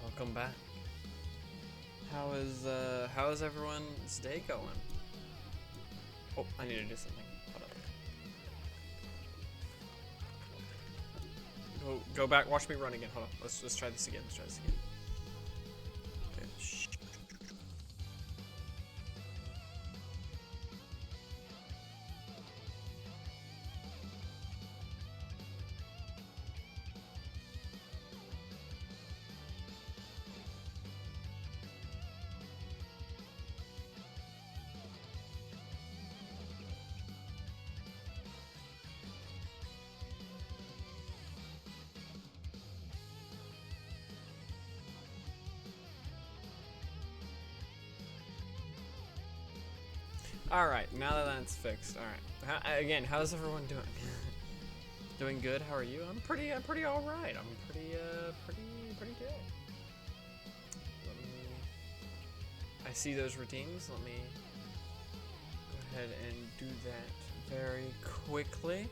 Welcome back. How is everyone's day going? Oh, I need to do something. Hold up. Go back. Watch me run again. Hold on. Let's try this again. Okay. Shh. Alright, now that that's fixed. Alright. Again, how's everyone doing? Doing good? How are you? I'm pretty alright. I'm pretty good. I see those routines. Let me go ahead and do that very quickly.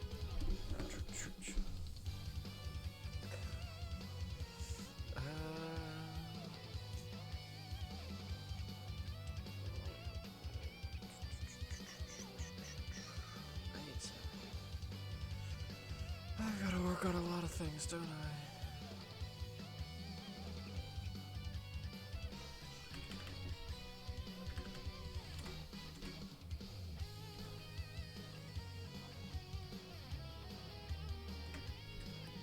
I've got to work on a lot of things, don't I?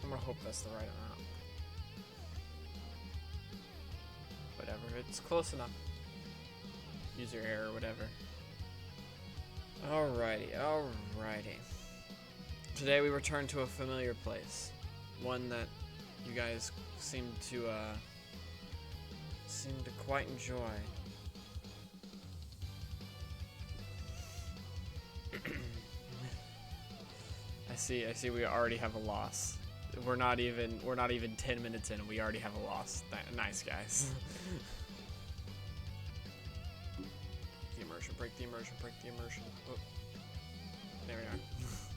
I'm gonna hope that's the right amount. Whatever, it's close enough. User error, whatever. Alrighty. Today we return to a familiar place, one that you guys seem to quite enjoy. I see. We already have a loss. We're not even 10 minutes in, and we already have a loss. Nice, guys. Break the immersion. Oh. There we are.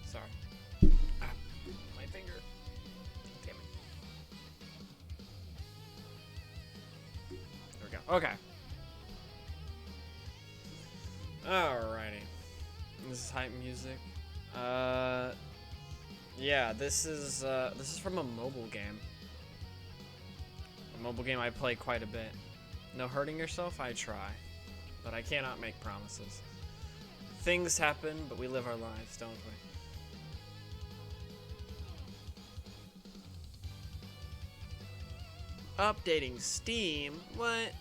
Sorry. Ah, my finger. Damn it. There we go. Okay. Alrighty. This is hype music. Yeah, this is from a mobile game. A mobile game I play quite a bit. No hurting yourself? I try. But I cannot make promises. Things happen, but we live our lives, don't we? Updating Steam? What?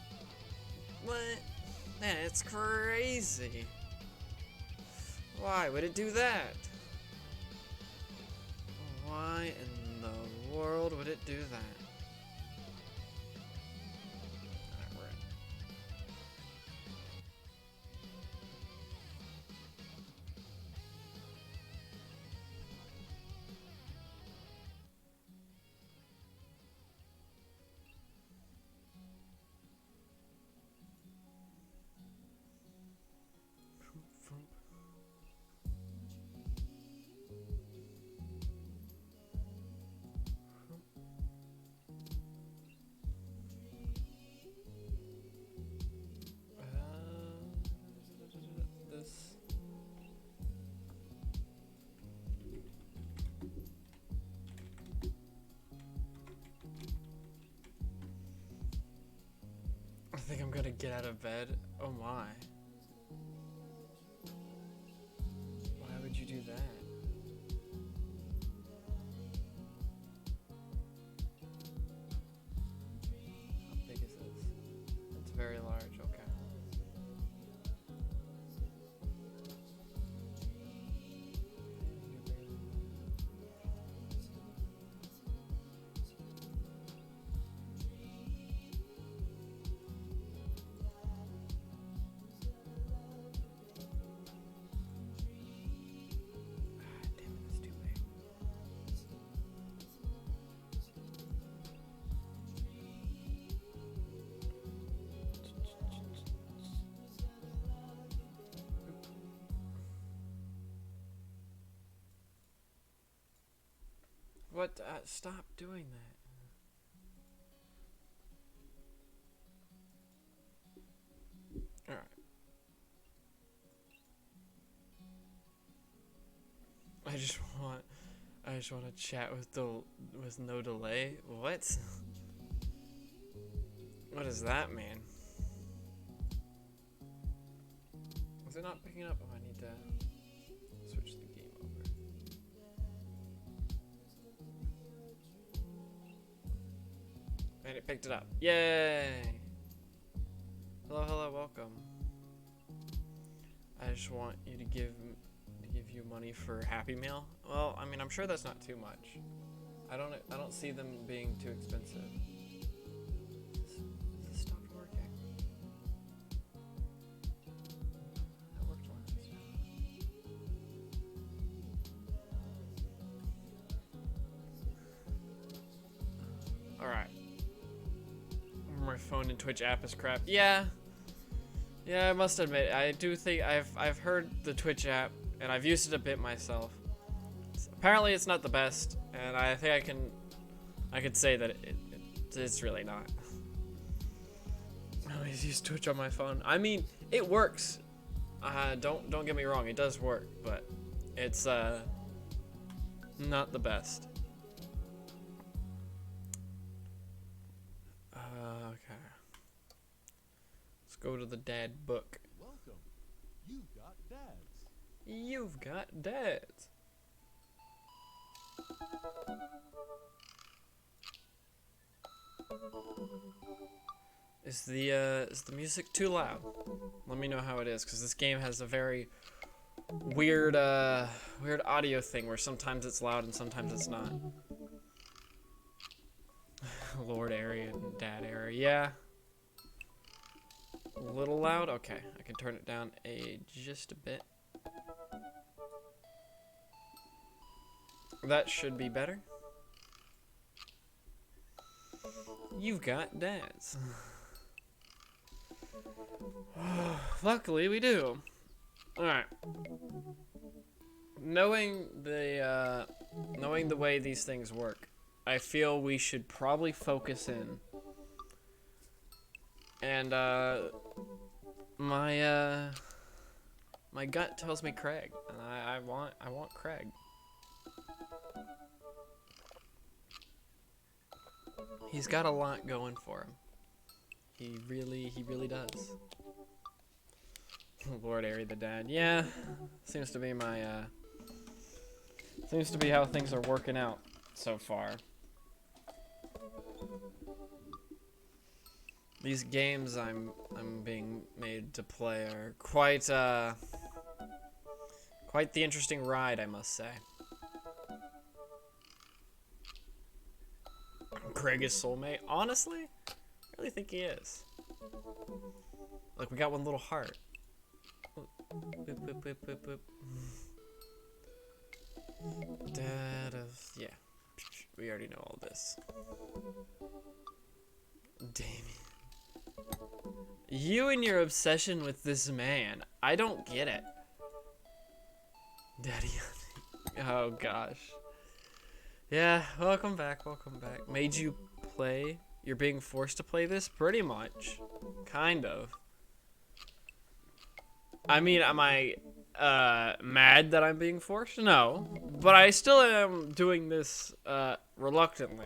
Man, it's crazy. Why would it do that? Why in the world would it do that? I think I'm gonna get out of bed. Oh my. Why would you do that? How big is this? It's very large, okay. What? Stop doing that. Alright. I just want to chat with no delay. What? What does that mean? Is it not picking up? Oh, I need to switch the game over. And it picked it up. Yay! Hello, hello, welcome. I just want you to give you money for Happy Meal. Well, I mean, I'm sure that's not too much. I don't see them being too expensive. This stopped working. That worked once. Alright. My phone and Twitch app is crap. Yeah. Yeah, I must admit, I do think I've heard the Twitch app and I've used it a bit myself. Apparently it's not the best, and I think I could say that it's really not. I always use Twitch on my phone. I mean, it works. Don't get me wrong, it does work, but it's not the best. Okay. Let's go to the dad book. Welcome. You've got dads. You've got dads. Is the music too loud? Let me know how it is, because this game has a very weird audio thing where sometimes it's loud and sometimes it's not. Lord area and dad area, yeah. A little loud? Okay, I can turn it down just a bit. That should be better. You've got dads. Luckily we do. Alright. Knowing the way these things work, I feel we should probably focus in. And my gut tells me Craig, and I want Craig. He's got a lot going for him. He really does. Lord Airy the dad. Yeah, seems to be how things are working out so far. These games I'm being made to play are quite the interesting ride, I must say. Craig is soulmate. Honestly, I really think he is. Like, we got one little heart. Boop, boop, boop, boop, boop. Yeah. We already know all this. Damien. You and your obsession with this man. I don't get it. Daddy. Oh, gosh. Yeah, welcome back, welcome back. Made you play? You're being forced to play this? Pretty much. Kind of. I mean, am I mad that I'm being forced? No. But I still am doing this reluctantly.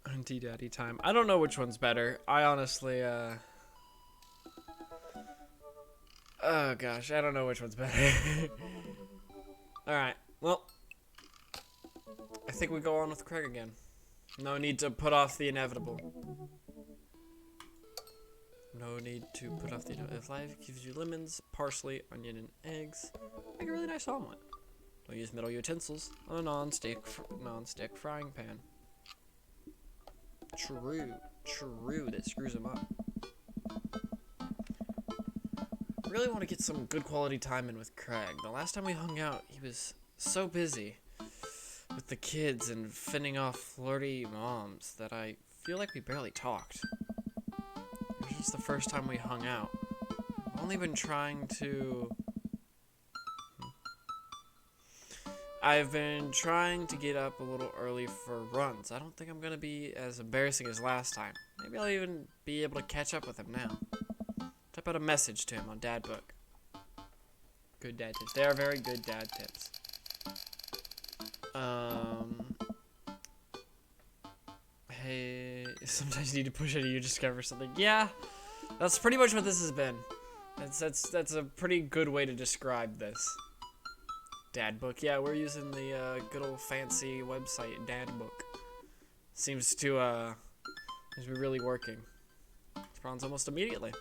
Huntiairi time. I don't know which one's better. I honestly, oh gosh, I don't know which one's better. Alright, well, I think we go on with Craig again. No need to put off the inevitable. No need to put off the inevitable. If life gives you lemons, parsley, onion, and eggs, make a really nice omelet. Don't use metal utensils on a non-stick frying pan. True, that screws him up. Really want to get some good quality time in with Craig. The last time we hung out, he was so busy with the kids and fending off flirty moms that I feel like we barely talked. It was just the first time we hung out. I've only been trying to I've been trying to get up a little early for runs. I don't think I'm gonna be as embarrassing as last time. Maybe I'll even be able to catch up with him now. Type out a message to him on Dad Book. Good dad tips. They are very good dad tips. Hey, sometimes you need to push it and you discover something. Yeah, that's pretty much what this has been. That's a pretty good way to describe this. Dad Book. Yeah, we're using the good old fancy website Dad Book. Seems to be really working. Spawns almost immediately.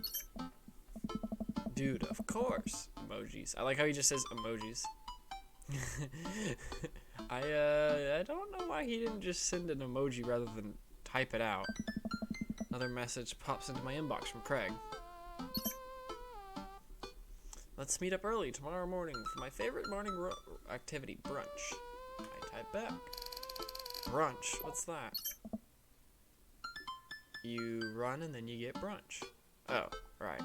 Dude, of course. Emojis. I like how he just says emojis. I don't know why he didn't just send an emoji rather than type it out. Another message pops into my inbox from Craig. Let's meet up early tomorrow morning for my favorite morning activity, brunch. I type back. Brunch? What's that? You run and then you get brunch. Oh, right.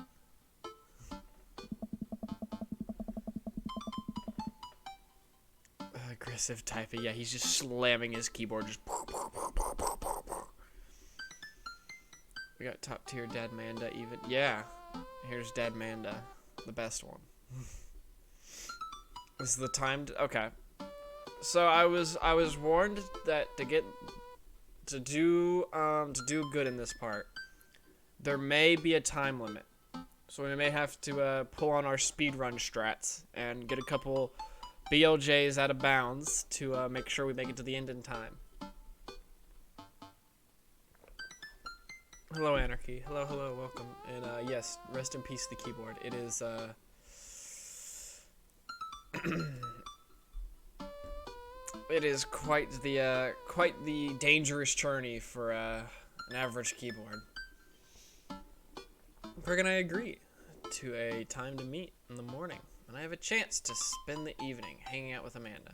Aggressive typing. Yeah, he's just slamming his keyboard. Just. We got top tier Dad Manda even. Yeah. Here's Dad Manda. The best one. This is the time to, okay. So I was warned that to do good in this part, there may be a time limit. So we may have to pull on our speedrun strats and get a couple BLJs out of bounds to make sure we make it to the end in time. Hello, Anarchy. Hello, hello, welcome. And yes, rest in peace, the keyboard. It is it is quite the dangerous journey for an average keyboard. Craig and I agree to a time to meet in the morning, and I have a chance to spend the evening hanging out with Amanda.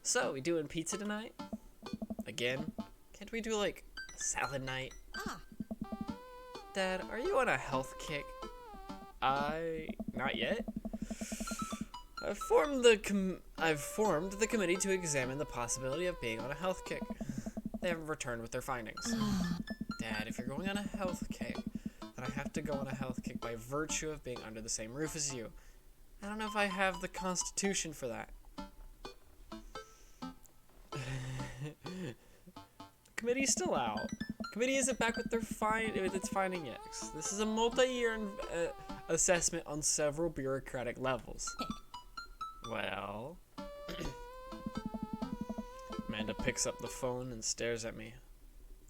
So, we doing pizza tonight? Again? Can't we do like a salad night? Dad, are you on a health kick? Not yet. I've formed the committee to examine the possibility of being on a health kick. They haven't returned with their findings. Dad, if you're going on a health kick, then I have to go on a health kick by virtue of being under the same roof as you. I don't know if I have the constitution for that. Committee's still out. Committee isn't back with its finding yet. This is a multi-year assessment on several bureaucratic levels. Well, Amanda picks up the phone and stares at me,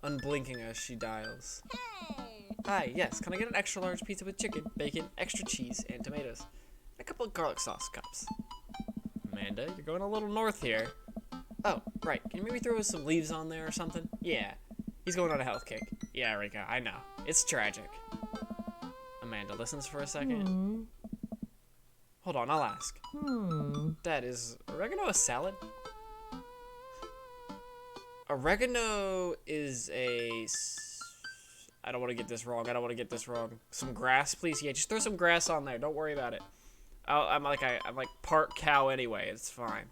unblinking as she dials. Hey! Hi, yes, can I get an extra large pizza with chicken, bacon, extra cheese, and tomatoes? And a couple of garlic sauce cups. Amanda, you're going a little north here. Oh, right, can you maybe throw some leaves on there or something? Yeah, he's going on a health kick. Yeah, Rika, I know. It's tragic. Amanda listens for a second. Hold on, I'll ask. Dad, is oregano a salad? Oregano is I don't want to get this wrong. Some grass, please. Yeah, just throw some grass on there. Don't worry about it. I'm like part cow anyway. It's fine.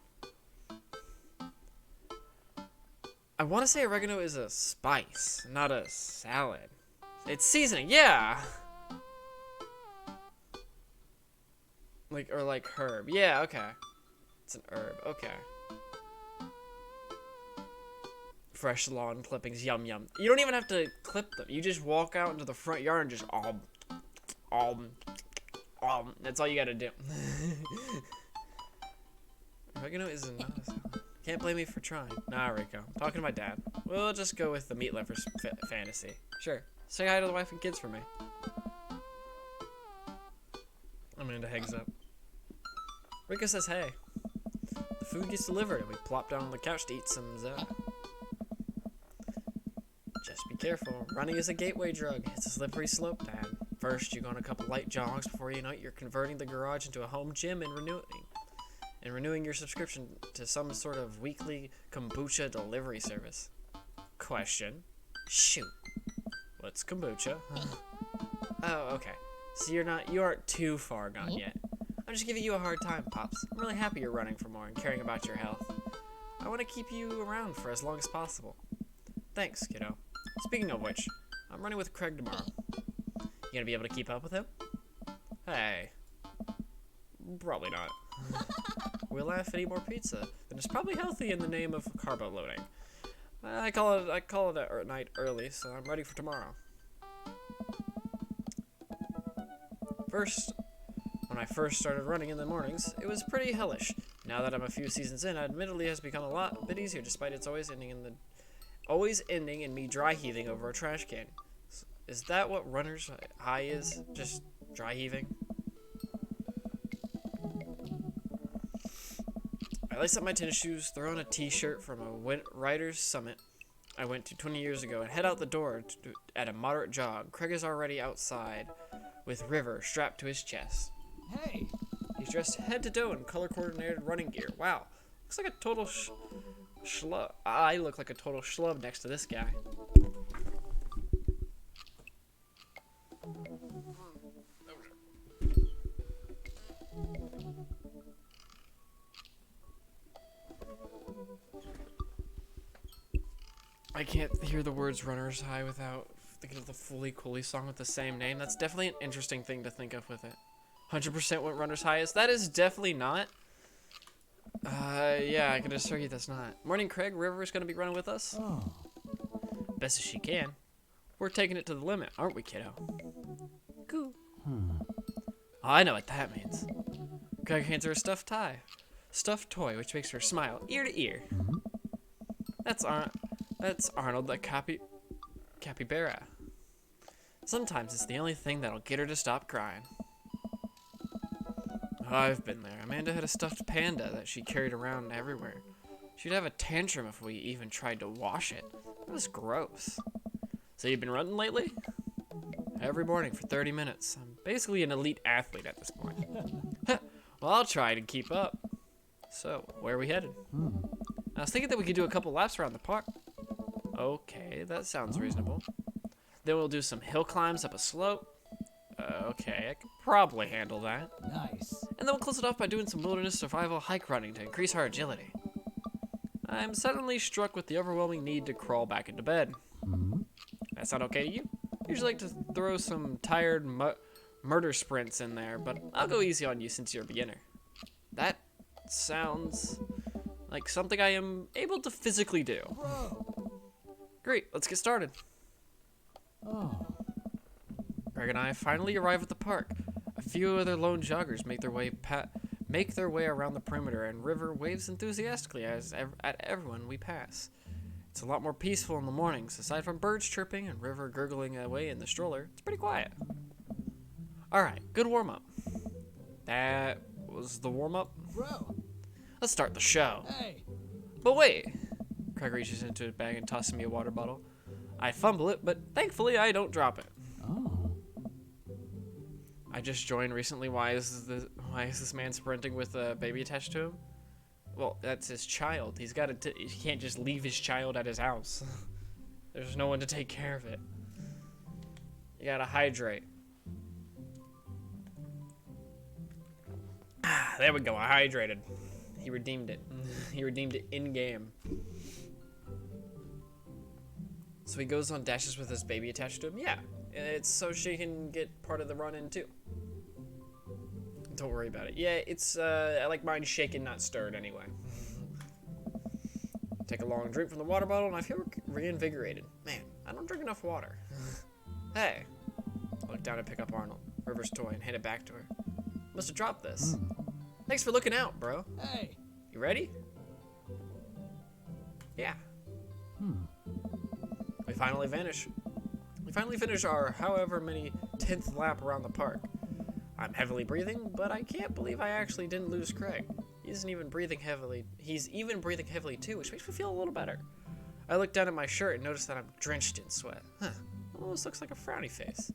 I want to say oregano is a spice, not a salad. It's seasoning, yeah. Like herb. Yeah, okay. It's an herb. Okay. Fresh lawn clippings. Yum yum. You don't even have to clip them. You just walk out into the front yard and just that's all you gotta do. Oregano is not a salad. Can't blame me for trying. Nah, Rico. I'm talking to my dad. We'll just go with the meat lovers fantasy. Sure. Say hi to the wife and kids for me. Amanda hangs up. Rico says hey. The food gets delivered and we plop down on the couch to eat some Just be careful. Running is a gateway drug. It's a slippery slope, Dad. First, you go on a couple light jogs before you know it, you're converting the garage into a home gym and renewing your subscription to some sort of weekly kombucha delivery service. Question. Shoot. What's kombucha? Oh, okay. So you aren't too far gone yet. I'm just giving you a hard time, Pops. I'm really happy you're running for more and caring about your health. I want to keep you around for as long as possible. Thanks, kiddo. Speaking of which, I'm running with Craig tomorrow. You gonna be able to keep up with him? Hey. Probably not. We'll laugh and eat more pizza. Then it's probably healthy in the name of carbo loading. I call it a night early, so I'm ready for tomorrow. When I first started running in the mornings, it was pretty hellish. Now that I'm a few seasons in, admittedly, it has become a bit easier, despite it's always ending in me dry heaving over a trash can. Is that what runner's high is? Just dry heaving? I lace up my tennis shoes, throw on a t-shirt from a rider's summit I went to 20 years ago, and head out the door at a moderate jog. Craig is already outside with River strapped to his chest. Hey! He's dressed head to toe in color-coordinated running gear. Wow. Looks like a total schlub. I look like a total schlub next to this guy. I can't hear the words runner's high without thinking of the Fully Cooley song with the same name. That's definitely an interesting thing to think of with it. 100% what runner's high is? That is definitely not. Yeah, I can assure you that's not. Morning, Craig. River's gonna be running with us. Oh. Best as she can. We're taking it to the limit, aren't we, kiddo? Cool. Oh, I know what that means. Craig hands her a stuffed toy, which makes her smile ear to ear. That's Arnold, the capybara. Sometimes it's the only thing that'll get her to stop crying. Oh, I've been there. Amanda had a stuffed panda that she carried around everywhere. She'd have a tantrum if we even tried to wash it. It was gross. So you've been running lately? Every morning for 30 minutes. I'm basically an elite athlete at this point. Well, I'll try to keep up. So, where are we headed? I was thinking that we could do a couple laps around the park. Okay, that sounds reasonable. Then we'll do some hill climbs up a slope. Okay, I could probably handle that. Nice. And then we'll close it off by doing some wilderness survival hike running to increase our agility. I'm suddenly struck with the overwhelming need to crawl back into bed. That sound okay to you? Usually like to throw some tired murder sprints in there, but I'll go easy on you since you're a beginner. That sounds like something I am able to physically do. Bro. Great, let's get started. Oh. Greg and I finally arrive at the park. A few other lone joggers make their way around the perimeter, and River waves enthusiastically at everyone we pass. It's a lot more peaceful in the mornings. Aside from birds chirping and River gurgling away in the stroller, it's pretty quiet. Alright, good warm-up. That was the warm-up? Bro. Let's start the show. Hey. But wait. Craig reaches into his bag and tosses me a water bottle. I fumble it, but thankfully I don't drop it. Oh. I just joined recently. Why is this man sprinting with a baby attached to him? Well, that's his child. He can't just leave his child at his house. There's no one to take care of it. You gotta hydrate. There we go. I hydrated. He redeemed it. He redeemed it in game. So he goes on dashes with his baby attached to him. Yeah, it's so she can get part of the run in too. Don't worry about it. Yeah, it's I like mine shaken, not stirred anyway. Take a long drink from the water bottle and I feel reinvigorated. Man, I don't drink enough water. Hey. I look down and pick up Arnold, River's toy, and hand it back to her. Must have dropped this. Thanks for looking out, bro. Hey. You ready? Yeah. We finally finish our however many 10th lap around the park. I'm heavily breathing, but I can't believe I actually didn't lose Craig. He's even breathing heavily too, which makes me feel a little better. I look down at my shirt and notice that I'm drenched in sweat. Almost looks like a frowny face.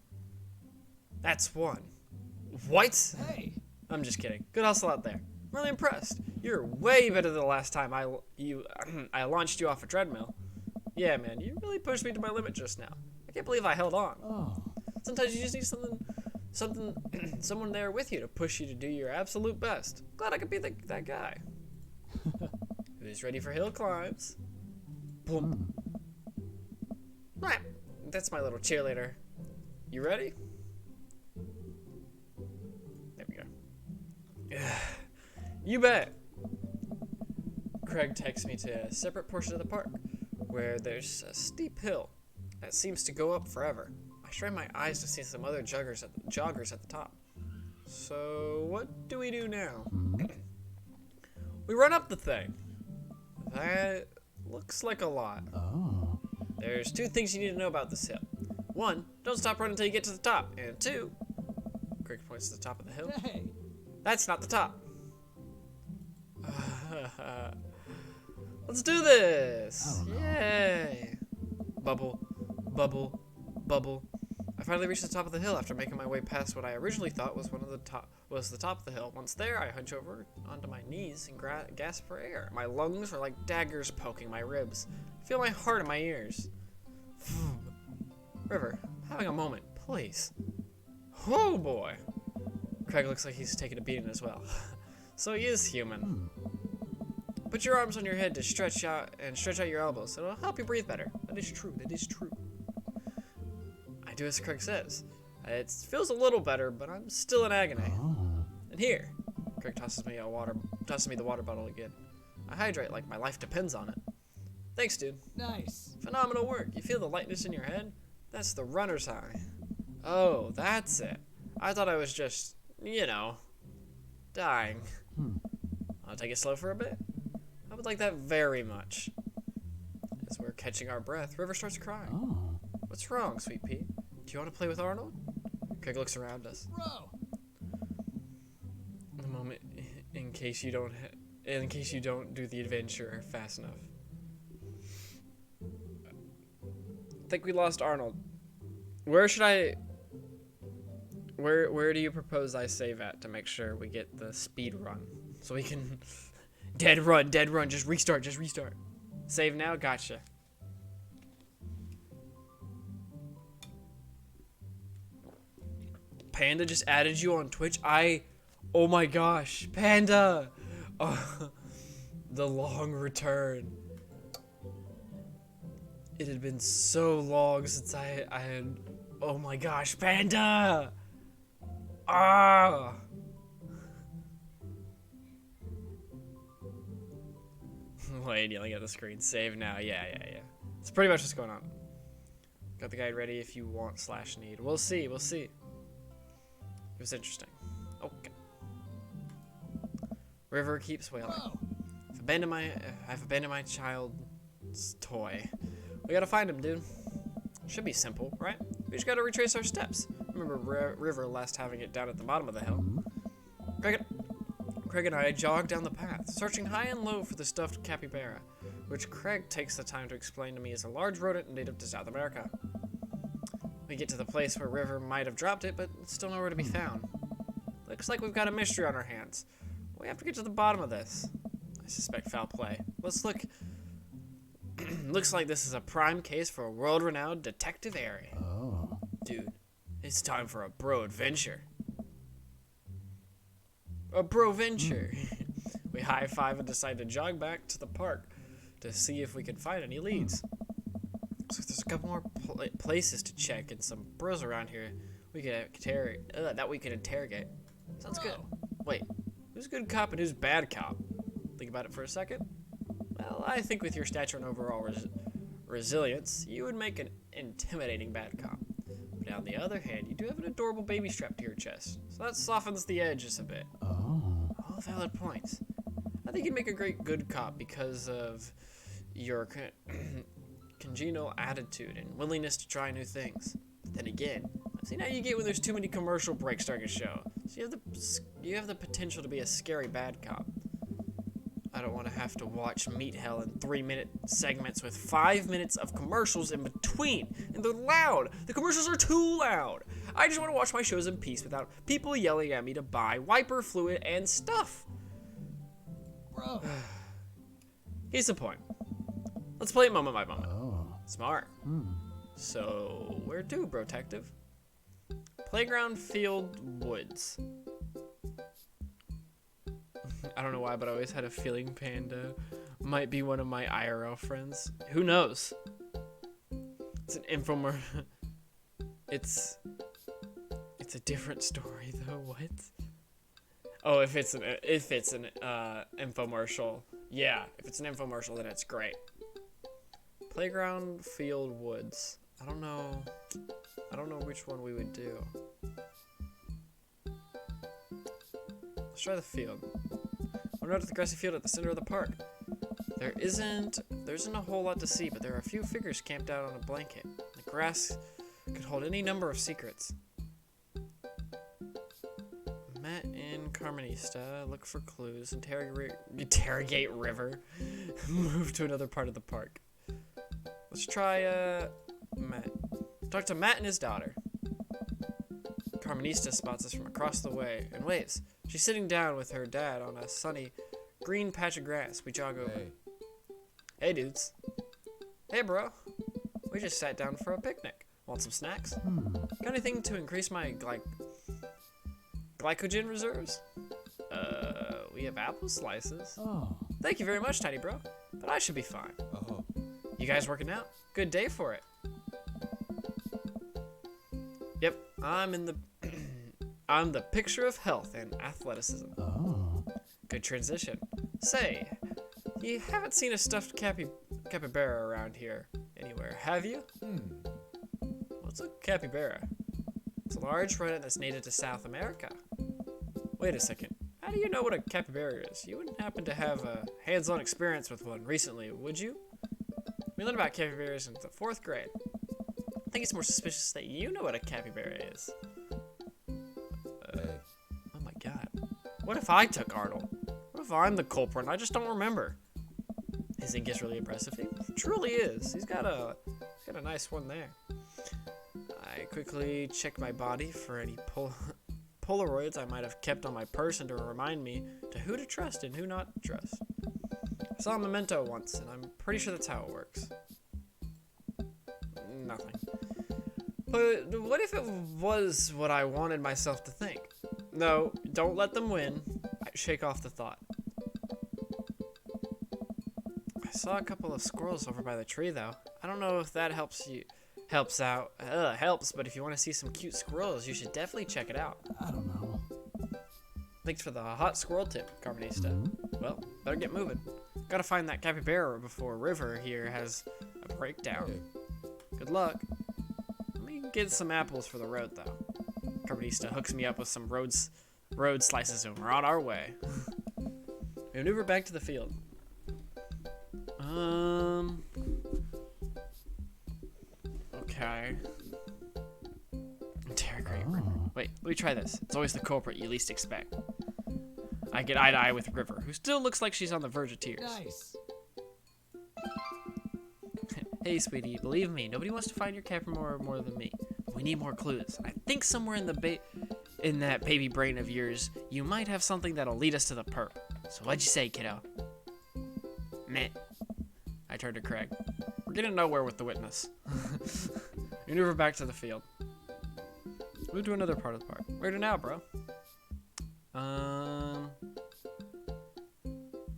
That's one. What? Hey. I'm just kidding. Good hustle out there. I'm really impressed. You're way better than the last time I launched you off a treadmill. Yeah, man, you really pushed me to my limit just now. I can't believe I held on. Oh. Sometimes you just need someone there with you to push you to do your absolute best. Glad I could be that guy. Who's ready for hill climbs? Boom. Right. That's my little cheerleader. You ready? There we go. You bet. Craig takes me to a separate portion of the park where there's a steep hill that seems to go up forever. I strain my eyes to see some other joggers at the top. So what do we do now? We run up the thing. That looks like a lot. Oh. There's two things you need to know about this hill. One, don't stop running until you get to the top. And two, Craig points to the top of the hill. Hey. That's not the top. Let's do this! I don't know. Yay! Bubble, bubble, bubble. I finally reached the top of the hill after making my way past what I originally thought was the top of the hill. Once there, I hunch over onto my knees and gasp for air. My lungs are like daggers poking my ribs. I feel my heart in my ears. River, I'm having a moment, please. Oh boy! Craig looks like he's taking a beating as well. So he is human. Put your arms on your head to stretch out your elbows. It'll help you breathe better. That is true. That is true. I do as Craig says. It feels a little better, but I'm still in agony. Oh. And here, Craig tosses me the water bottle again. I hydrate like my life depends on it. Thanks, dude. Nice. Phenomenal work. You feel the lightness in your head? That's the runner's high. Oh, that's it. I thought I was just, dying. I'll take it slow for a bit. I would like that very much. As we're catching our breath, River starts crying. Oh. What's wrong, Sweet Pea? Do you want to play with Arnold? Craig looks around us. Bro. A moment, in case you don't do the adventure fast enough. I think we lost Arnold. Where do you propose I save at to make sure we get the speed run? So we can dead run, just restart. Save now, gotcha. Panda just added you on Twitch. Oh my gosh, Panda! Oh, the long return. It had been so long since I had. Oh my gosh, Panda! Ah! Wait, yelling at the screen. Save now. Yeah. It's pretty much what's going on. Got the guide ready if you want / need. We'll see. It was interesting. Okay. River keeps wailing. I've abandoned my child's toy. We gotta find him, dude. Should be simple, right? We just gotta retrace our steps. Remember River last having it down at the bottom of the hill. Craig and I jog down the path, searching high and low for the stuffed capybara, which Craig takes the time to explain to me is a large rodent native to South America. We get to the place where River might have dropped it, but it's still nowhere to be found. Looks like we've got a mystery on our hands. We have to get to the bottom of this. I suspect foul play. Let's look. Looks like this is a prime case for a world-renowned detective area. Oh. Dude, it's time for a bro adventure. A bro venture. We high-five and decide to jog back to the park to see if we can find any leads. So there's a couple more places to check and some bros around here that we can interrogate. Sounds good. Wait, who's good cop and who's bad cop? Think about it for a second. Well, I think with your stature and overall resilience, you would make an intimidating bad cop. But on the other hand, you do have an adorable baby strapped to your chest, so that softens the edges a bit. Oh. All valid points. I think you'd make a great good cop because of your congenial attitude and willingness to try new things. But then again, I've seen how you get when there's too many commercial breaks during a show. So you have the potential to be a scary bad cop. I don't want to have to watch Meat Hell in 3-minute segments with 5 minutes of commercials in between. And they're loud. The commercials are too loud. I just want to watch my shows in peace without people yelling at me to buy wiper fluid and stuff. Bro. Here's the point. Let's play it moment by moment. Oh. Smart. So, where to, Brotective? Playground, field, woods. I don't know why, but I always had a feeling Panda might be one of my IRL friends. Who knows? It's an infomer. It's a different story though. What? Oh, if it's an infomercial. Yeah, if it's an infomercial, then it's great. Playground, field, woods. I don't know which one we would do. Let's try the field. We're out at the grassy field at the center of the park. There isn't a whole lot to see, but there are a few figures camped out on a blanket. The grass could hold any number of secrets. Met in Carmenista, look for clues, interrogate River, move to another part of the park. Let's try, Matt. Talk to Matt and his daughter. Carmenista spots us from across the way and waves. She's sitting down with her dad on a sunny, green patch of grass. We jog over. Hey, dudes. Hey, bro. We just sat down for a picnic. Want some snacks? Got anything to increase my, glycogen reserves? We have apple slices. Oh. Thank you very much, tiny bro. But I should be fine. Oh. You guys working out? Good day for it. Yep, I'm the picture of health and athleticism. Oh. Good transition. Say, you haven't seen a stuffed capybara around here anywhere, have you? What's a capybara? It's a large rodent that's native to South America. Wait a second. How do you know what a capybara is? You wouldn't happen to have a hands-on experience with one recently, would you? We learned about capybaras in the 4th grade. I think it's more suspicious that you know what a capybara is. Oh my god. What if I took Arnold? What if I'm the culprit and I just don't remember? His ink is really impressive. He truly is. He's got a nice one there. I quickly check my body for any Polaroids I might have kept on my person to remind me to who to trust and who not to trust. I saw a memento once, and I'm pretty sure that's how it works. Nothing. But what if it was what I wanted myself to think? No, don't let them win. I shake off the thought. I saw a couple of squirrels over by the tree, though. I don't know if that helps, but if you want to see some cute squirrels, you should definitely check it out. I don't know. Thanks for the hot squirrel tip, Carmenista. Well, better get moving. Gotta find that capybara before River here has a breakdown. Good luck. Let me get some apples for the road, though. Carmenista hooks me up with some road slices and we're on our way. We maneuver back to the field. Okay. Interrogate River. Wait, let me try this. It's always the culprit you least expect. I get eye to eye with River, who still looks like she's on the verge of tears. Nice. Hey, sweetie, believe me, nobody wants to find your capybara more than me. We need more clues. I think somewhere in that baby brain of yours, you might have something that'll lead us to the perp. So what'd you say, kiddo? Meh. I turned to Craig. We're getting nowhere with the witness. Maneuver back to the field. Move to another part of the park. Where to now, bro?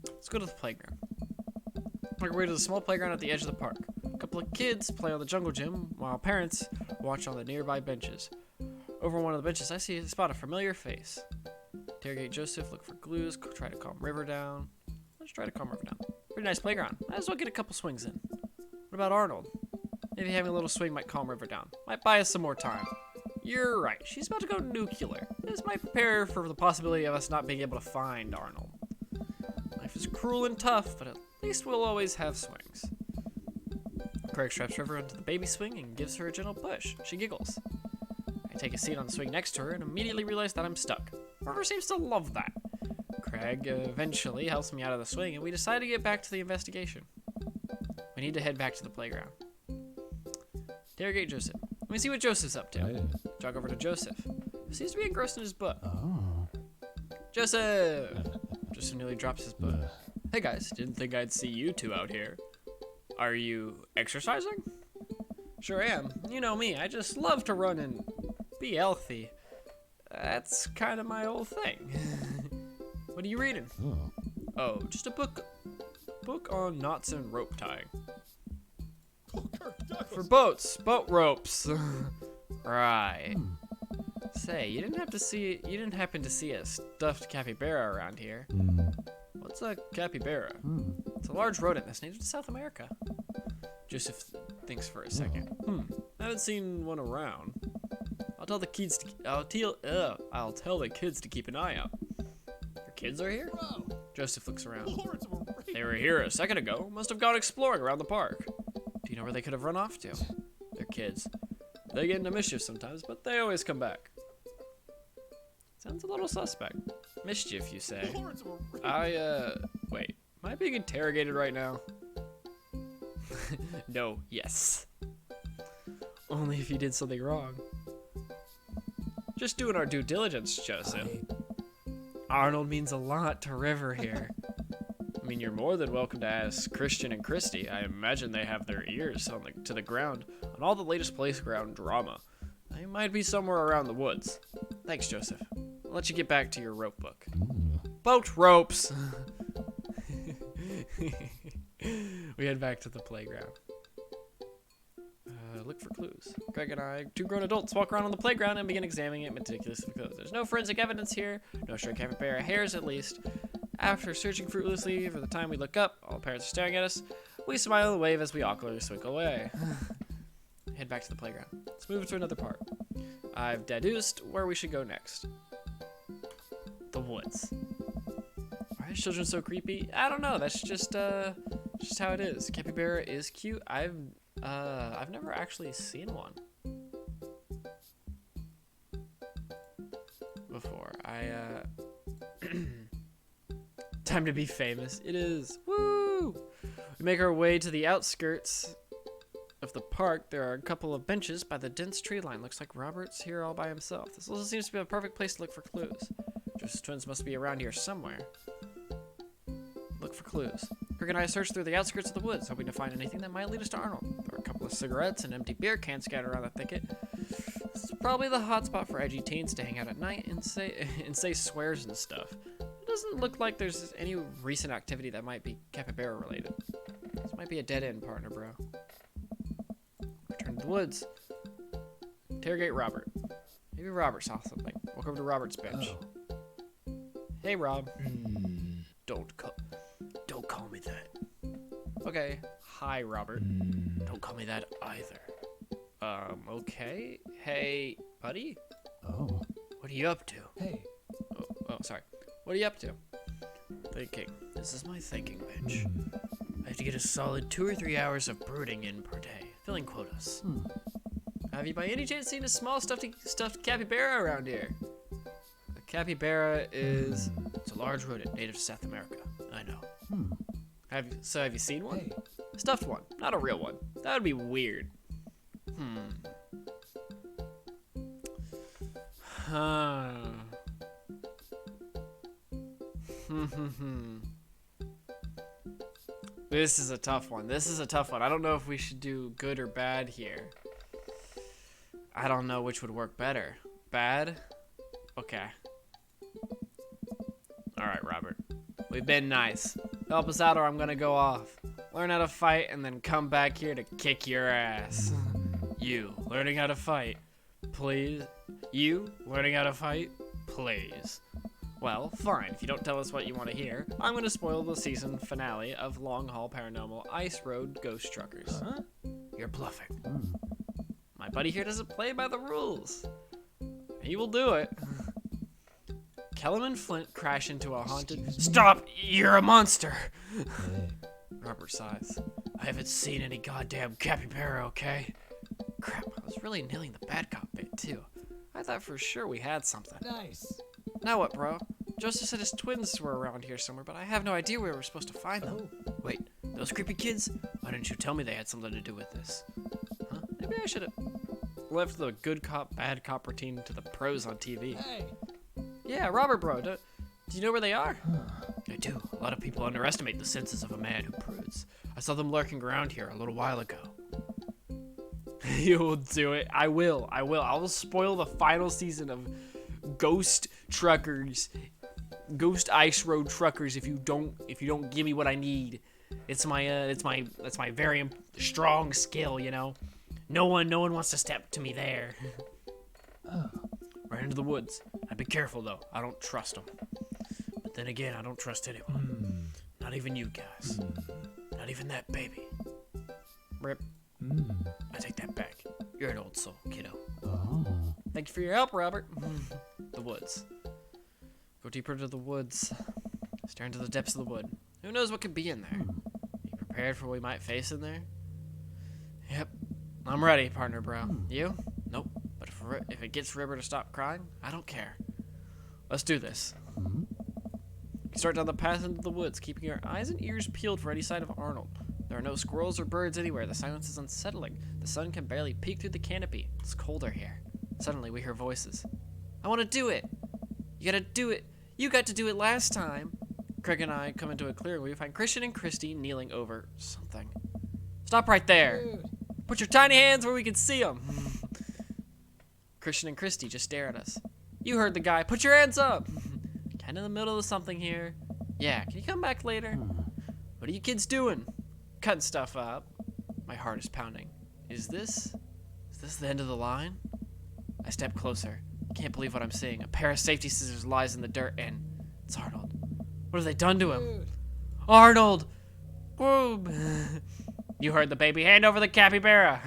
Let's go to the playground. Make our way to the small playground at the edge of the park. A couple of kids play on the jungle gym, while parents watch on the nearby benches. Over one of the benches, I spot a familiar face. Interrogate Joseph, look for clues, try to calm River down. Let's try to calm River down. Pretty nice playground. Might as well get a couple swings in. What about Arnold? Maybe having a little swing might calm River down. Might buy us some more time. You're right. She's about to go nuclear. This might prepare for the possibility of us not being able to find Arnold. Life is cruel and tough, but at least we'll always have swings. Craig straps River into the baby swing and gives her a gentle push. She giggles. I take a seat on the swing next to her and immediately realize that I'm stuck. River seems to love that. Craig eventually helps me out of the swing, and we decide to get back to the investigation. We need to head back to the playground. Interrogate Joseph. Let me see what Joseph's up to. Jog over to Joseph, who seems to be engrossed in his book. Oh. Joseph! Joseph nearly drops his book. Hey guys, didn't think I'd see you two out here. Are you exercising? Sure am. You know me, I just love to run and Be healthy. That's kind of my whole thing. What are you reading? Oh. Oh, just a book on knots and rope tying. For boats, boat ropes. Right. Say, you didn't happen to see a stuffed capybara around here. What's a capybara? It's a large rodent that's native to South America. Joseph thinks for a second. I haven't seen one around. I'll tell the kids to keep an eye out. Your kids are here? Joseph looks around. They were here a second ago. Must have gone exploring around the park. Do you know where they could have run off to? They're kids. They get into mischief sometimes, but they always come back. Sounds a little suspect. Mischief, you say? Wait. Am I being interrogated right now? No, yes. Only if you did something wrong. Just doing our due diligence, Joseph. Arnold means a lot to River here. I mean, you're more than welcome to ask Christian and Christy. I imagine they have their ears to the ground on all the latest playground drama. They might be somewhere around the woods. Thanks, Joseph. I'll let you get back to your rope book. Boat ropes! We head back to the playground. Look for clues. Greg and I, two grown adults, walk around on the playground and begin examining it meticulously. There's no forensic evidence here, no stray capybara hairs at least. After searching fruitlessly for the time we look up, all the parents are staring at us. We smile and wave as we awkwardly swing away. Head back to the playground. Let's move to another part. I've deduced where we should go next. The woods. Why are children so creepy? I don't know. That's just how it is. Capybara is cute. I've never actually seen one before. Time to be famous. It is. Woo! We make our way to the outskirts of the park. There are a couple of benches by the dense tree line. Looks like Robert's here all by himself. This also seems to be a perfect place to look for clues. Joseph's twins must be around here somewhere. Look for clues. Greg and I search through the outskirts of the woods, hoping to find anything that might lead us to Arnold. There are a couple of cigarettes and empty beer cans scattered around the thicket. This is probably the hot spot for edgy teens to hang out at night and say swears and stuff. It doesn't look like there's any recent activity that might be capybara related. This might be a dead end, partner, bro. Return to the woods. Interrogate Robert. Maybe Robert saw something. Walk over to Robert's bench. Hey, Rob. Don't call me that. Okay. Hi, Robert. Don't call me that either. Okay. Hey, buddy? Oh. What are you up to? Hey. Oh, sorry. What are you up to? Thinking. This is my thinking bench. I have to get a solid 2 or 3 hours of brooding in per day, filling quotas. Have you by any chance seen a small stuffed capybara around here? A capybara is it's a large rodent native to South America. I know. Have you seen one? Hey. A stuffed one, not a real one. That would be weird. This is a tough one. I don't know if we should do good or bad here. I don't know which would work better. Bad? Okay. Alright, Robert. We've been nice. Help us out or I'm gonna go off. Learn how to fight and then come back here to kick your ass. You, learning how to fight. Please? You, learning how to fight? Please. Well, fine. If you don't tell us what you want to hear, I'm going to spoil the season finale of Long Haul Paranormal Ice Road Ghost Truckers. Huh? You're bluffing. My buddy here doesn't play by the rules. He will do it. Kellum and Flint crash into a haunted... Stop! You're a monster! Hey. Robert sighs. I haven't seen any goddamn capybara, okay? Crap, I was really nailing the bad cop bit, too. I thought for sure we had something. Nice. Now what, bro? Joseph said his twins were around here somewhere, but I have no idea where we're supposed to find them. Wait, those creepy kids? Why didn't you tell me they had something to do with this? Huh? Maybe I should have left the good cop, bad cop routine to the pros on TV. Hey. Yeah, Robert, bro. Do you know where they are? I do. A lot of people underestimate the senses of a man who prudes. I saw them lurking around here a little while ago. You'll do it. I will. I will spoil the final season of Ghost Truckers, Ghost Ice Road Truckers if you don't give me what I need. It's my very strong skill, you know. No one wants to step to me there. Right into the woods. I'd be careful though. I don't trust them. But then again, I don't trust anyone. Not even you guys. Not even that baby. Rip. I take that back. You're an old soul, kiddo. Oh. Thank you for your help, Robert. The woods. Go deeper into the woods. Stare into the depths of the wood. Who knows what could be in there? Are you prepared for what we might face in there? Yep. I'm ready, partner bro. You? Nope. But if it gets River to stop crying, I don't care. Let's do this. We start down the path into the woods, keeping our eyes and ears peeled for any sign of Arnold. There are no squirrels or birds anywhere. The silence is unsettling. The sun can barely peek through the canopy. It's colder here. Suddenly, we hear voices. I want to do it. You gotta do it. You got to do it last time. Craig and I come into a clearing where we find Christian and Christy kneeling over something. Stop right there. Dude. Put your tiny hands where we can see them. Christian and Christy just stare at us. You heard the guy. Put your hands up. Kind of in the middle of something here. Yeah, can you come back later? What are you kids doing? Cutting stuff up. My heart is pounding. Is this the end of the line? I step closer. Can't believe what I'm seeing. A pair of safety scissors lies in the dirt and it's Arnold. What have they done to him? Dude. Arnold! Whoop. You heard the baby. Hand over the capybara.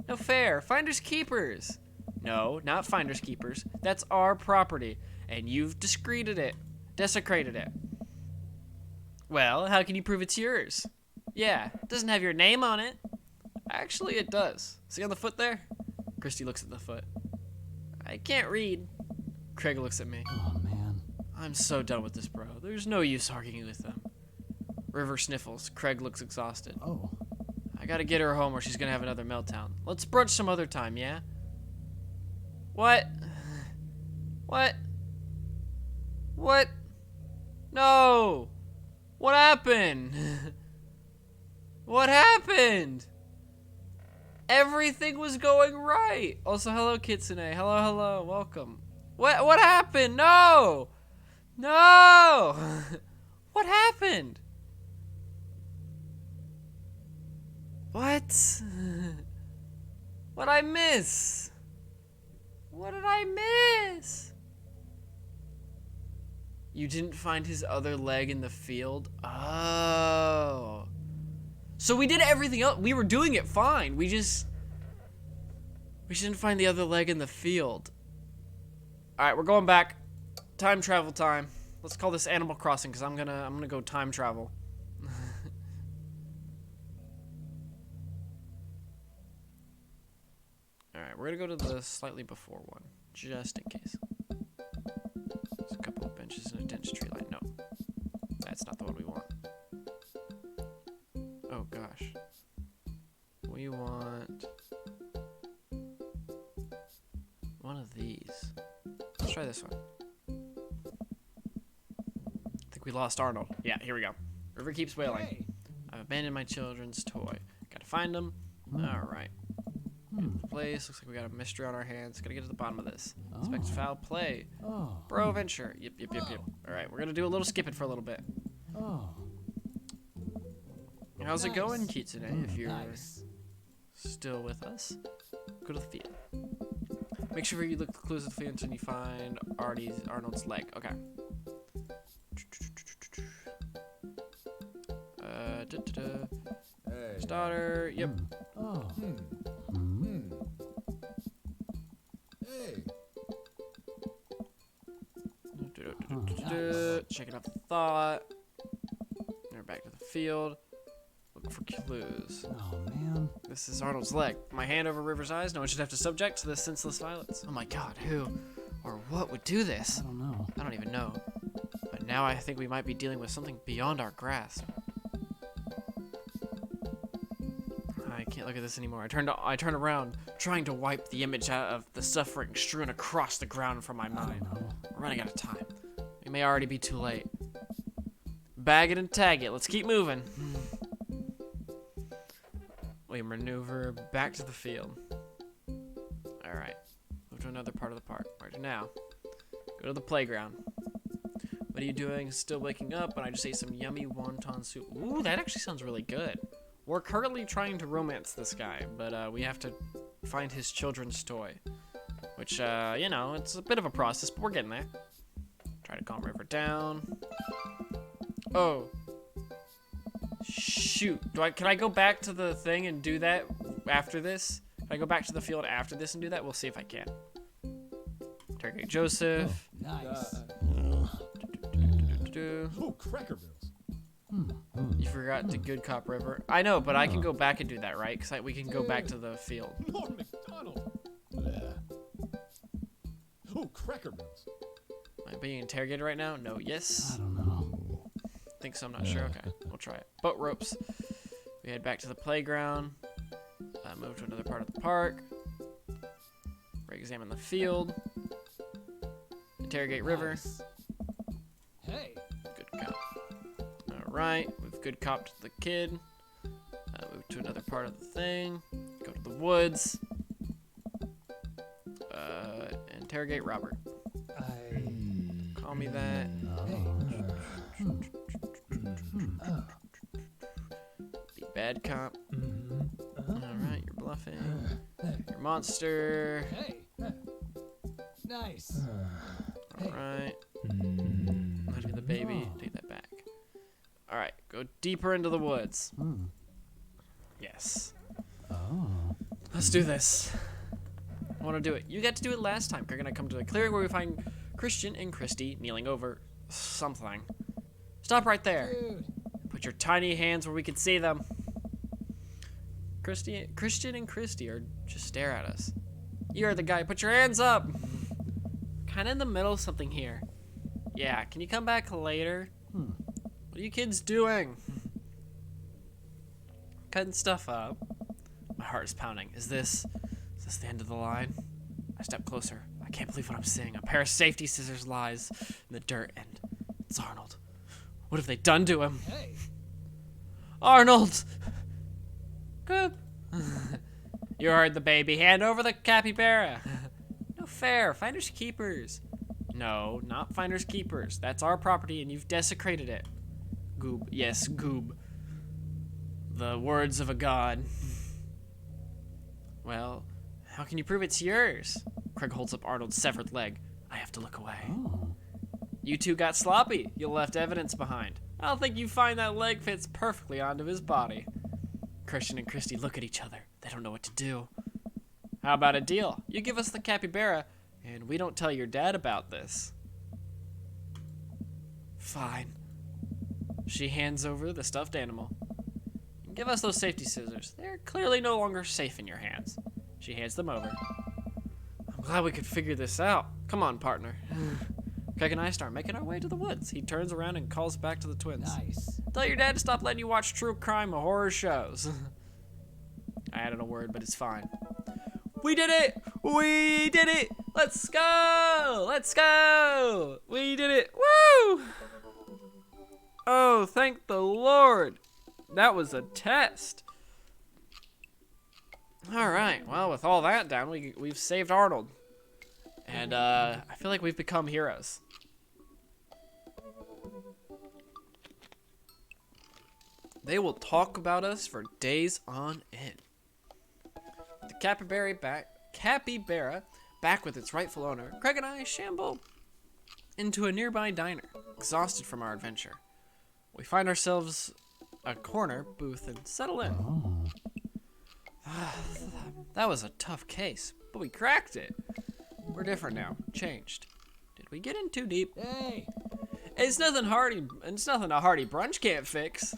No fair. Finders keepers. No, not finders keepers. That's our property. And you've desecrated it. Well, how can you prove it's yours? Yeah, it doesn't have your name on it. Actually, it does. See on the foot there? Christy looks at the foot. I can't read. Craig looks at me. Oh, man. I'm so done with this, bro. There's no use arguing with them. River sniffles. Craig looks exhausted. Oh. I gotta get her home or she's gonna have another meltdown. Let's brunch some other time, yeah? What? What? What? No! What happened? What happened? Everything was going right. Also, hello, Kitsune. Hello, welcome. What happened? No! No! What happened? What? What'd I miss? What did I miss? You didn't find his other leg in the field? Oh. So we did everything else. We were doing it fine. We didn't find the other leg in the field. Alright, we're going back. Time travel time. Let's call this Animal Crossing because I'm gonna go time travel. Alright, we're gonna go to the slightly before one, just in case. There's a couple of benches and a dense tree line. No, that's not the one we want. Oh gosh. We want one of these. Let's try this one. I think we lost Arnold. Yeah, here we go. River keeps wailing. Hey. I've abandoned my children's toy. Gotta find them. Alright. Place. Looks like we got a mystery on our hands. Gotta get to the bottom of this. Expect foul play. Oh. Bro venture. Yep. Alright, we're gonna do a little skipping for a little bit. Oh. How's it Nice. going, Kitsune? If you're Nice. still with us, go to the field. Make sure you look at the clues of the field until you find Arnold's leg. Okay. Hey. Starter. Yep. Oh. Hey. Checking out the thought. We're back to the field. Look for clues. Oh, man. This is Arnold's leg. My hand over River's eyes. No one should have to subject to this senseless violence. Oh my god, who or what would do this? I don't know. I don't even know. But now I think we might be dealing with something beyond our grasp. I can't look at this anymore. I turn around, trying to wipe the image out of the suffering strewn across the ground from my I mind. don't know. We're running out of time. It may already be too late. Bag it and tag it. Let's keep moving. We maneuver back to the field. Alright. Move to another part of the park. Where to now? Go to the playground. What are you doing? Still waking up, and I just ate some yummy wonton soup. Ooh, that actually sounds really good. We're currently trying to romance this guy, but we have to find his children's toy. Which, you know, it's a bit of a process, but we're getting there. Try to calm River down. Oh. Shoot. Can I go back to the thing and do that after this? If I go back to the field after this and do that, we'll see if I can. Interrogate Joseph. Nice. Oh, Cracker Bills. You forgot to good cop River. I know, but I can go back and do that, right? Because we can go back to the field. Norm McDonald. Oh, Cracker Bills. Am I being interrogated right now? No. Yes. I don't know. Think so. I'm not sure. Okay, we'll try it. Boat ropes. We head back to the playground. Move to another part of the park. Re-examine the field. Interrogate River. Hey. Good cop. Alright, we've good copped the kid. Move to another part of the thing. Go to the woods. Interrogate Robert. Call me that. Be bad cop. Alright, you're bluffing. You're monster. Hey. Nice. Alright. Might be the baby. Take that back. Alright, go deeper into the woods. Yes. Oh. Let's do this. I want to do it. You got to do it last time. We're going to come to a clearing where we find Christian and Christy kneeling over something. Stop right there. Dude. Put your tiny hands where we can see them. Christian and Christy are just stare at us. You're the guy. Put your hands up. Kind of in the middle of something here. Yeah, can you come back later? What are you kids doing? Cutting stuff up. My heart is pounding. Is this the end of the line? I step closer. I can't believe what I'm seeing. A pair of safety scissors lies in the dirt, and it's Arnold. What have they done to him? Hey. Arnold! Good. You heard the baby. Hand over the capybara. No fair. Finders keepers. No, not finders keepers. That's our property, and you've desecrated it. Goob. Yes, Goob. The words of a god. Well, how can you prove it's yours? Craig holds up Arnold's severed leg. I have to look away. Oh. You two got sloppy. You left evidence behind. I don't think you find that leg fits perfectly onto his body. Christian and Christy look at each other. They don't know what to do. How about a deal? You give us the capybara, and we don't tell your dad about this. Fine. She hands over the stuffed animal. Give us those safety scissors. They're clearly no longer safe in your hands. She hands them over. I'm glad we could figure this out. Come on, partner. Craig and I start making our way to the woods. He turns around and calls back to the twins. Nice. Tell your dad to stop letting you watch true crime or horror shows. I added a word, but it's fine. We did it! We did it! Let's go! Let's go! We did it! Woo! Oh, thank the Lord. That was a test. All right. Well, with all that down, we've saved Arnold. And I feel like we've become heroes. They will talk about us for days on end. The capybara back with its rightful owner, Craig and I shamble into a nearby diner, exhausted from our adventure. We find ourselves a corner booth and settle in. Oh. That was a tough case, but we cracked it. We're different now, changed. Did we get in too deep? Hey. It's nothing a hearty brunch can't fix.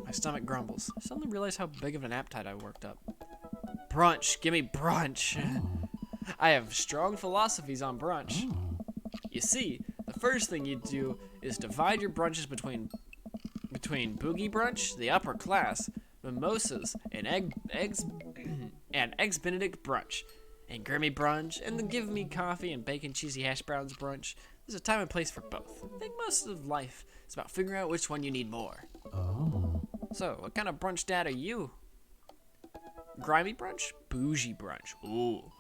My stomach grumbles. I suddenly realize how big of an appetite I worked up. Brunch, give me brunch. I have strong philosophies on brunch. You see, the first thing you do is divide your brunches between boogie brunch, the upper class, mimosas, and eggs Benedict brunch, and Grimmy brunch, and the give me coffee and bacon cheesy hash browns brunch. There's a time and place for both. I think most of life is about figuring out which one you need more. Oh. So, what kind of brunch dad are you? Grimy brunch? Bougie brunch. Ooh.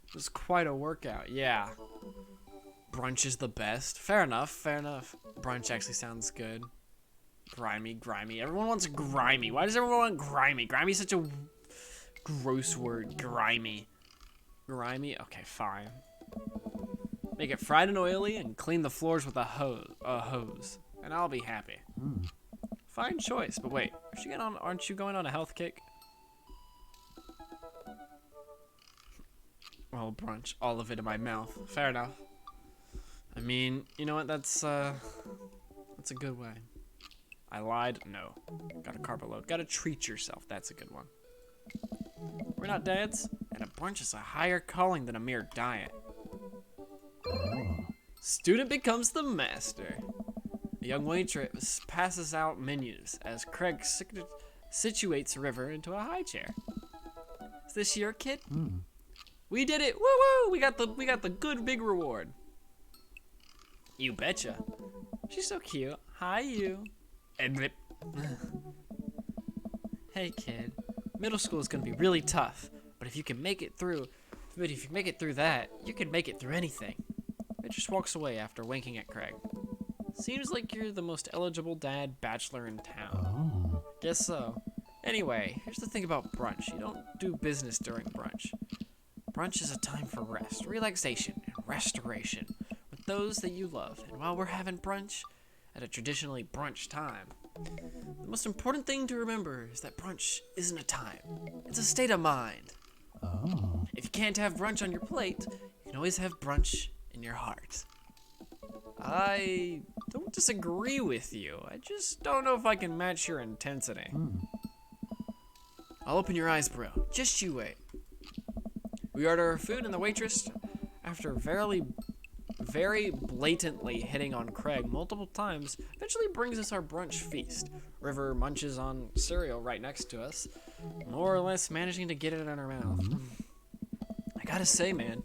It was quite a workout, yeah. Brunch is the best. Fair enough, fair enough. Brunch actually sounds good. Grimy. Everyone wants grimy. Why does everyone want grimy? Grimy is such a gross word. Grimy. Grimy? Okay, fine. Make it fried and oily and clean the floors with a hose. And I'll be happy. Fine choice, but wait. Aren't you going on a health kick? Well, brunch. All of it in my mouth. Fair enough. I mean, you know what? That's a good way. I lied? No. Gotta carb load. Gotta treat yourself. That's a good one. We're not dads, and a brunch is a higher calling than a mere diet. Student becomes the master. A young waitress passes out menus as Craig situates River into a high chair. Is this your kid? We did it! Woo woo! We got the good big reward. You betcha. She's so cute. Hi, you. And hey, kid. Middle school is gonna be really tough, but if you can make it through, that, you can make it through anything. It just walks away after winking at Craig. Seems like you're the most eligible dad bachelor in town. Guess so. Anyway, here's the thing about brunch. You don't do business during brunch. Brunch is a time for rest, relaxation, and restoration with those that you love. And while we're having brunch, at a traditionally brunch time, the most important thing to remember is that brunch isn't a time. It's a state of mind. If you can't have brunch on your plate, you can always have brunch in your heart. I don't disagree with you. I just don't know if I can match your intensity. I'll open your eyes, bro. Just you wait. We order our food, and the waitress, after very blatantly hitting on Craig multiple times, eventually brings us our brunch feast. River munches on cereal right next to us, more or less managing to get it in her mouth. I gotta say, man,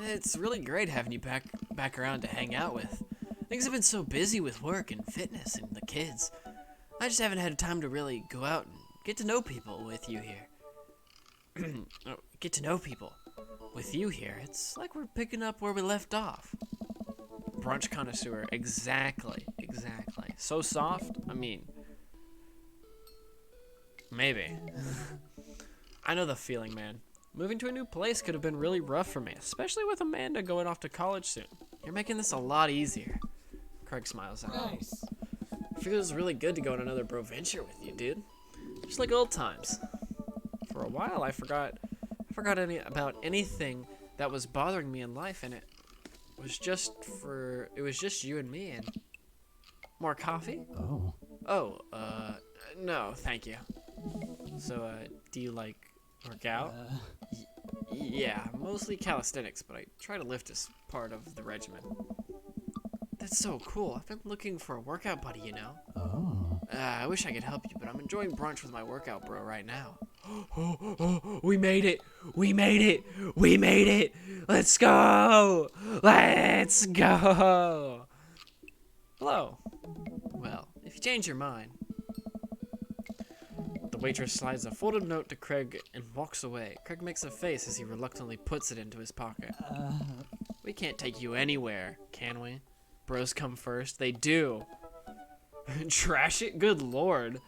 it's really great having you back around to hang out with. Things have been so busy with work and fitness and the kids. I just haven't had time to really go out and get to know people with you here. It's like we're picking up where we left off. Brunch connoisseur, exactly. So soft, I mean, maybe. I know the feeling, man. Moving to a new place could have been really rough for me, especially with Amanda going off to college soon. You're making this a lot easier. Craig smiles at me. Nice. Feels really good to go on another bro venture with you, dude. Just like old times. For a while, I forgot about anything that was bothering me in life, and it was just you and me. And more coffee? No, thank you. So, do you like work out? Yeah, mostly calisthenics, but I try to lift as part of the regimen. That's so cool. I've been looking for a workout buddy, you know. I wish I could help you, but I'm enjoying brunch with my workout bro right now. We made it! Let's go! Hello. Well, if you change your mind. The waitress slides a folded note to Craig and walks away. Craig makes a face as he reluctantly puts it into his pocket. We can't take you anywhere, can we? Bros come first. They do. Trash it? Good lord,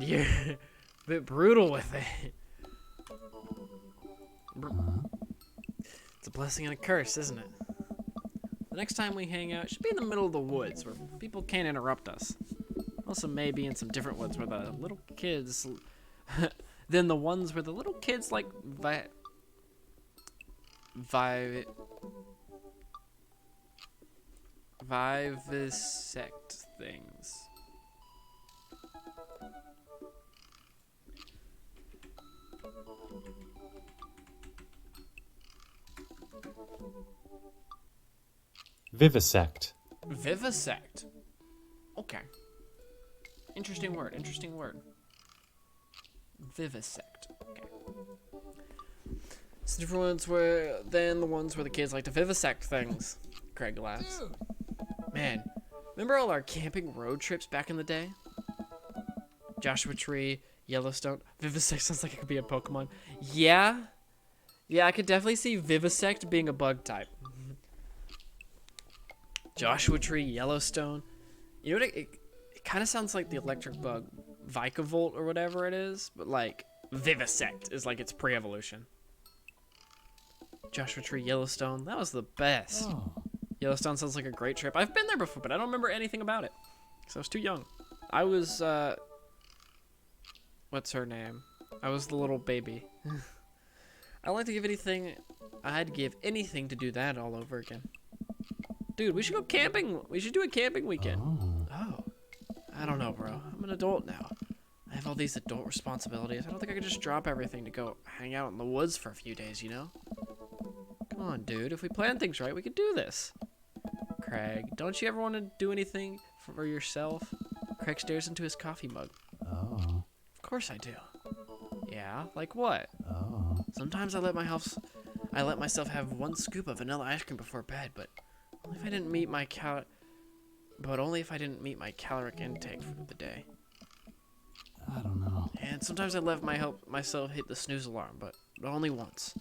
you're a bit brutal with it. It's a blessing and a curse, isn't it? The next time we hang out, it should be in the middle of the woods where people can't interrupt us. Also, maybe in some different woods where the little kids, than the ones where the little kids like vivisect things. Vivisect. Vivisect. Okay. Interesting word. Vivisect. Okay. It's different ones than the ones where the kids like to vivisect things. Craig laughs. Dude. Man, remember all our camping road trips back in the day? Joshua Tree, Yellowstone. Vivisect sounds like it could be a Pokemon. Yeah. Yeah, I could definitely see Vivisect being a bug type. Joshua Tree, Yellowstone. You know what? It kind of sounds like the electric bug, Vikavolt or whatever it is, but like Vivisect is like its pre-evolution. Joshua Tree, Yellowstone. That was the best. Oh. Yellowstone sounds like a great trip. I've been there before, but I don't remember anything about it. So I was too young. I was, what's her name? I was the little baby. I'd like to give anything, I'd give anything to do that all over again. Dude, we should go camping. We should do a camping weekend. Oh. I don't know, bro. I'm an adult now. I have all these adult responsibilities. I don't think I could just drop everything to go hang out in the woods for a few days, you know? Come on, dude. If we plan things right, we could do this. Craig, don't you ever want to do anything for yourself? Craig stares into his coffee mug. Oh. Of course I do. Yeah, like what? Oh. Sometimes I let myself have one scoop of vanilla ice cream before bed, but only if I didn't meet my caloric intake for the day. I don't know. And sometimes I let myself hit the snooze alarm, but only once.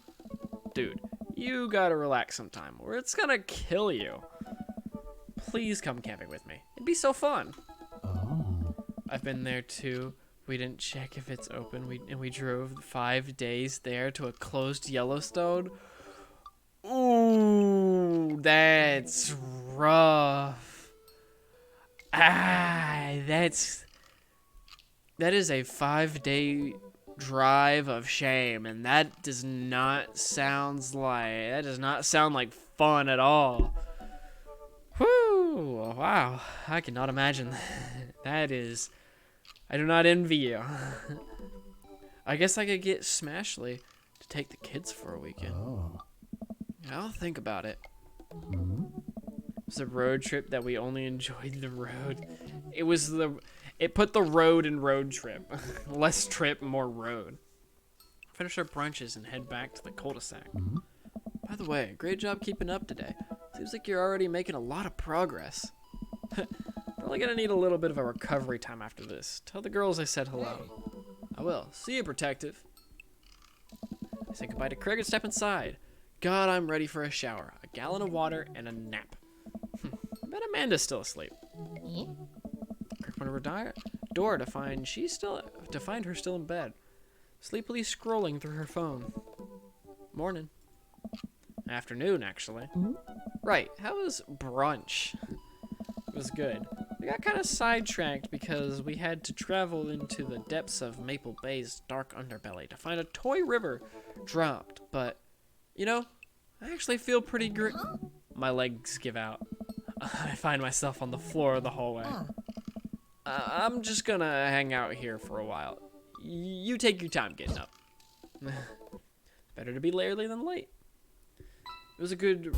Dude, you gotta relax sometime, or it's gonna kill you. Please come camping with me. It'd be so fun. Oh. I've been there too. We didn't check if it's open. We drove 5 days there to a closed Yellowstone. Ooh, that's rough. That is a 5-day drive of shame, and that does not sound like fun at all. Whew, wow, I cannot imagine that is. I do not envy you. I guess I could get Smashly to take the kids for a weekend. Oh. I'll think about it. Hmm? It was a road trip that we only enjoyed the road. It put the road in road trip. Less trip, more road. Finish our brunches and head back to the cul-de-sac. Hmm? By the way, great job keeping up today. Seems like you're already making a lot of progress. Probably gonna need a little bit of a recovery time after this. Tell the girls I said hello. I will. See you, Protective. I say goodbye to Craig and step inside. God, I'm ready for a shower, a gallon of water, and a nap. I bet Amanda's still asleep. Craig went to her door to find her still in bed, sleepily scrolling through her phone. Morning. Afternoon, actually. Right. How was brunch? It was good. We got kind of sidetracked because we had to travel into the depths of Maple Bay's dark underbelly to find a toy river dropped, but, you know, I actually feel pretty great. My legs give out. I find myself on the floor of the hallway. I'm just gonna hang out here for a while. You take your time getting up. Better to be early than late. It was a good,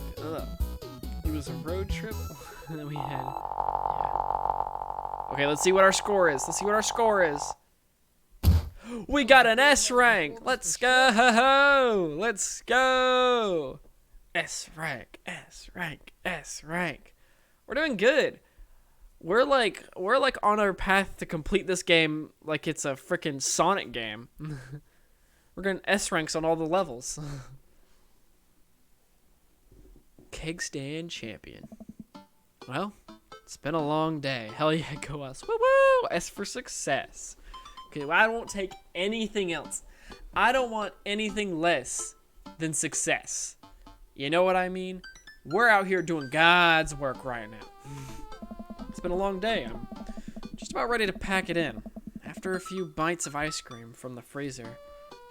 it was a road trip that we had. Yeah. Okay, let's see what our score is. We got an S rank. Let's go. Let's go. S rank. We're doing good. We're like on our path to complete this game like it's a freaking Sonic game. We're getting S ranks on all the levels. Keg stand champion. Well, it's been a long day. Hell yeah, go us. Woo woo! S for success. Okay, well, I won't take anything else. I don't want anything less than success. You know what I mean? We're out here doing God's work right now. It's been a long day. I'm just about ready to pack it in. After a few bites of ice cream from the freezer,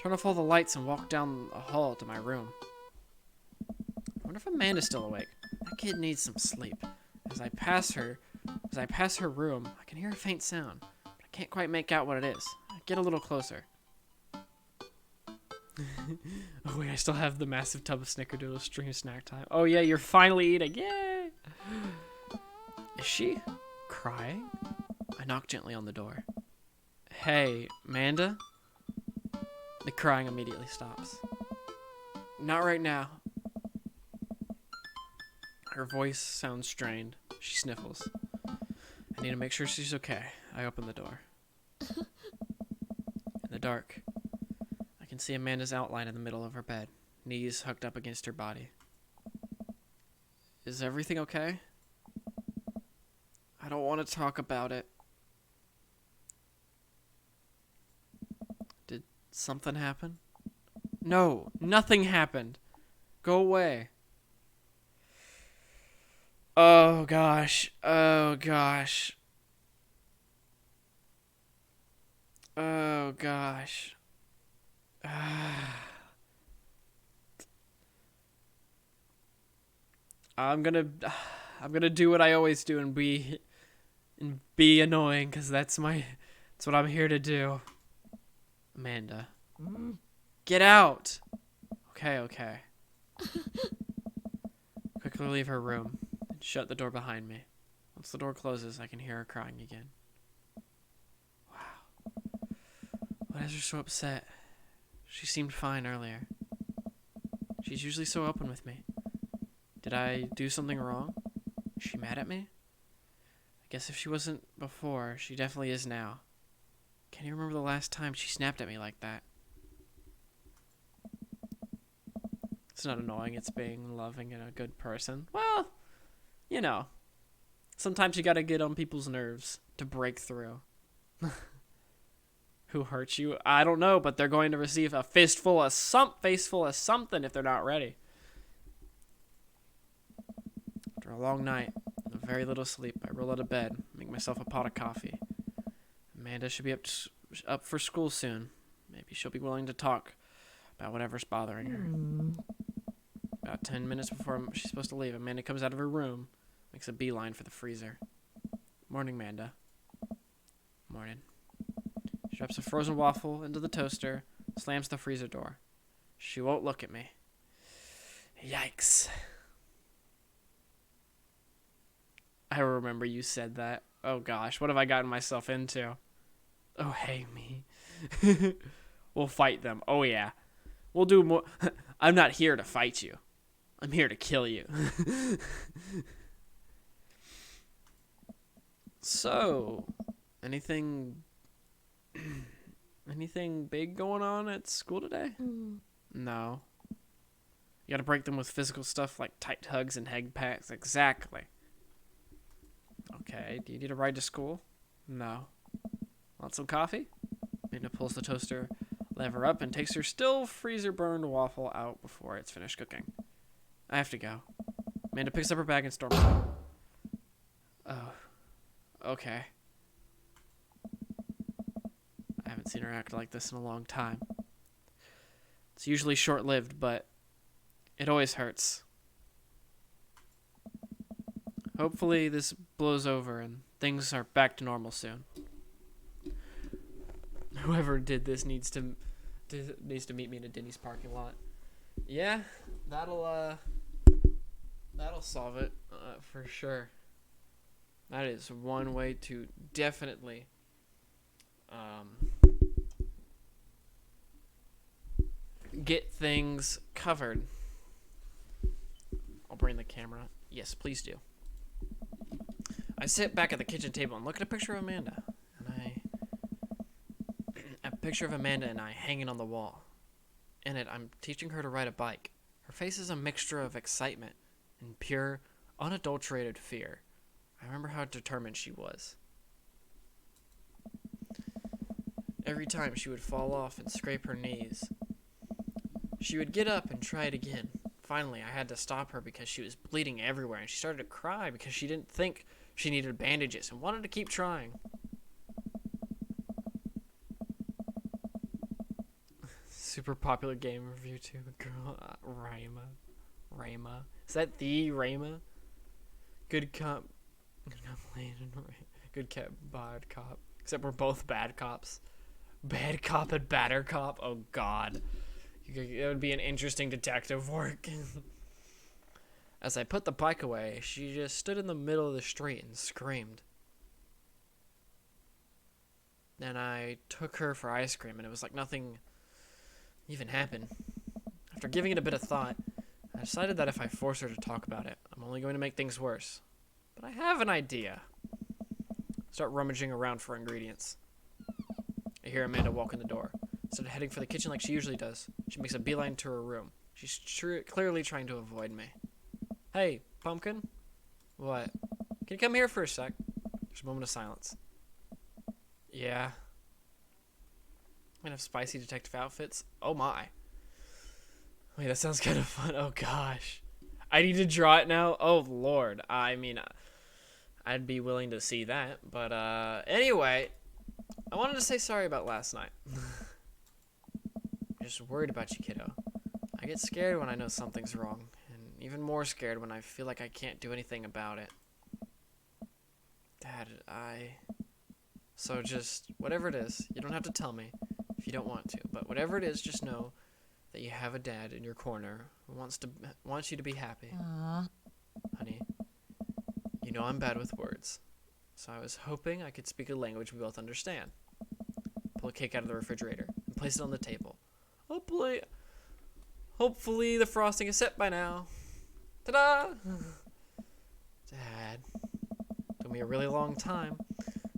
turn off all the lights and walk down the hall to my room. I wonder if Amanda's still awake. That kid needs some sleep. As I pass her room, I can hear a faint sound, but I can't quite make out what it is. I get a little closer. Oh wait, I still have the massive tub of Snickerdoodle stream snack time. Oh yeah, you're finally eating. Yay! Is she crying? I knock gently on the door. Hey, Amanda? The crying immediately stops. Not right now. Her voice sounds strained. She sniffles. I need to make sure she's okay. I open the door. dark, I can see Amanda's outline in the middle of her bed, knees hooked up against her body. Is everything okay? I don't want to talk about it. Did something happen? No, nothing happened. Go away. Oh gosh. Oh gosh. Oh gosh. I'm gonna do what I always do and be annoying, cause that's what I'm here to do. Amanda, get out. Okay. Quickly leave her room and shut the door behind me. Once the door closes, I can hear her crying again. Wow. Why is her so upset? She seemed fine earlier. She's usually so open with me. Did I do something wrong? Is she mad at me? I guess if she wasn't before, she definitely is now. Can you remember the last time she snapped at me like that? It's not annoying, it's being loving and a good person. Well, you know, sometimes you gotta get on people's nerves to break through. Who hurt you? I don't know, but they're going to receive a fistful of something if they're not ready. After a long night and a very little sleep, I roll out of bed, make myself a pot of coffee. Amanda should be up for school soon. Maybe she'll be willing to talk about whatever's bothering her. About 10 minutes before she's supposed to leave, Amanda comes out of her room, makes a beeline for the freezer. Morning, Amanda. Morning. She drops a frozen waffle into the toaster, slams the freezer door. She won't look at me. Yikes. I remember you said that. Oh gosh, what have I gotten myself into? Oh, hey, me. We'll fight them. Oh, yeah. We'll do more. I'm not here to fight you. I'm here to kill you. So, anything big going on at school today? No. You gotta break them with physical stuff like tight hugs and head pats. Exactly. Okay, do you need a ride to school? No. Want some coffee? Amanda pulls the toaster lever up and takes her still freezer burned waffle out before it's finished cooking. I have to go. Amanda picks up her bag and storms out. Oh. Okay. I haven't seen her act like this in a long time. It's usually short-lived, but it always hurts. Hopefully this blows over and things are back to normal soon. Whoever did this needs to meet me in a Denny's parking lot. Yeah, that'll solve it for sure. That is one way to definitely get things covered. I'll bring the camera. Yes, please do. I sit back at the kitchen table and look at a picture of Amanda. A picture of Amanda and I hanging on the wall. In it, I'm teaching her to ride a bike. Her face is a mixture of excitement and pure, unadulterated fear. I remember how determined she was. Every time she would fall off and scrape her knees, she would get up and try it again. Finally, I had to stop her because she was bleeding everywhere, and she started to cry because she didn't think she needed bandages and wanted to keep trying. Super popular game review too. Girl, Rayma. Is that the Rayma? Good cop. Good cop, bad cop. Except we're both bad cops. Bad cop and badder cop. Oh god. It would be an interesting detective work. As I put the bike away, she just stood in the middle of the street and screamed. Then I took her for ice cream, and it was like nothing even happened. After giving it a bit of thought, I decided that if I force her to talk about it, I'm only going to make things worse. But I have an idea. Start rummaging around for ingredients. I hear Amanda walk in the door. Instead of heading for the kitchen like she usually does, she makes a beeline to her room. She's clearly trying to avoid me. Hey, Pumpkin? What? Can you come here for a sec? There's a moment of silence. Yeah. I'm gonna have spicy detective outfits. Oh my. Wait, that sounds kind of fun. Oh gosh. I need to draw it now? Oh lord. I mean, I'd be willing to see that. But anyway, I wanted to say sorry about last night. I'm just worried about you, kiddo. I get scared when I know something's wrong. And even more scared when I feel like I can't do anything about it. Dad, So just, whatever it is, you don't have to tell me if you don't want to, but whatever it is, just know that you have a dad in your corner who wants you to be happy. Aww. Honey, you know I'm bad with words, so I was hoping I could speak a language we both understand. Pull a cake out of the refrigerator and place it on the table. Hopefully the frosting is set by now. Ta-da! Dad, took me a really long time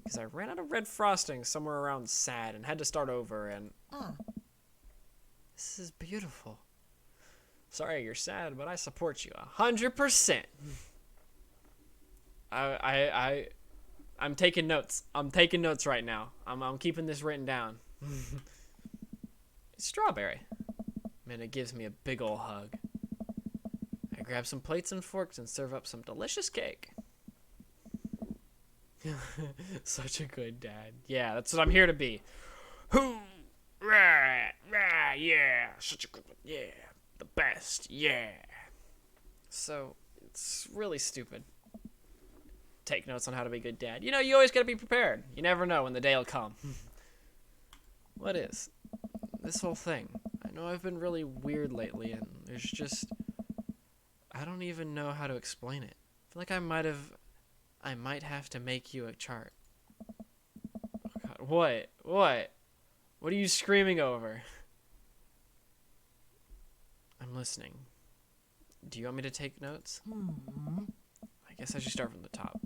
because I ran out of red frosting somewhere around sad and had to start over, and this is beautiful. Sorry you're sad, but I support you 100%. I'm taking notes. I'm taking notes right now. I'm keeping this written down. It's strawberry. Man, it gives me a big ol' hug. I grab some plates and forks and serve up some delicious cake. Such a good dad. Yeah, that's what I'm here to be. Hoo! Rah! Rah! Yeah! Such a good one. Yeah! The best. Yeah! So, it's really stupid. Take notes on how to be a good dad. You know, you always gotta be prepared. You never know when the day will come. What is? This whole thing. I know I've been really weird lately, and there's just... I don't even know how to explain it. I feel like I might have to make you a chart. Oh God. What? What? What are you screaming over? I'm listening. Do you want me to take notes? I guess I should start from the top.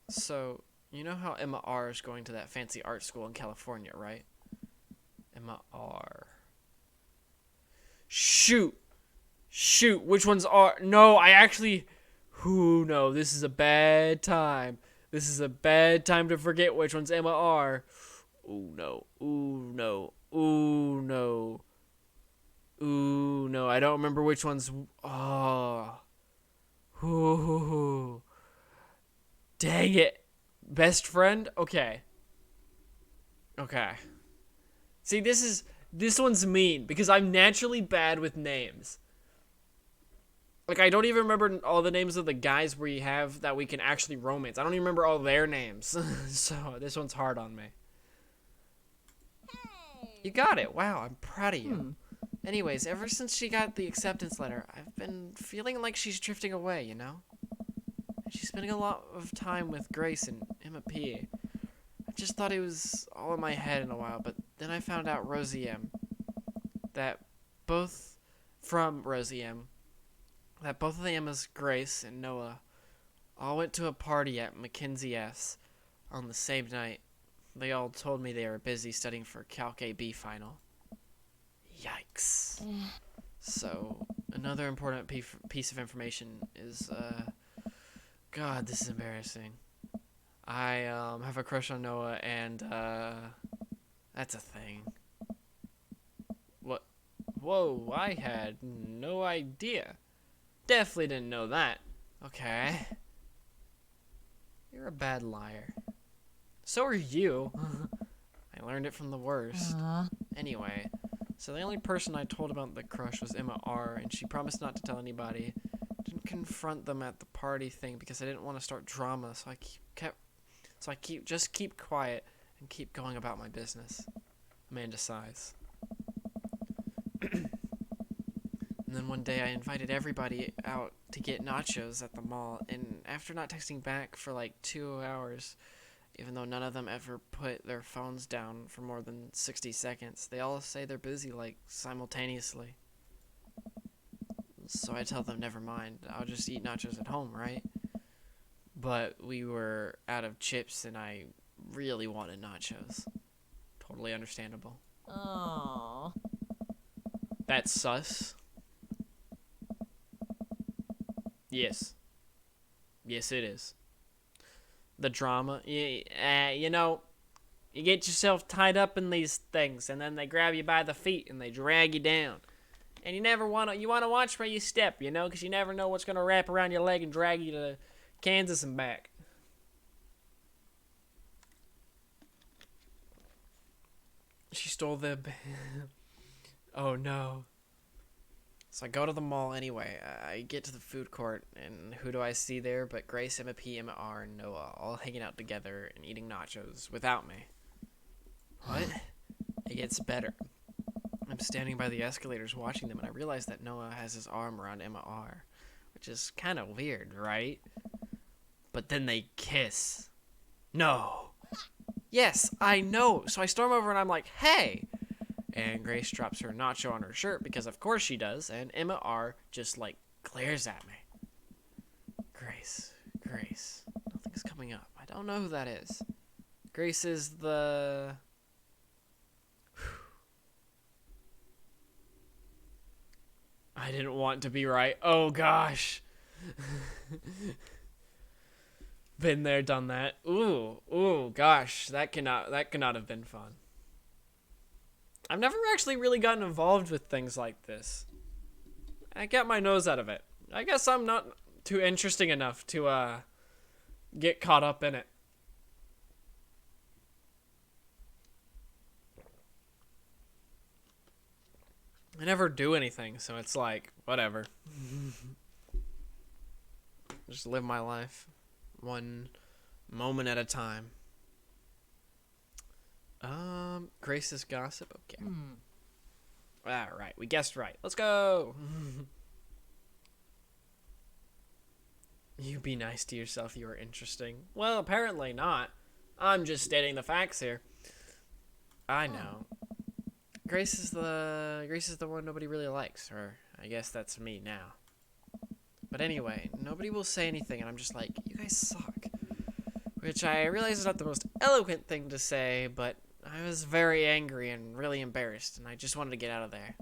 So, you know how Emma R is going to that fancy art school in California, right? Emma R. Shoot! Shoot, which ones are... No, I actually... Ooh, no, this is a bad time. This is a bad time to forget which ones Emma are. Ooh, no. Ooh, no. Ooh, no. Ooh, no, I don't remember which ones... Oh. Ooh. Dang it. Best friend? Okay. Okay. See, this one's mean because I'm naturally bad with names. Like, I don't even remember all the names of the guys we have that we can actually romance. I don't even remember all their names. So, this one's hard on me. You got it. Wow, I'm proud of you. Anyways, ever since she got the acceptance letter, I've been feeling like she's drifting away, you know? And she's spending a lot of time with Grace and Emma P. I just thought it was all in my head in a while, but then I found out that both of the Emmas, Grace and Noah, all went to a party at Mackenzie S. on the same night. They all told me they were busy studying for Calc AB final. Yikes. So, another important piece of information is, God, this is embarrassing. I have a crush on Noah, and that's a thing. What? Whoa, I had no idea. Definitely didn't know that. Okay. You're a bad liar. So are you. I learned it from the worst. Anyway, so the only person I told about the crush was Emma R, and she promised not to tell anybody. Didn't confront them at the party thing because I didn't want to start drama, so I keep quiet and keep going about my business. Amanda sighs. And then one day I invited everybody out to get nachos at the mall, and after not texting back for like 2 hours, even though none of them ever put their phones down for more than 60 seconds, they all say they're busy like simultaneously. So I tell them never mind, I'll just eat nachos at home, right? But we were out of chips and I really wanted nachos. Totally understandable. Oh. That's sus. Yes. Yes, it is. The drama. You know, you get yourself tied up in these things, and then they grab you by the feet and they drag you down. And you never want to. You want to watch where you step, you know, because you never know what's gonna wrap around your leg and drag you to Kansas and back. She stole the. Oh no. So I go to the mall anyway. I get to the food court, and who do I see there but Grace, Emma P, Emma R, and Noah, all hanging out together and eating nachos without me. What? It gets better. I'm standing by the escalators watching them, and I realize that Noah has his arm around Emma R, which is kind of weird, right? But then they kiss. No. Yes, I know. So I storm over and I'm like, hey. And Grace drops her nacho on her shirt because of course she does. And Emma R just like glares at me. Grace. Nothing's coming up. I don't know who that is. Grace is the... I didn't want to be right. Oh gosh. Been there, done that. Ooh, gosh, that cannot have been fun. I've never actually really gotten involved with things like this. I got my nose out of it. I guess I'm not too interesting enough to get caught up in it. I never do anything, so it's like, whatever. Just live my life. One moment at a time. Grace's gossip. Okay. All right, we guessed right. Let's go. You be nice to yourself. You are interesting. Well, apparently not. I'm just stating the facts here. I know. Grace is the one nobody really likes, or I guess that's me now. But anyway, nobody will say anything, and I'm just like, you guys suck. Which I realize is not the most eloquent thing to say, but I was very angry and really embarrassed, and I just wanted to get out of there.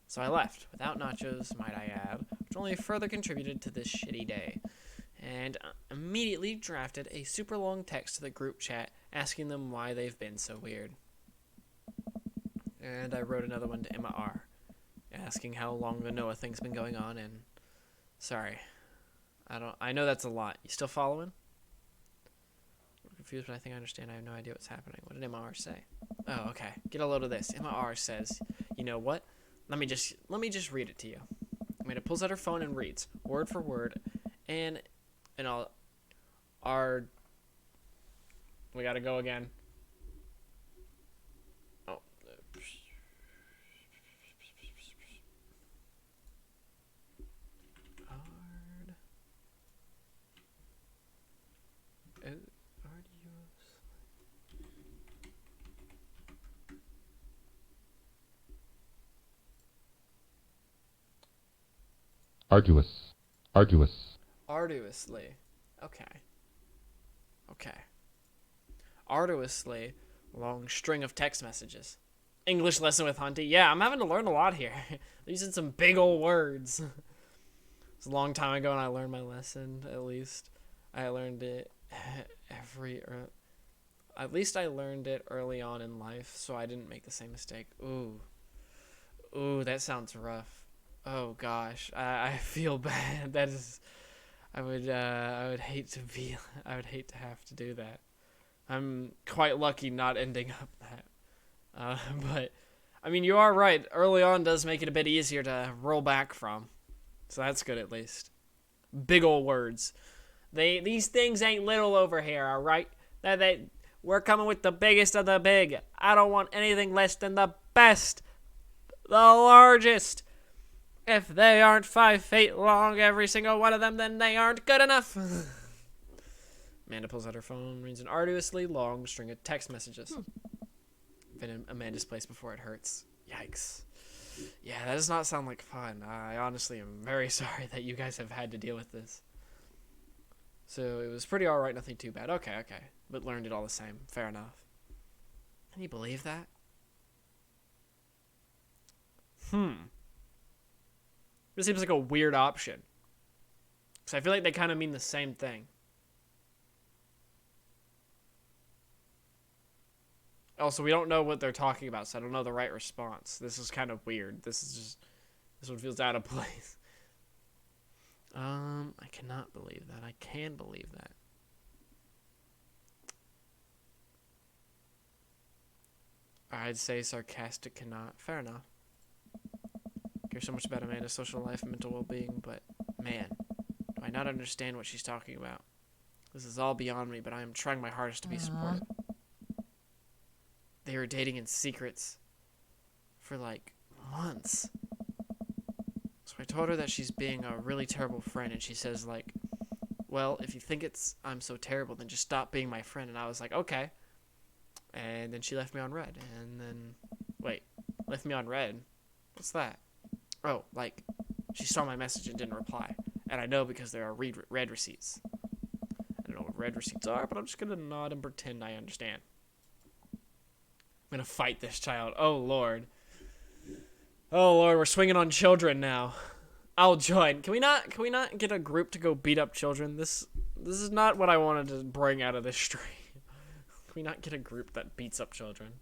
So I left, without nachos, might I add, which only further contributed to this shitty day. And immediately drafted a super long text to the group chat asking them why they've been so weird. And I wrote another one to Emma R, asking how long the Noah thing's been going on, and sorry. I know that's a lot. You still following? I'm confused, but I think I understand. I have no idea what's happening. What did Emma R say? Oh, okay. Get a load of this. Emma R says, you know what? Let me just read it to you. I mean, it pulls out her phone and reads, word for word, and all our... We gotta go again. Oh. Arduously. Okay. Arduously, long string of text messages. English lesson with Hunty. Yeah, I'm having to learn a lot here. They're using some big old words. It's a long time ago and I learned my lesson, at least. I learned it at least I learned it early on in life, so I didn't make the same mistake. Ooh, that sounds rough. Oh gosh, I feel bad. That is, I would hate to have to do that. I'm quite lucky not ending up that. But, I mean, you are right. Early on does make it a bit easier to roll back from. So that's good at least. Big ol' words. These things ain't little over here, alright? We're coming with the biggest of the big. I don't want anything less than the best. The largest. If they aren't 5 feet long, every single one of them, then they aren't good enough. Amanda pulls out her phone, reads an arduously long string of text messages. Been in Amanda's place before it hurts. Yikes. Yeah, that does not sound like fun. I honestly am very sorry that you guys have had to deal with this. So it was pretty alright, nothing too bad. Okay. But learned it all the same. Fair enough. Can you believe that? This seems like a weird option. Because I feel like they kind of mean the same thing. Also, we don't know what they're talking about, so I don't know the right response. This is kind of weird. This one feels out of place. I cannot believe that. I can believe that. I'd say sarcastic cannot. Fair enough. Care so much about Amanda's social life and mental well-being, but man, do I not understand what she's talking about. This is all beyond me, but I am trying my hardest to be supportive. They were dating in secrets for like months. So I told her that she's being a really terrible friend, and she says like, well, if you think I'm so terrible, then just stop being my friend. And I was like, okay. And then she left me on red. And then, wait, left me on red? What's that? Oh, like, she saw my message and didn't reply. And I know because there are red receipts. I don't know what red receipts are, but I'm just going to nod and pretend I understand. I'm going to fight this child. Oh, Lord. Oh, Lord, we're swinging on children now. I'll join. Can we not get a group to go beat up children? This is not what I wanted to bring out of this stream. Can we not get a group that beats up children?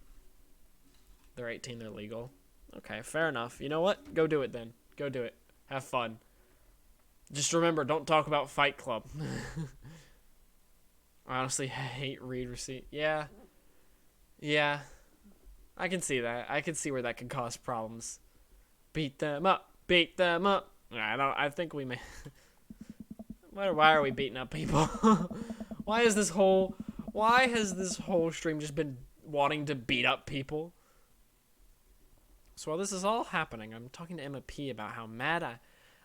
They're 18, they're legal. Okay, fair enough. You know what? Go do it then. Go do it. Have fun. Just remember, don't talk about Fight Club. I honestly hate read receipt. Yeah. Yeah. I can see that. I can see where that could cause problems. Beat them up. Beat them up. I think we may. Why are we beating up people? Why has this whole stream just been wanting to beat up people? So while this is all happening, I'm talking to Emma P about how mad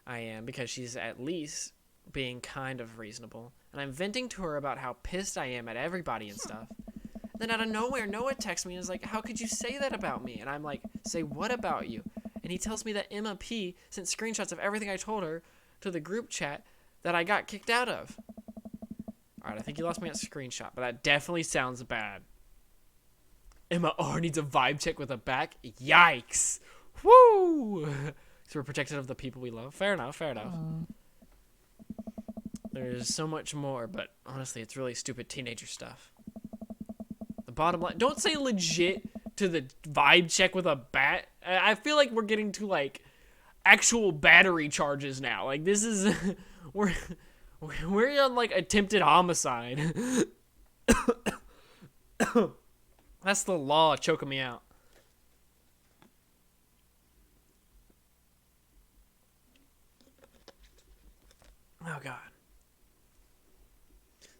I am because she's at least being kind of reasonable. And I'm venting to her about how pissed I am at everybody and stuff. Then out of nowhere, Noah texts me and is like, how could you say that about me? And I'm like, say what about you? And he tells me that Emma P sent screenshots of everything I told her to the group chat that I got kicked out of. Alright, I think you lost me at screenshot, but that definitely sounds bad. Emma R needs a vibe check with a back? Yikes! Woo! So we're protected of the people we love. Fair enough, fair enough. There's so much more, but honestly, it's really stupid teenager stuff. The bottom line, don't say legit to the vibe check with a bat. I feel like we're getting to like actual battery charges now. Like this is we're on like attempted homicide. That's the law choking me out. Oh god.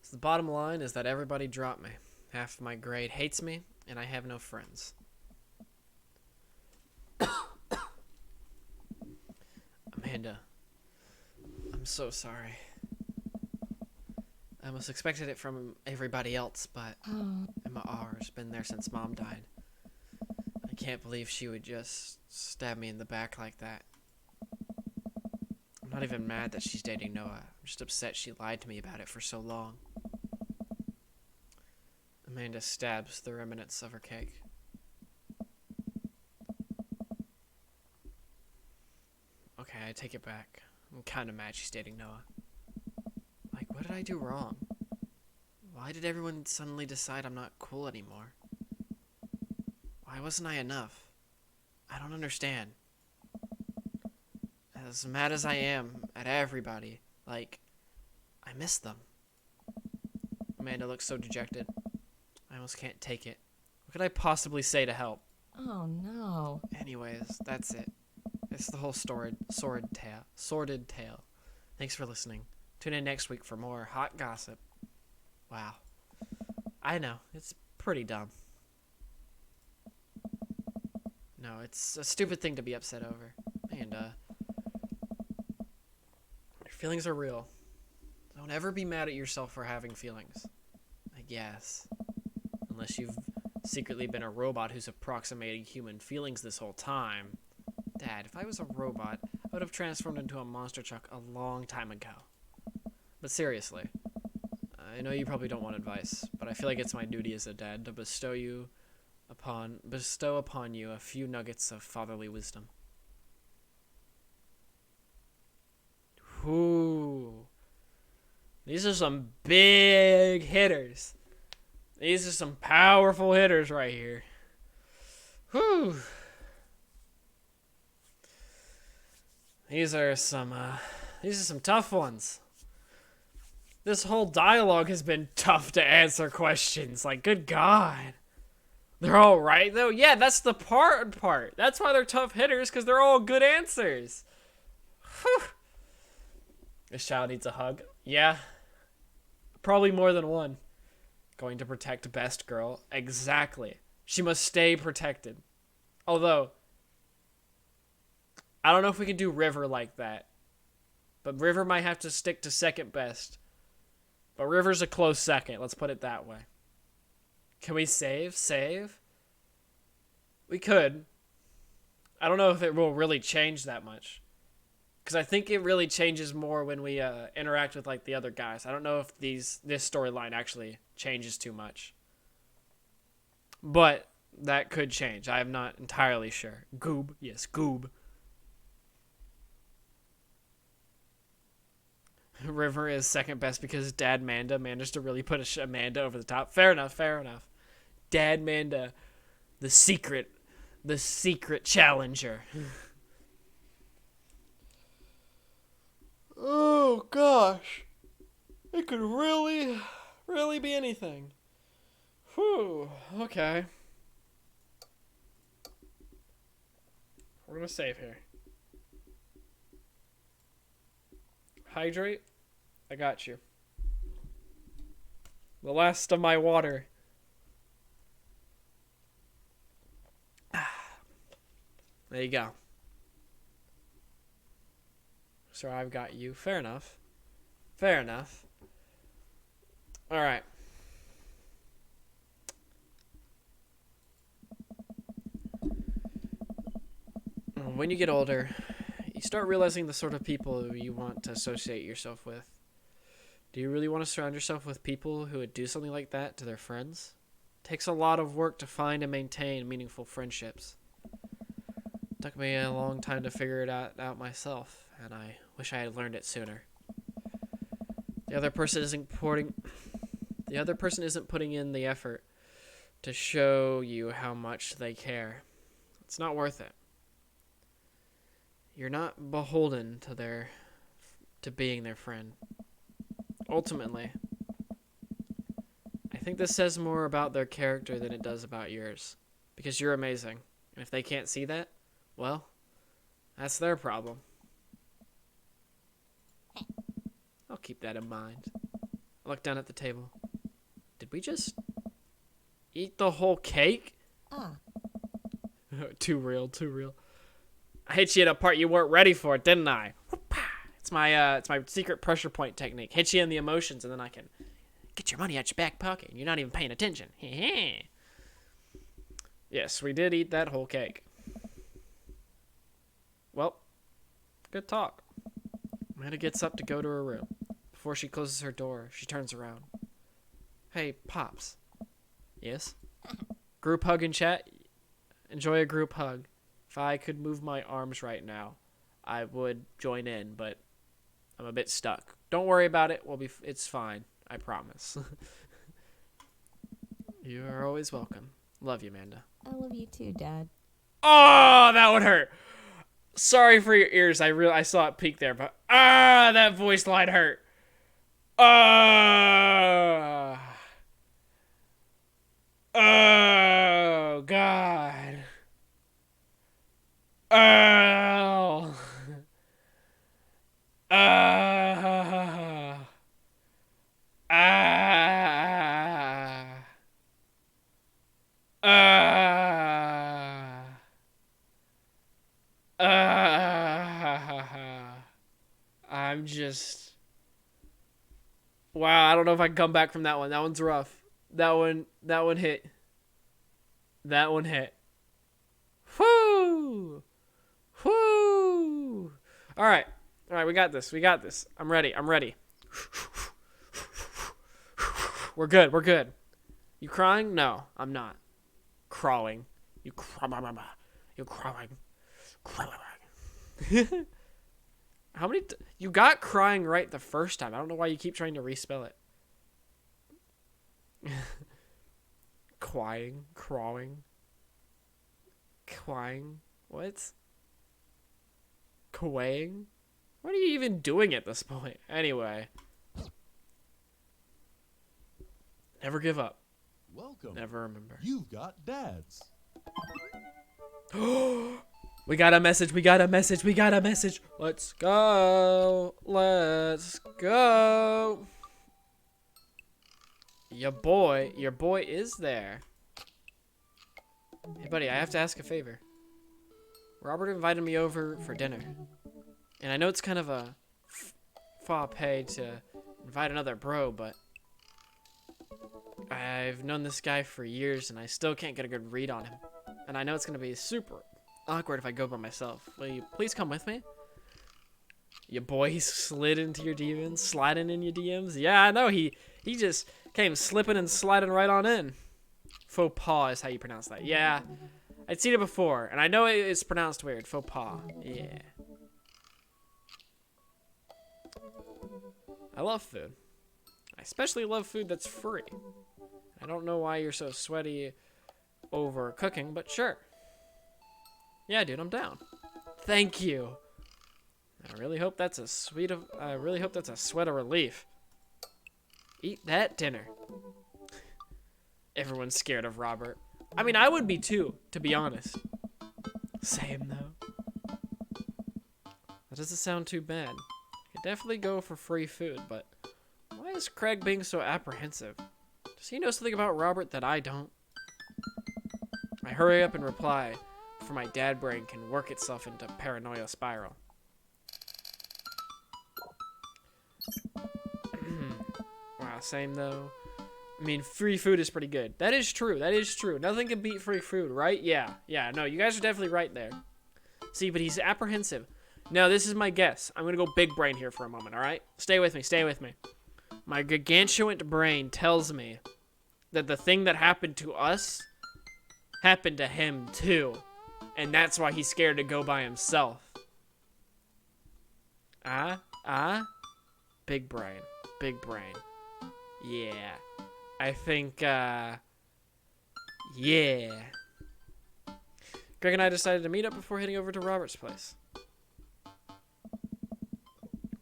So the bottom line is that everybody dropped me. Half of my grade hates me, and I have no friends. Amanda, I'm so sorry. I almost expected it from everybody else, but Emma R's been there since Mom died. I can't believe she would just stab me in the back like that. I'm not even mad that she's dating Noah. I'm just upset she lied to me about it for so long. Amanda stabs the remnants of her cake. Okay, I take it back. I'm kind of mad she's dating Noah. Like, what did I do wrong? Why did everyone suddenly decide I'm not cool anymore? Why wasn't I enough? I don't understand. As mad as I am at everybody, like, I miss them. Amanda looks so dejected. I almost can't take it. What could I possibly say to help? Oh no. Anyways, that's it. It's the whole sordid tale. Thanks for listening. Tune in next week for more hot gossip. Wow. I know, it's pretty dumb. No, it's a stupid thing to be upset over. And, your feelings are real. Don't ever be mad at yourself for having feelings. I guess. Unless you've secretly been a robot who's approximating human feelings this whole time. Dad, if I was a robot, I would have transformed into a monster truck a long time ago. But seriously, I know you probably don't want advice, but I feel like it's my duty as a dad to bestow upon you a few nuggets of fatherly wisdom. Ooh. These are some big hitters. These are some powerful hitters right here. Whew. These are some tough ones. This whole dialogue has been tough to answer questions. Like, good God. They're all right, though? Yeah, that's the part. That's why they're tough hitters, because they're all good answers. Whew. This child needs a hug. Yeah. Probably more than one. Going to protect best girl. Exactly. She must stay protected. Although, I don't know if we can do River like that. But River might have to stick to second best. But River's a close second. Let's put it that way. Can we save? Save? We could. I don't know if it will really change that much. Because I think it really changes more when we interact with like the other guys. I don't know if this storyline actually changes too much. But that could change. I am not entirely sure. Goob. Yes, Goob. River is second best because Dad Manda managed to really put Amanda over the top. Fair enough, fair enough. Dad Manda, the secret challenger. Oh gosh. It could really be anything. Whew, okay. We're gonna save here. Hydrate. I got you. The last of my water. There you go. So I've got you. Fair enough. Fair enough. Alright. When you get older, you start realizing the sort of people you want to associate yourself with. Do you really want to surround yourself with people who would do something like that to their friends? It takes a lot of work to find and maintain meaningful friendships. It took me a long time to figure it out myself, and I wish I had learned it sooner. The other person isn't putting in the effort to show you how much they care. It's not worth it. You're not beholden to being their friend. Ultimately, I think this says more about their character than it does about yours. Because you're amazing. And if they can't see that, well, that's their problem. I'll keep that in mind. I look down at the table. Did we just eat the whole cake? Too real. I hit you at a part you weren't ready for, didn't I? It's my secret pressure point technique. Hit you in the emotions, and then I can get your money out your back pocket, and you're not even paying attention. Yes, we did eat that whole cake. Well, good talk. Amanda gets up to go to her room. Before she closes her door, she turns around. Hey, Pops. Yes? Group hug and chat? Enjoy a group hug. If I could move my arms right now, I would join in, but I'm a bit stuck. Don't worry about it. It's fine. I promise. You are always welcome. Love you, Amanda. I love you too, Dad. Oh, that would hurt. Sorry for your ears. I saw it peak there, but that voice line hurt. Oh, God. Oh. I'm just... Wow, I don't know if I can come back from that one. That one's rough. That one hit. That one hit. Whoo! Whoo! Alright, we got this. I'm ready. We're good. You crying? No, I'm not. Crawling. You're crawling. How many? You got crying right the first time. I don't know why you keep trying to respell it. Crying, crawling, quang. What? Quang? What are you even doing at this point? Anyway. Never give up. Welcome. Never remember. You've got dads. We got a message. We got a message. We got a message. Let's go. Let's go. Your boy is there. Hey, buddy, I have to ask a favor. Robert invited me over for dinner. And I know it's kind of a faux pas to invite another bro, but I've known this guy for years and I still can't get a good read on him. And I know it's going to be super awkward if I go by myself. Will you please come with me? Your boy slid into your DMs, sliding in your DMs. Yeah, I know, he just came slipping and sliding right on in. Faux pas is how you pronounce that. Yeah, I'd seen it before, and I know it's pronounced weird. Faux pas. Yeah. I love food. I especially love food that's free. I don't know why you're so sweaty over cooking, but sure. Yeah, dude, I'm down. Thank you. I really hope that's a sweat of relief. Eat that dinner. Everyone's scared of Robert. I mean, I would be too, to be honest. Same though. That doesn't sound too bad. I could definitely go for free food, but why is Craig being so apprehensive? Does he know something about Robert that I don't? I hurry up and reply before my dad brain can work itself into paranoia spiral. Wow, same though. I mean, free food is pretty good. That is true. That is true. Nothing can beat free food, right? Yeah. Yeah, no, you guys are definitely right there. See, but he's apprehensive. No, this is my guess. I'm going to go big brain here for a moment, all right? Stay with me. Stay with me. My gargantuan brain tells me that the thing that happened to us happened to him too. And that's why he's scared to go by himself. Big brain. Big brain. Yeah. I think, yeah. Greg and I decided to meet up before heading over to Robert's place.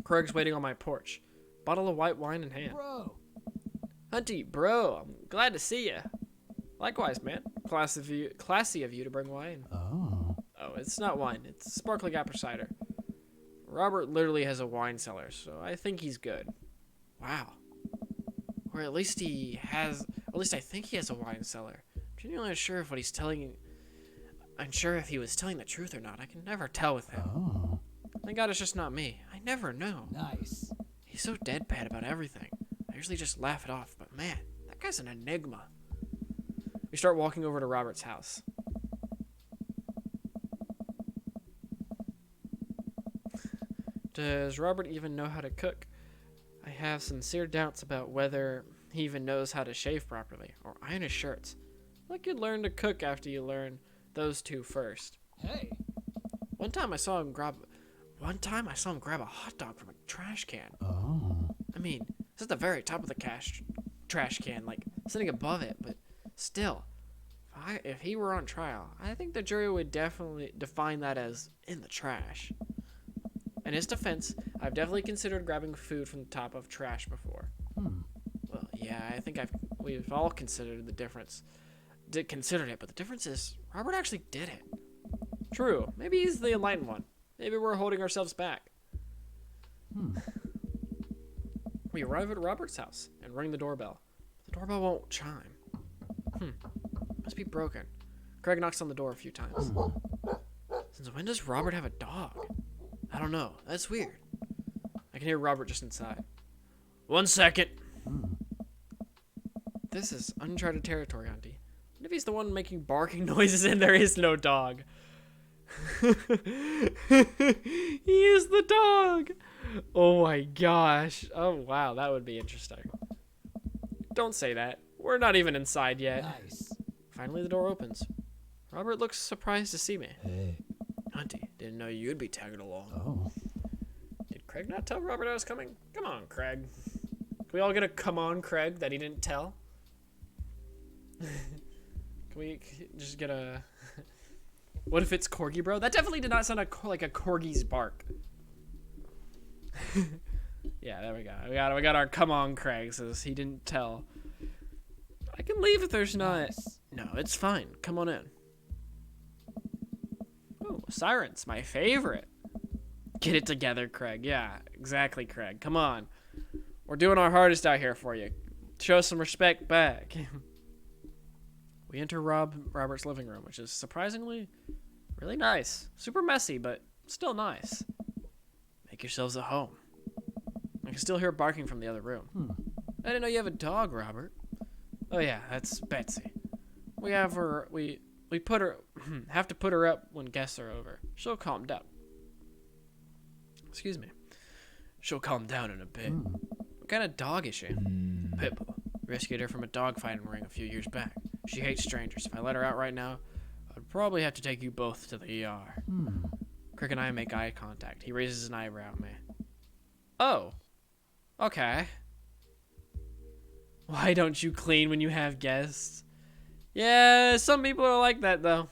Craig's waiting on my porch. Bottle of white wine in hand. Bro. Hunty, bro, I'm glad to see ya. Likewise, man. Classy of you to bring wine. Oh. Oh, it's not wine. It's sparkling apple cider. Robert literally has a wine cellar, so I think he's good. Wow. Or at least I think he has a wine cellar. I'm genuinely unsure if what he's telling, unsure if he was telling the truth or not. I can never tell with him. Oh. Thank God it's just not me. I never know. Nice. He's so deadpan about everything. I usually just laugh it off, but man, that guy's an enigma. We start walking over to Robert's house. Does Robert even know how to cook? I have sincere doubts about whether he even knows how to shave properly or iron his shirts. Like you'd learn to cook after you learn those two first. Hey. One time I saw him grab a hot dog from a trash can. Oh. I mean, it's at the very top of the trash can, like sitting above it, but still, if he were on trial, I think the jury would definitely define that as in the trash. In his defense, I've definitely considered grabbing food from the top of trash before. Well, yeah, I think we've all considered the difference. Considered it, but the difference is Robert actually did it. True, maybe he's the enlightened one. Maybe we're holding ourselves back. We arrive at Robert's house and ring the doorbell. The doorbell won't chime. Must be broken. Craig knocks on the door a few times. Since when does Robert have a dog? I don't know. That's weird. I can hear Robert just inside. 1 second. This is uncharted territory, Auntie. What if he's the one making barking noises and there is no dog? He is the dog. Oh my gosh. Oh wow, that would be interesting. Don't say that. We're not even inside yet. Nice. Finally, the door opens. Robert looks surprised to see me. Hey. Auntie, didn't know you'd be tagging along. Oh. Craig not tell Robert I was coming? Come on, Craig. Can we all get a come on, Craig, that he didn't tell? Can we just get a... What if it's Corgi, bro? That definitely did not sound like a Corgi's bark. Yeah, there we go. We got our come on, Craig, says he didn't tell. I can leave if there's not... Nice. No, it's fine. Come on in. Oh, sirens, my favorite. Get it together, Craig. Yeah, exactly, Craig. Come on. We're doing our hardest out here for you. Show some respect back. We enter Robert's living room, which is surprisingly really nice. Super messy, but still nice. Make yourselves at home. I can still hear barking from the other room. I didn't know you have a dog, Robert. Oh yeah, that's Betsy. We have her. We put her. Have to put her up when guests are over. She'll calm down. Excuse me. She'll calm down in a bit. What kind of dog is she? Pitbull. Rescued her from a dogfighting ring a few years back. She hates strangers. If I let her out right now, I'd probably have to take you both to the ER. Crick and I make eye contact. He raises an eyebrow at me. Oh. Okay. Why don't you clean when you have guests? Yeah, some people are like that, though.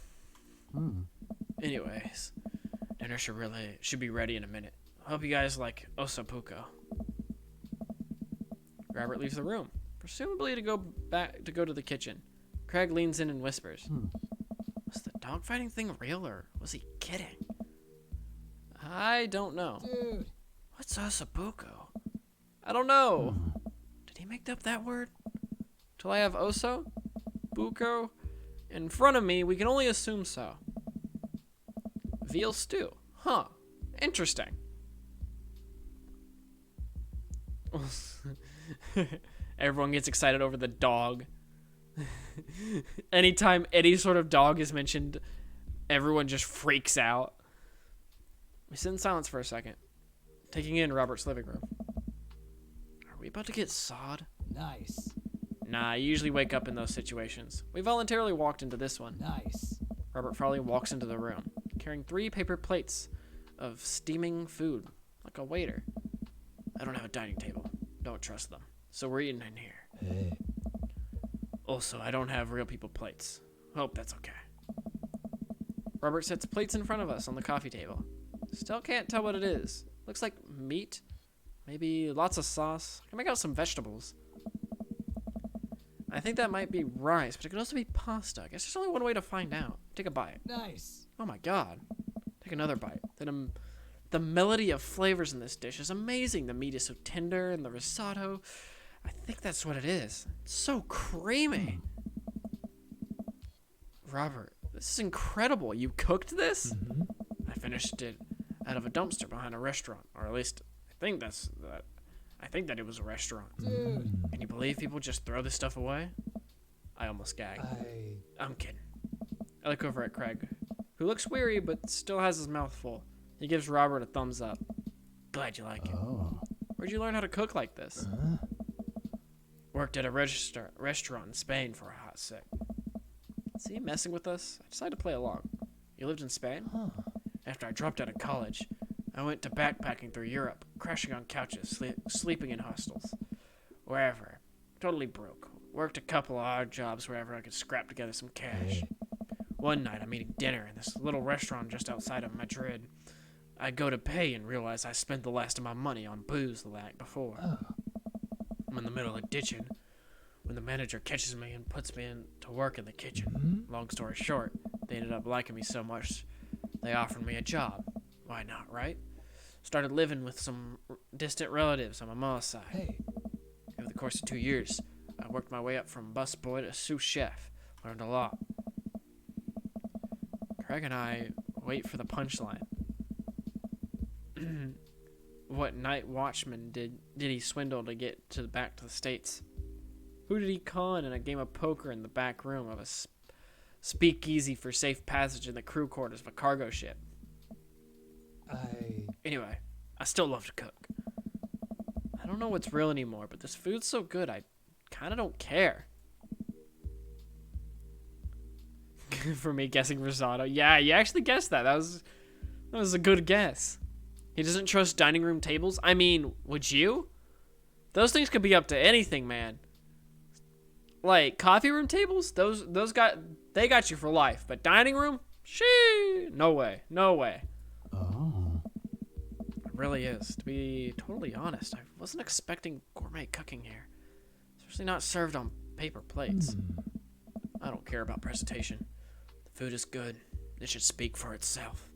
Anyways, dinner should be ready in a minute. Hope you guys like osapuco. Robert leaves the room, presumably to go to the kitchen. Craig leans in and whispers, Was the dogfighting thing real, or was he kidding? I don't know. Dude. What's osapuco? I don't know. Did he make up that word? Till I have oso, buco, in front of me, we can only assume so. Veal stew. Huh. Interesting. Everyone gets excited over the dog. Anytime any sort of dog is mentioned, everyone just freaks out. We sit in silence for a second, taking in Robert's living room. Are we about to get sawed? Nice. Nah, I usually wake up in those situations. We voluntarily walked into this one. Nice. Robert Farley walks into the room, carrying 3 paper plates of steaming food, like a waiter. I don't have a dining table. Don't trust them. So we're eating in here. Hey. Also, I don't have real people plates. Hope that's okay. Robert sets plates in front of us on the coffee table. Still can't tell what it is. Looks like meat. Maybe lots of sauce. I can make out some vegetables. I think that might be rice, but it could also be pasta. I guess there's only one way to find out. Take a bite. Nice. Oh my god. Take another bite. The melody of flavors in this dish is amazing. The meat is so tender, and the risotto, I think that's what it is. It's so creamy. Robert, this is incredible. You cooked this? I finished it out of a dumpster behind a restaurant, or at least I think that it was a restaurant. Dude. Can you believe people just throw this stuff away? I almost gagged. I'm kidding. I look over at Craig, who looks weary but still has his mouth full. He gives Robert a thumbs up. Glad you like it. Oh. Where'd you learn how to cook like this? Worked at a restaurant in Spain for a hot sec. Is he messing with us? I decided to play along. You lived in Spain? After I dropped out of college, I went to backpacking through Europe, crashing on couches, sleeping in hostels. Wherever. Totally broke. Worked a couple of odd jobs wherever I could scrap together some cash. One night I'm eating dinner in this little restaurant just outside of Madrid. I go to pay and realize I spent the last of my money on booze the night before. I'm in the middle of ditching when the manager catches me and puts me to work in the kitchen. Long story short, they ended up liking me so much they offered me a job. Why not, right? Started living with some distant relatives on my mom's side. Hey. Over the course of 2 years, I worked my way up from busboy to sous chef. Learned a lot. Craig and I wait for the punchline. What night watchman did he swindle to get back to the States? Who did he con in a game of poker in the back room of a speakeasy for safe passage in the crew quarters of a cargo ship? Anyway, I still love to cook. I don't know what's real anymore, but this food's so good I kind of don't care. For me guessing risotto. Yeah, you actually guessed that. That was a good guess. He doesn't trust dining room tables? I mean, would you? Those things could be up to anything, man. Like, coffee room tables? Those they got you for life. But dining room? Shee! No way. No way. Oh. It really is. To be totally honest, I wasn't expecting gourmet cooking here. Especially not served on paper plates. I don't care about presentation. The food is good. It should speak for itself.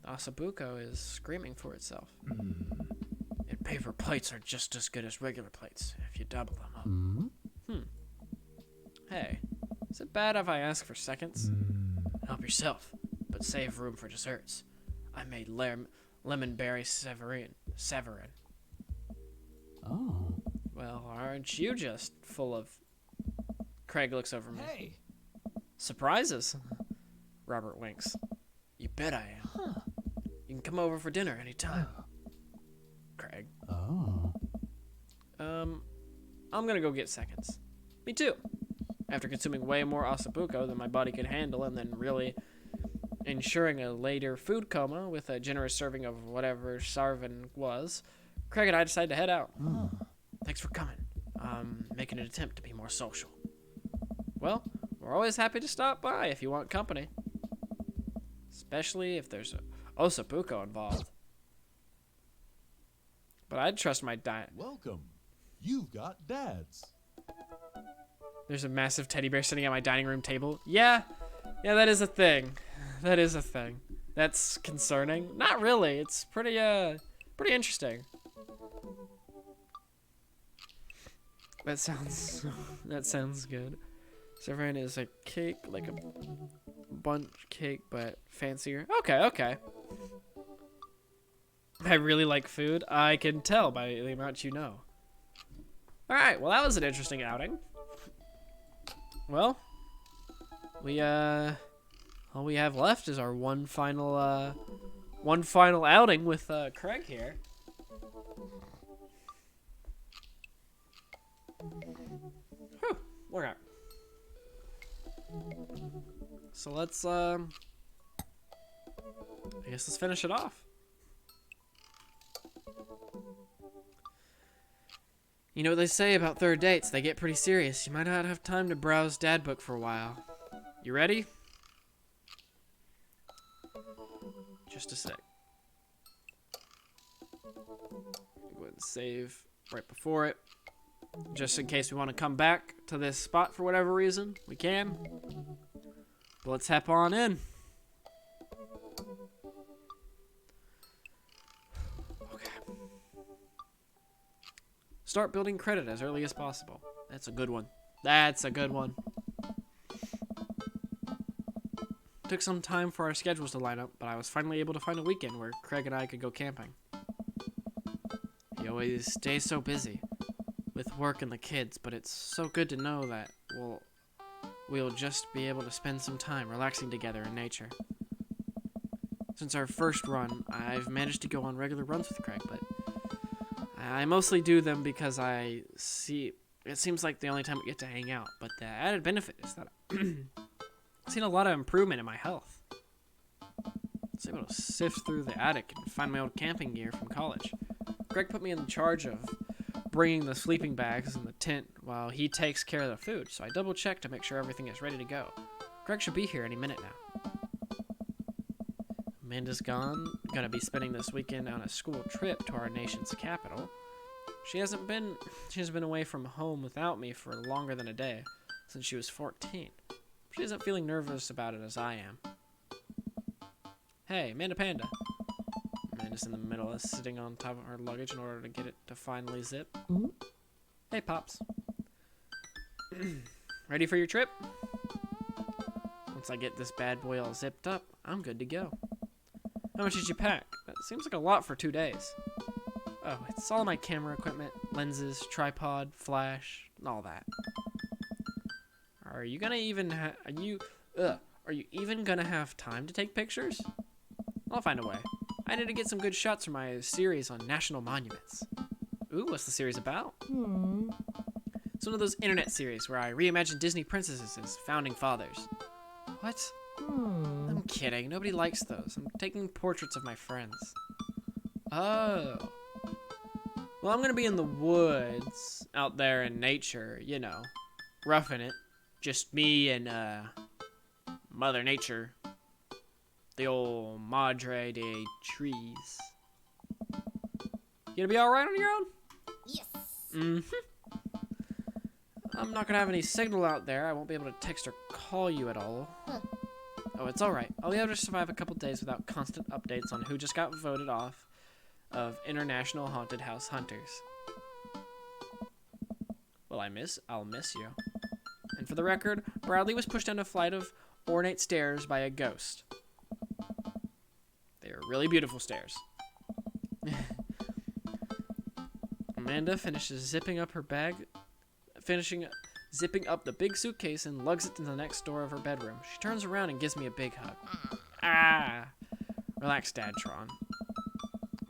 The ossobuco is screaming for itself. And paper plates are just as good as regular plates if you double them up. Hey, is it bad if I ask for seconds? Help yourself, but save room for desserts. I made lemonberry Severin. Oh. Well, aren't you just full of... Craig looks over me. Hey. Surprises? Robert winks. You bet I am. You can come over for dinner anytime. Craig. Oh. I'm gonna go get seconds. Me too. After consuming way more ossobuco than my body could handle and then really ensuring a later food coma with a generous serving of whatever Sarvin was, Craig and I decided to head out. Thanks for coming. Making an attempt to be more social. Well, we're always happy to stop by if you want company. Especially if there's a ossobuco involved. But I'd trust my diet. Welcome. You've got dads. There's a massive teddy bear sitting at my dining room table. Yeah, that is a thing. That is a thing. That's concerning. Not really. It's pretty interesting. That sounds good. Severin is a cake, like a bunch cake, but fancier. Okay. I really like food. I can tell by the amount you know. Alright, well that was an interesting outing. Well, all we have left is our one final outing with Craig here. Whew, look out. So let's I guess let's finish it off. You know what they say about third dates, they get pretty serious. You might not have time to browse dad book for a while. You ready? Just a sec. Go ahead and save right before it. Just in case we want to come back to this spot for whatever reason, we can. But let's hop on in. Okay. Start building credit as early as possible. That's a good one. That's a good one. Took some time for our schedules to line up, but I was finally able to find a weekend where Craig and I could go camping. He always stays so busy with work and the kids, but it's so good to know that we'll just be able to spend some time relaxing together in nature. Since our first run, I've managed to go on regular runs with Craig, but I mostly do them because it seems like the only time we get to hang out, but the added benefit is that I've seen a lot of improvement in my health. I was able to sift through the attic and find my old camping gear from college. Greg put me in charge of bringing the sleeping bags and the tent while he takes care of the food, so I double-check to make sure everything is ready to go. Greg should be here any minute now. Amanda's gonna be spending this weekend on a school trip to our nation's capital. She's been away from home without me for longer than a day, since she was 14. She isn't feeling nervous about it as I am. Hey, Amanda Panda. Amanda's in the middle of sitting on top of her luggage in order to get it to finally zip. Hey, Pops. Ready for your trip? Once I get this bad boy all zipped up, I'm good to go. How much did you pack? That seems like a lot for 2 days. Oh, it's all my camera equipment, lenses, tripod, flash, and all that. Are you even gonna have time to take pictures? I'll find a way. I need to get some good shots for my series on national monuments. Ooh, what's the series about? It's one of those internet series where I reimagine Disney princesses as founding fathers. What? I'm kidding. Nobody likes those. I'm taking portraits of my friends. Oh. Well, I'm gonna be in the woods, out there in nature, you know, roughing it. Just me and, Mother Nature. The old Madre de trees. You gonna be alright on your own? Yes. Mm-hmm. I'm not gonna have any signal out there. I won't be able to text or call you at all. Huh. Oh, it's alright. I'll be able to survive a couple days without constant updates on who just got voted off of International Haunted House Hunters. Well, I'll miss you. And for the record, Bradley was pushed down a flight of ornate stairs by a ghost. They are really beautiful stairs. Amanda finishes zipping up the big suitcase and lugs it to the next door of her bedroom. She turns around and gives me a big hug. Ah! Relax, Dad Tron.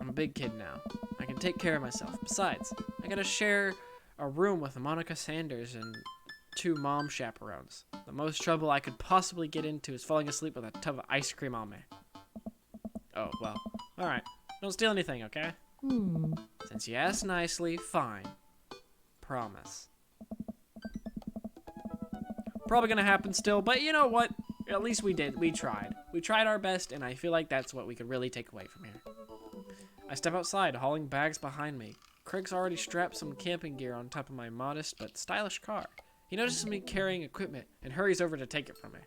I'm a big kid now. I can take care of myself. Besides, I gotta share a room with Monica Sanders and 2 mom chaperones. The most trouble I could possibly get into is falling asleep with a tub of ice cream on me. Oh, well. Alright. Don't steal anything, okay? Since you asked nicely, fine. Promise. Probably gonna happen still, but you know what? At least we did. We tried. We tried our best, and I feel like that's what we could really take away from here. I step outside, hauling bags behind me. Craig's already strapped some camping gear on top of my modest but stylish car. He notices me carrying equipment and hurries over to take it from me.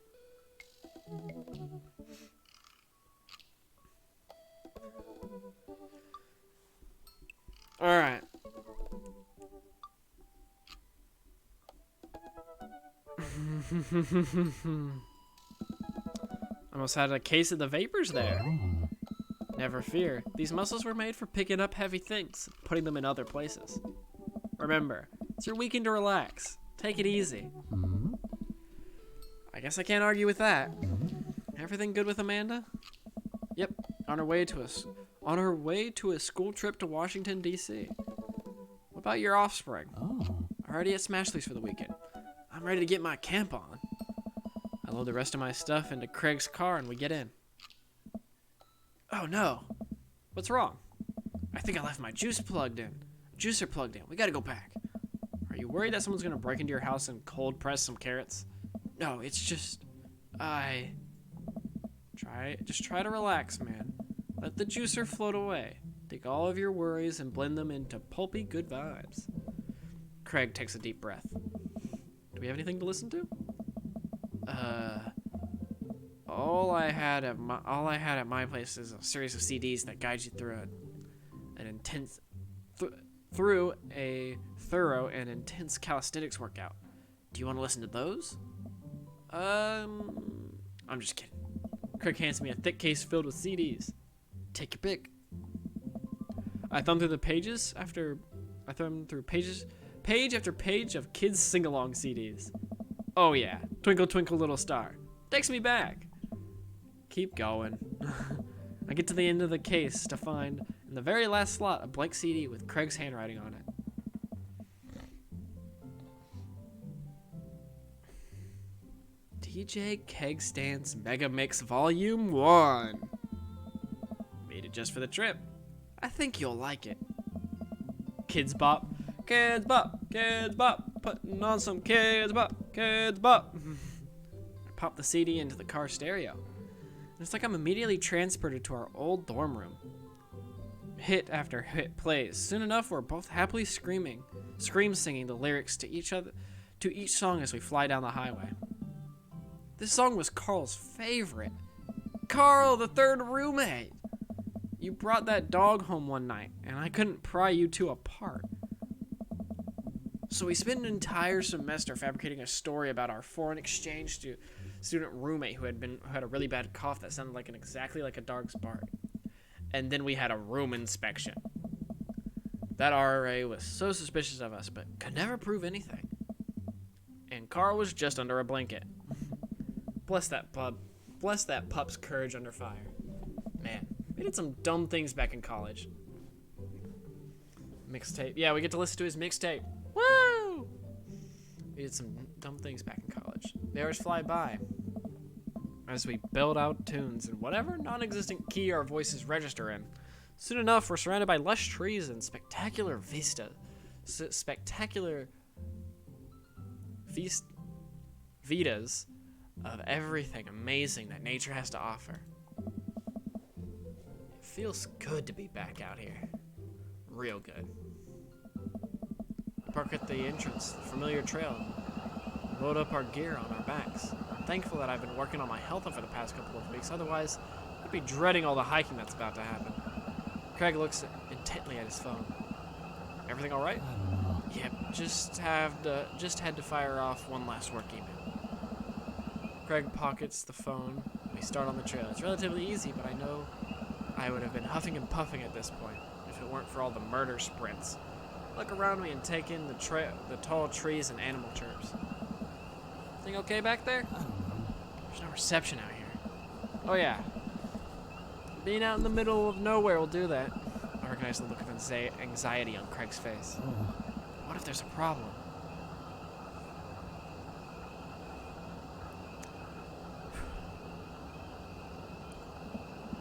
Alright. Almost had a case of the vapors there. Oh. Never fear. These muscles were made for picking up heavy things, putting them in other places. Remember, it's your weekend to relax. Take it easy. Hmm? I guess I can't argue with that. Everything good with Amanda? Yep, on her way to a school trip to Washington, D.C. What about your offspring? Oh. Already at Smashley's for the weekend. I'm ready to get my camp on. I load the rest of my stuff into Craig's car and we get in. Oh no. What's wrong? I think I left my juicer plugged in. We gotta go back. Are you worried that someone's gonna break into your house and cold press some carrots? No, it's just... Just try to relax, man. Let the juicer float away. Take all of your worries and blend them into pulpy good vibes. Craig takes a deep breath. Do we have anything to listen to? All I had at my place is a series of CDs that guide you through a thorough and intense calisthenics workout. Do you want to listen to those? I'm just kidding. Craig hands me a thick case filled with CDs. Take your pick. I thumb through page after page of kids sing-along CDs. Oh yeah, Twinkle Twinkle Little Star. Takes me back. Keep going. I get to the end of the case to find, in the very last slot, a blank CD with Craig's handwriting on it. DJ Keg Stands Mega Mix Volume 1. Made it just for the trip. I think you'll like it. Kids Bop. Kids Bop. Kids Bop. Putting on some Kids Bop. Kids Bop. I pop the CD into the car stereo. And it's like I'm immediately transported to our old dorm room. Hit after hit plays. Soon enough, we're both happily scream singing the lyrics to each song as we fly down the highway. This song was Carl's favorite. Carl, the third roommate! You brought that dog home one night, and I couldn't pry you two apart. So we spent an entire semester fabricating a story about our foreign exchange student roommate who had a really bad cough that sounded exactly like a dog's bark. And then we had a room inspection. That RA was so suspicious of us, but could never prove anything. And Carl was just under a blanket. Bless that pup's courage under fire. Man, we did some dumb things back in college. Mixtape. Yeah, we get to listen to his mixtape. Woo! We did some dumb things back in college. The hours fly by as we build out tunes in whatever non-existent key our voices register in. Soon enough, we're surrounded by lush trees and spectacular vistas of everything amazing that nature has to offer. It feels good to be back out here. Real good. Park at the entrance, the familiar trail, and load up our gear on our backs. I'm thankful that I've been working on my health over the past couple of weeks, otherwise I'd be dreading all the hiking that's about to happen. Craig looks intently at his phone. Everything all right? I don't know. Yep, just had to fire off one last work email. Craig pockets the phone. We start on the trail. It's relatively easy, but I know I would have been huffing and puffing at this point if it weren't for all the murder sprints. Look around me and take in the tall trees and animal chirps. Thing okay back there? I don't know. There's no reception out here. Oh yeah. Being out in the middle of nowhere will do that. I recognize the look of anxiety on Craig's face. Oh. What if there's a problem?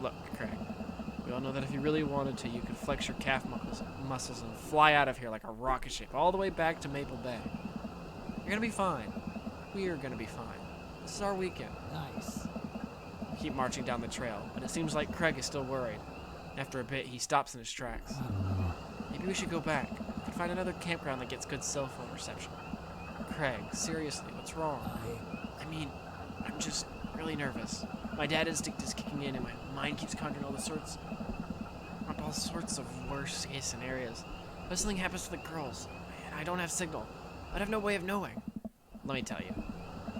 Look, Craig. We all know that if you really wanted to, you could flex your calf muscles and fly out of here like a rocket ship all the way back to Maple Bay. You're gonna be fine. We're gonna be fine. This is our weekend. Nice. We keep marching down the trail, but it seems like Craig is still worried. After a bit, he stops in his tracks. I don't know. Maybe we should go back. We could find another campground that gets good cell phone reception. Craig, seriously, what's wrong? I mean, I'm just really nervous. My dad instinct is kicking in and my mind keeps conjuring all sorts of worst case scenarios. But if something happens to the girls, and I don't have signal, I'd have no way of knowing. Let me tell you,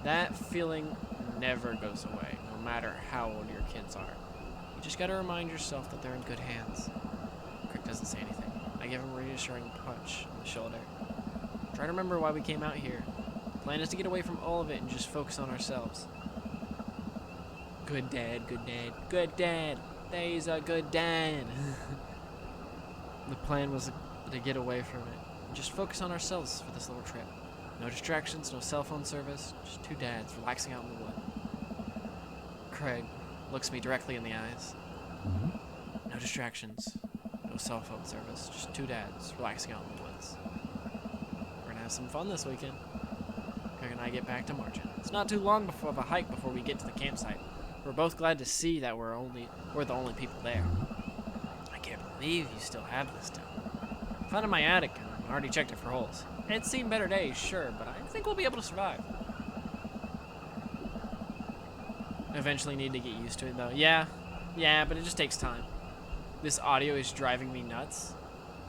that feeling never goes away, no matter how old your kids are. You just gotta remind yourself that they're in good hands. Craig doesn't say anything. I give him a reassuring punch on the shoulder. Try to remember why we came out here. The plan is to get away from all of it and just focus on ourselves. Good dad, good dad, good dad. He's a good dad. The plan was to get away from it and just focus on ourselves for this little trip. No distractions, no cell phone service, just two dads relaxing out in the wood. Craig looks me directly in the eyes. Mm-hmm. No distractions, no cell phone service, just two dads relaxing out in the woods. We're gonna have some fun this weekend. Craig and I get back to marching. It's not too long before the hike before we get to the campsite. We're both glad to see that we're the only people there. I can't believe you still have this down. I found it in my attic and already checked it for holes. It's seen better days, sure, but I think we'll be able to survive. Eventually need to get used to it though. Yeah, but it just takes time. This audio is driving me nuts.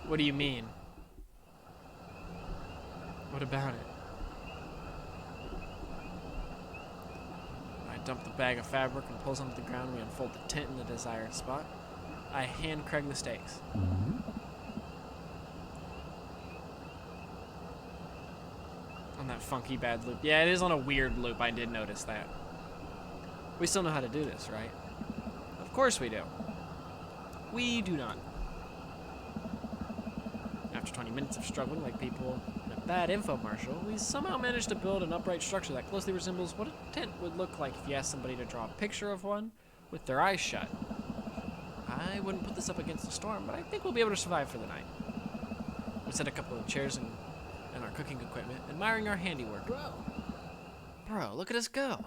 What do you mean? What about it? I dump the bag of fabric and pulls onto the ground. We unfold the tent in the desired spot. I hand Craig the stakes. Mm-hmm. On that funky bad loop. Yeah, it is on a weird loop. I did notice that. We still know how to do this, right? Of course we do. We do not. After 20 minutes of struggling like people in a bad infomercial, we somehow managed to build an upright structure that closely resembles what a tent would look like if you asked somebody to draw a picture of one with their eyes shut. I wouldn't put this up against a storm, but I think we'll be able to survive for the night. We set a couple of chairs and our cooking equipment, admiring our handiwork. Bro, look at us go.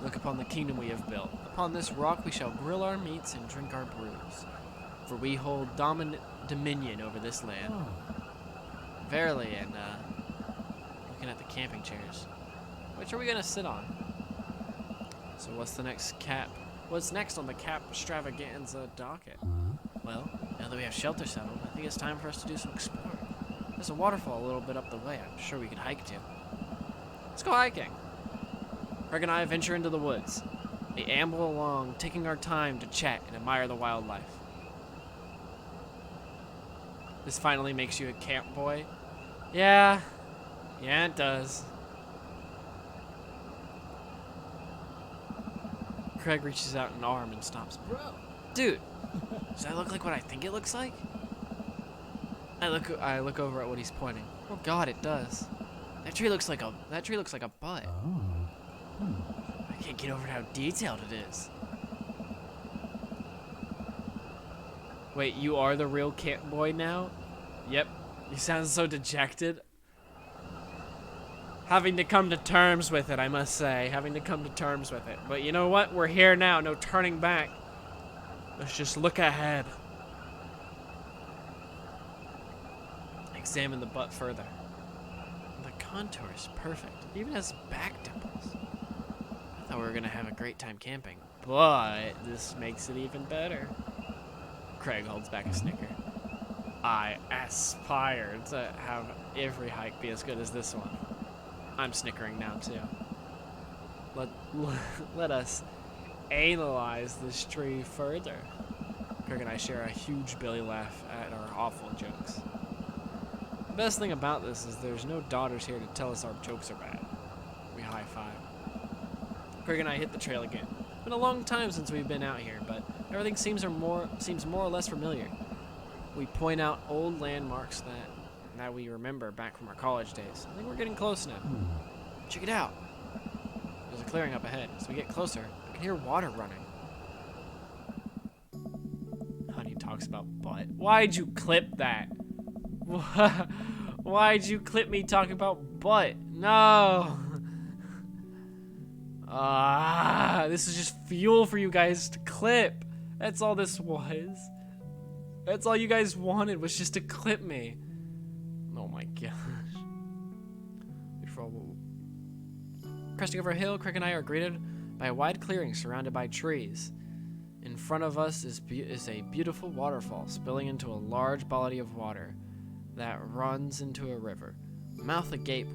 Look upon the kingdom we have built. Upon this rock we shall grill our meats and drink our brews. For we hold dominion over this land. Oh. Verily, and looking at the camping chairs. Which are we gonna sit on? So what's next on the cap extravaganza docket? Well, now that we have shelter settled, I think it's time for us to do some exploring. There's a waterfall a little bit up the way I'm sure we could hike to. Let's go hiking. Craig and I venture into the woods. We amble along, taking our time to chat and admire the wildlife. This finally makes you a camp boy? Yeah, it does. Craig reaches out an arm and stops me. Dude, does that look like what I think it looks like? I look over at what he's pointing. Oh God, it does. That tree looks like a butt. Oh. I can't get over how detailed it is. Wait, you are the real camp boy now? Yep. You sound so dejected. Having to come to terms with it, I must say. Having to come to terms with it. But you know what? We're here now. No turning back. Let's just look ahead. Examine the butt further. The contour is perfect. It even has back dimples. I thought we were going to have a great time camping. But this makes it even better. Craig holds back a snicker. I aspire to have every hike be as good as this one. I'm snickering now too. Let us analyze this tree further. Craig and I share a huge belly laugh at our awful jokes. The best thing about this is there's no daughters here to tell us our jokes are bad. We high five. Craig and I hit the trail again. It's been a long time since we've been out here, but everything seems more or less familiar. We point out old landmarks that we remember back from our college days. I think we're getting close now. Check it out. There's a clearing up ahead. As we get closer, I can hear water running. Honey talks about butt. Why'd you clip that? Why'd you clip me talking about butt? No. This is just fuel for you guys to clip. That's all this was. That's all you guys wanted, was just to clip me. Oh my gosh. Cresting over a hill, Craig and I are greeted by a wide clearing surrounded by trees. In front of us is a beautiful waterfall spilling into a large body of water that runs into a river. Mouth agape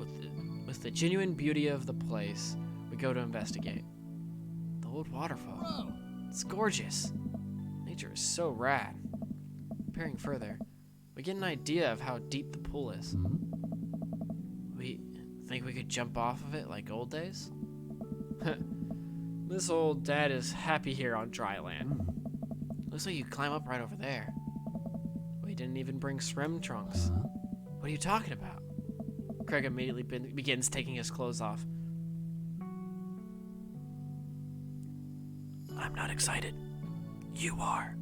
with the genuine beauty of the place, we go to investigate. The old waterfall. Whoa. It's gorgeous. Nature is so rad. Peering further, we get an idea of how deep the pool is. We think we could jump off of it like old days? This old dad is happy here on dry land. Looks like you climb up right over there. We didn't even bring swim trunks. What are you talking about? Craig immediately begins taking his clothes off. I'm not excited. You are.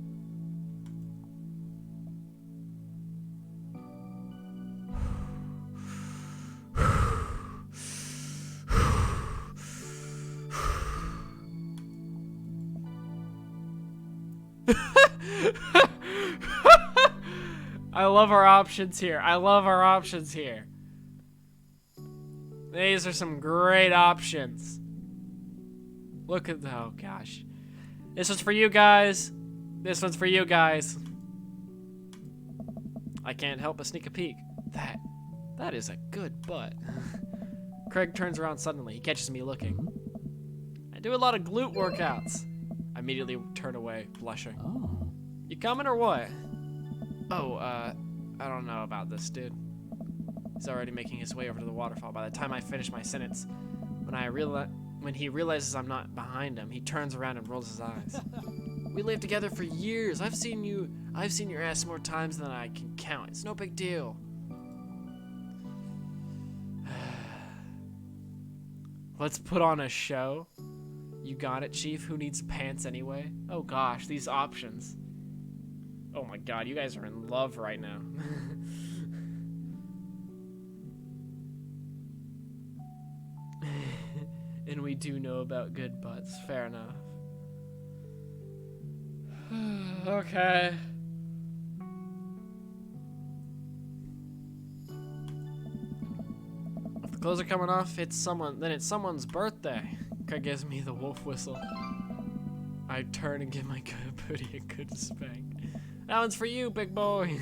I love our options here. I love our options here. These are some great options. Look at, oh gosh. This one's for you guys. This one's for you guys. I can't help but sneak a peek. That is a good butt. Craig turns around suddenly. He catches me looking. I do a lot of glute workouts. I immediately turn away, blushing. Oh. You coming or what? Oh, I don't know about this dude. He's already making his way over to the waterfall. By the time I finish my sentence, when he realizes I'm not behind him, he turns around and rolls his eyes. We lived together for years. I've seen your ass more times than I can count. It's no big deal. Let's put on a show. You got it, Chief. Who needs pants anyway? Oh gosh, these options. Oh my god, you guys are in love right now. And we do know about good butts. Fair enough. Okay. If the clothes are coming off, then it's someone's birthday. Craig gives me the wolf whistle. I turn and give my good booty a good spank. That one's for you, big boy.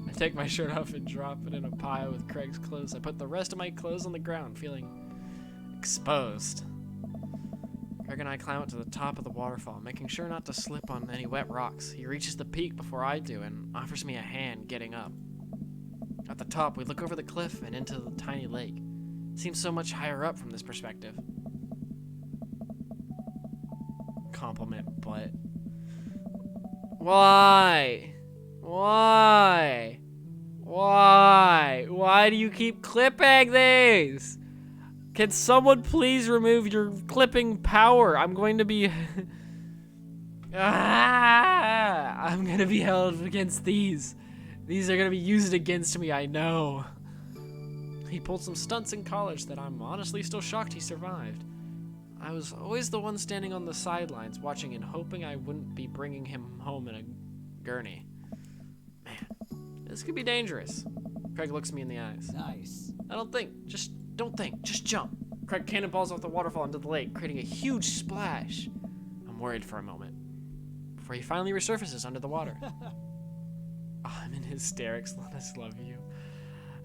I take my shirt off and drop it in a pile with Craig's clothes. I put the rest of my clothes on the ground, feeling exposed. Craig and I climb up to the top of the waterfall, making sure not to slip on any wet rocks. He reaches the peak before I do and offers me a hand getting up. At the top, we look over the cliff and into the tiny lake. It seems so much higher up from this perspective. Compliment butt. Why? Why? Why? Why do you keep clipping these? Can someone please remove your clipping power? I'm going to be... Ah! I'm gonna be held against these. These are gonna be used against me, I know. He pulled some stunts in college that I'm honestly still shocked he survived. I was always the one standing on the sidelines watching and hoping I wouldn't be bringing him home in a gurney. Man, this could be dangerous. Craig looks me in the eyes. Nice. Don't think, just jump. Craig cannonballs off the waterfall into the lake, creating a huge splash. I'm worried for a moment, before he finally resurfaces under the water. Oh, I'm in hysterics, let us love you.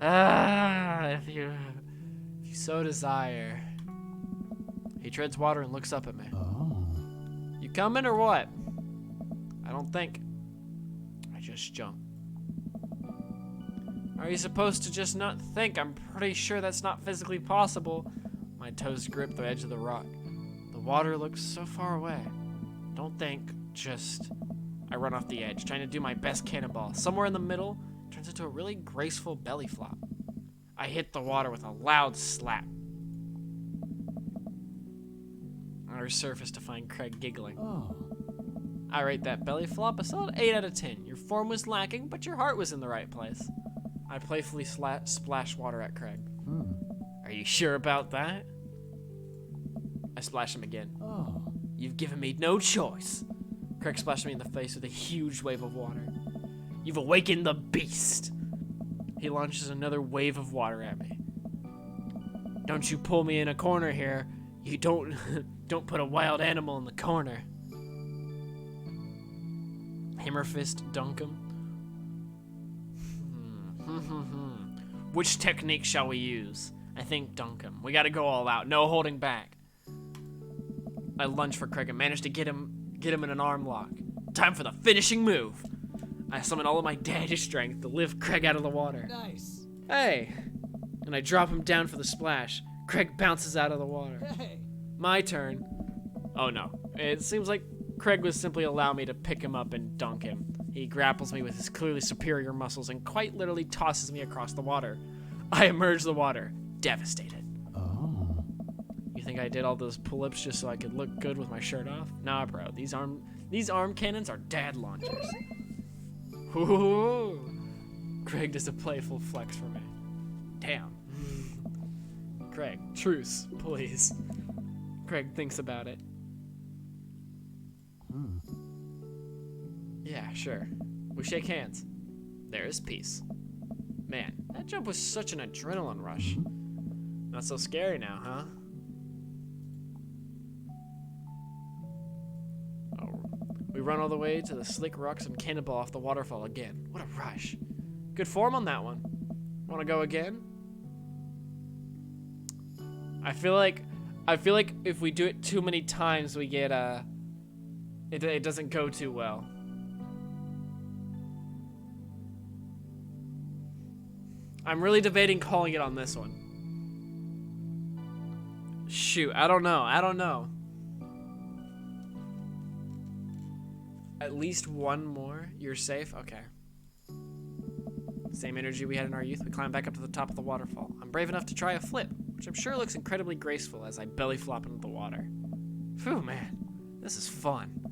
If you so desire. He treads water and looks up at me. Oh. You coming or what? I don't think. I just jump. Are you supposed to just not think? I'm pretty sure that's not physically possible. My toes grip the edge of the rock. The water looks so far away. Don't think, just... I run off the edge, trying to do my best cannonball. Somewhere in the middle, turns into a really graceful belly flop. I hit the water with a loud slap. I resurface to find Craig giggling. Oh. I rate that belly flop a solid 8 out of 10. Your form was lacking, but your heart was in the right place. I playfully splash water at Craig. Are you sure about that? I splash him again. Oh. You've given me no choice. Craig splashed me in the face with a huge wave of water. You've awakened the beast. He launches another wave of water at me. Don't you pull me in a corner here. You don't put a wild animal in the corner. Hammer fist dunk him. Which technique shall we use? I think dunk him. We gotta go all out. No holding back. I lunge for Craig and manage to get him in an arm lock. Time for the finishing move. I summon all of my daddy strength to lift Craig out of the water. Nice. Hey! And I drop him down for the splash. Craig bounces out of the water. Hey. My turn. Oh no. It seems like Craig would simply allow me to pick him up and dunk him. He grapples me with his clearly superior muscles and quite literally tosses me across the water. I emerge the water, devastated. Oh. You think I did all those pull-ups just so I could look good with my shirt off? Nah, bro. These arm cannons are dad launchers. Ooh. Craig does a playful flex for me. Damn. Craig, truce, please. Craig thinks about it. Yeah, sure. We shake hands. There is peace. Man, that jump was such an adrenaline rush. Not so scary now, huh? Oh, we run all the way to the slick rocks and cannonball off the waterfall again. What a rush. Good form on that one. Want to go again? I feel like if we do it too many times, we get it doesn't go too well. I'm really debating calling it on this one. Shoot, I don't know. At least one more? You're safe? Okay. Same energy we had in our youth, we climb back up to the top of the waterfall. I'm brave enough to try a flip, which I'm sure looks incredibly graceful as I belly flop into the water. Phew, man. This is fun.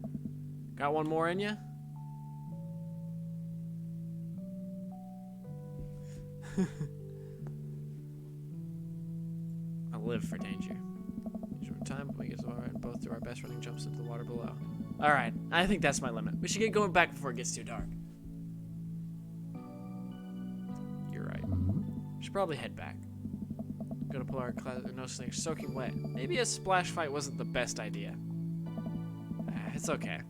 Got one more in ya? I live for danger. Short time, but we get over and both do our best running jumps into the water below. Alright, I think that's my limit. We should get going back before it gets too dark. You're right. We should probably head back. Gonna pull our nose things soaking wet. Maybe a splash fight wasn't the best idea. It's okay.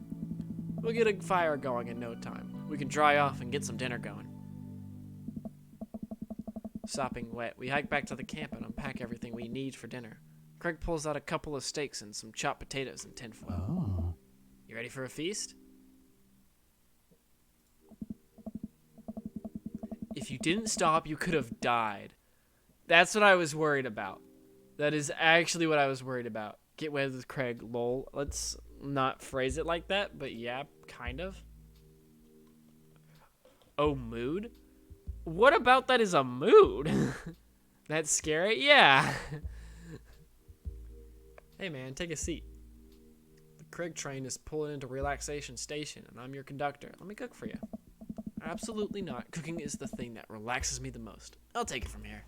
We'll get a fire going in no time. We can dry off and get some dinner going. Sopping wet, we hike back to the camp and unpack everything we need for dinner. Craig pulls out a couple of steaks and some chopped potatoes in tinfoil. Oh. You ready for a feast? If you didn't stop, you could have died. That's what I was worried about. That is actually what I was worried about. Get wet with Craig, lol. Let's not phrase it like that, but yeah, kind of. Oh, mood? What about that is a mood? That's scary? Yeah. Hey man, take a seat. The Craig train is pulling into relaxation station, and I'm your conductor. Let me cook for you. Absolutely not. Cooking is the thing that relaxes me the most. I'll take it from here.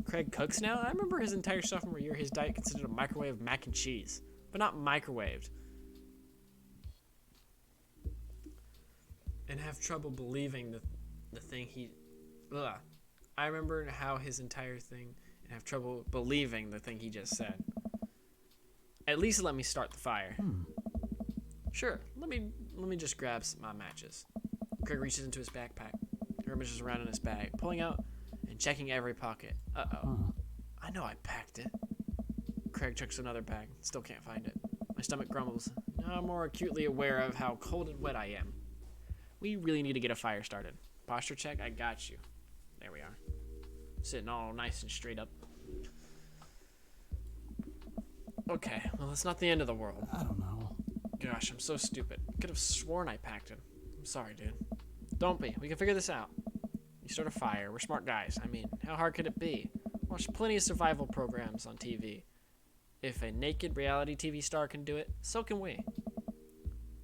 Craig cooks now? I remember his entire sophomore year, his diet consisted of microwave mac and cheese. But not microwaved. And have trouble believing the thing he... Ugh. I remember how his entire thing, and have trouble believing the thing he just said. At least let me start the fire. Sure, let me just grab my matches. Craig reaches into his backpack, rummage around in his bag, pulling out and checking every pocket. Uh-oh. I know I packed it. Craig checks another bag, still can't find it. My stomach grumbles. Now I'm more acutely aware of how cold and wet I am. We really need to get a fire started. Posture check, I got you. There we are. Sitting all nice and straight up. Okay, well, it's not the end of the world. I don't know. Gosh, I'm so stupid. Could have sworn I packed it. I'm sorry, dude. Don't be. We can figure this out. You start a fire. We're smart guys. I mean, how hard could it be? Watch plenty of survival programs on TV. If a naked reality TV star can do it, so can we.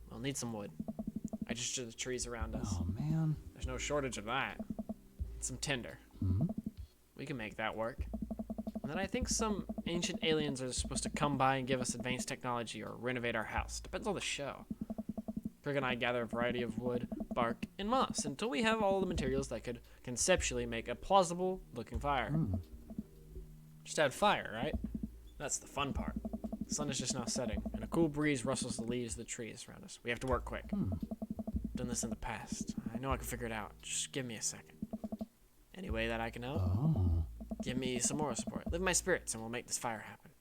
We'll need some wood. I just drew the trees around us. Oh, man. There's no shortage of that. Some tinder. We can make that work. And then I think some ancient aliens are supposed to come by and give us advanced technology or renovate our house. Depends on the show. Craig and I gather a variety of wood, bark, and moss until we have all the materials that could conceptually make a plausible looking fire. Just add fire, right? That's the fun part. The sun is just now setting, and a cool breeze rustles the leaves of the trees around us. We have to work quick. Done this in the past. I know I can figure it out. Just give me a second. Any way that I can help? Give me some moral support. Lift my spirits, and we'll make this fire happen.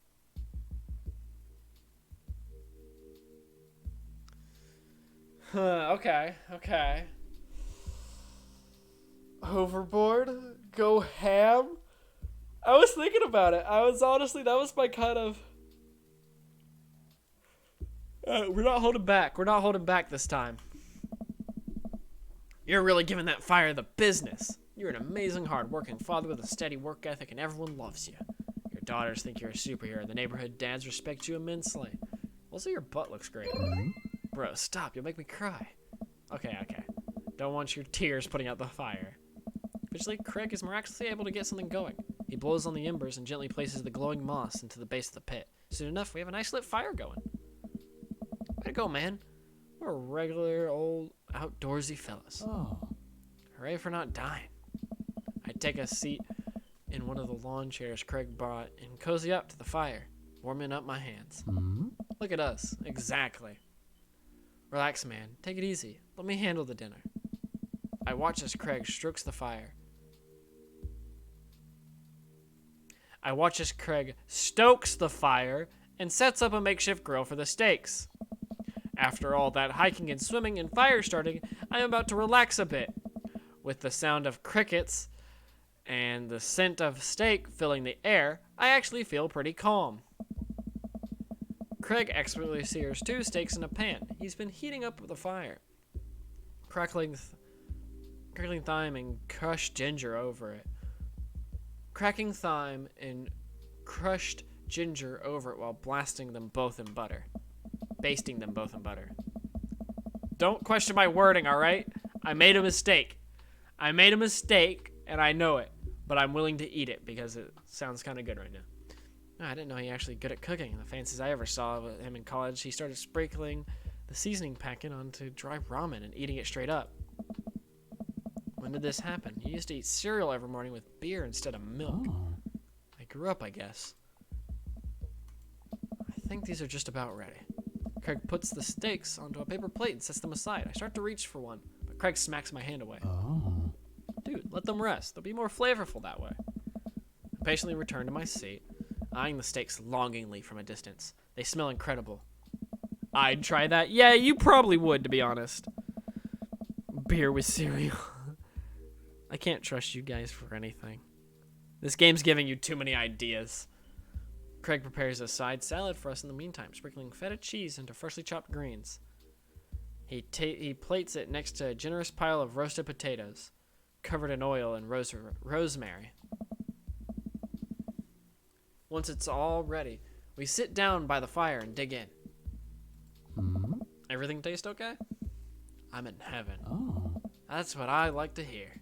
Okay. Overboard? Go ham? I was thinking about it. I was honestly, that was my kind of... we're not holding back. We're not holding back this time. You're really giving that fire the business. You're an amazing, hard-working father with a steady work ethic, and everyone loves you. Your daughters think you're a superhero. The neighborhood dads respect you immensely. Also, your butt looks great. Bro, stop. You'll make me cry. Okay. Don't want your tears putting out the fire. Eventually, Craig is miraculously able to get something going. He blows on the embers and gently places the glowing moss into the base of the pit. Soon enough, we have a nice lit fire going. Way to go, man. We're regular old outdoorsy fellas. Hooray for not dying. I take a seat in one of the lawn chairs Craig brought and cozy up to the fire, warming up my hands. Look at us. Exactly. Relax, man. Take it easy. Let me handle the dinner. I watch as Craig strokes the fire. I watch as Craig stokes the fire and sets up a makeshift grill for the steaks. After all that hiking and swimming and fire starting, I am about to relax a bit. With the sound of crickets and the scent of steak filling the air, I actually feel pretty calm. Craig expertly sears 2 steaks in a pan. He's been heating up the fire. Crackling thyme and crushed ginger over it. Cracking thyme and crushed ginger over it while basting them both in butter. Don't question my wording, alright? I made a mistake, and I know it, but I'm willing to eat it because it sounds kind of good right now. I didn't know he actually good at cooking. In the fancies I ever saw of him in college, he started sprinkling the seasoning packet onto dry ramen and eating it straight up. When did this happen? He used to eat cereal every morning with beer instead of milk. I grew up, I guess. I think these are just about ready. Craig puts the steaks onto a paper plate and sets them aside. I start to reach for one, but Craig smacks my hand away. Dude, let them rest. They'll be more flavorful that way. I patiently return to my seat, eyeing the steaks longingly from a distance. They smell incredible. I'd try that. Yeah, you probably would, to be honest. Beer with cereal. I can't trust you guys for anything. This game's giving you too many ideas. Craig prepares a side salad for us in the meantime, sprinkling feta cheese into freshly chopped greens. He plates it next to a generous pile of roasted potatoes, covered in oil and rosemary. Once it's all ready, we sit down by the fire and dig in. Everything taste okay? I'm in heaven. Oh. That's what I like to hear.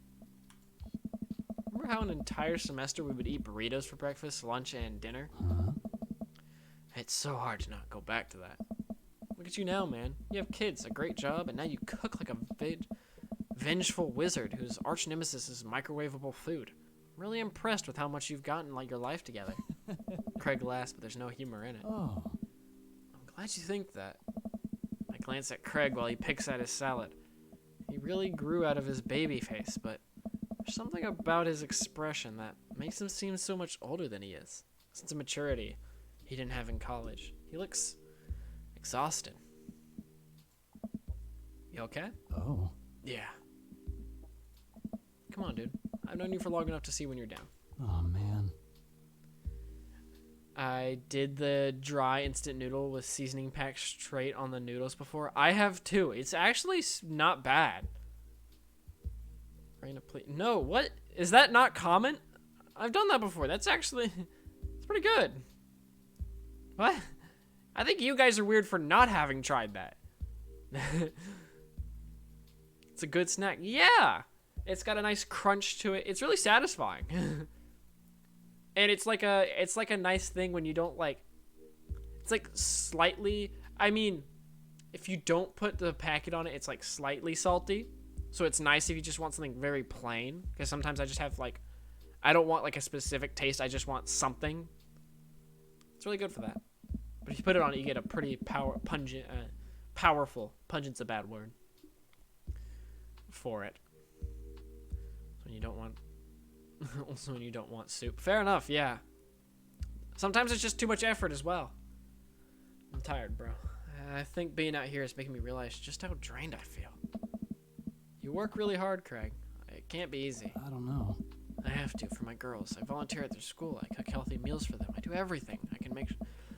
Remember how an entire semester we would eat burritos for breakfast, lunch, and dinner? Huh? It's so hard to not go back to that. Look at you now, man. You have kids, a great job, and now you cook like a vengeful wizard whose arch nemesis is microwavable food. I'm really impressed with how much you've gotten like your life together. Craig laughs, but there's no humor in it. Oh. I'm glad you think that. I glance at Craig while he picks at his salad. He really grew out of his baby face, but there's something about his expression that makes him seem so much older than he is. A sense of maturity he didn't have in college. He looks exhausted. You okay? Oh. Yeah. Come on, dude. I've known you for long enough to see when you're down. Oh, man. I did the dry instant noodle with seasoning packed straight on the noodles before. I have too. It's actually not bad. No, what? Is that not common? I've done that before. That's actually... It's pretty good. What? I think you guys are weird for not having tried that. It's a good snack. Yeah! It's got a nice crunch to it. It's really satisfying. And it's like a nice thing when you don't like... It's like slightly... I mean, if you don't put the packet on it, it's like slightly salty. So it's nice if you just want something very plain. Because sometimes I just have like... I don't want like a specific taste. I just want something. It's really good for that. But if you put it on it, you get a pretty pungent... powerful. Pungent's a bad word. For it. When you don't want... Also when you don't want soup. Fair enough, yeah. Sometimes it's just too much effort as well. I'm tired, bro. I think being out here is making me realize just how drained I feel. You work really hard, Craig. It can't be easy. I don't know. I have to for my girls. I volunteer at their school. I cook healthy meals for them. I do everything.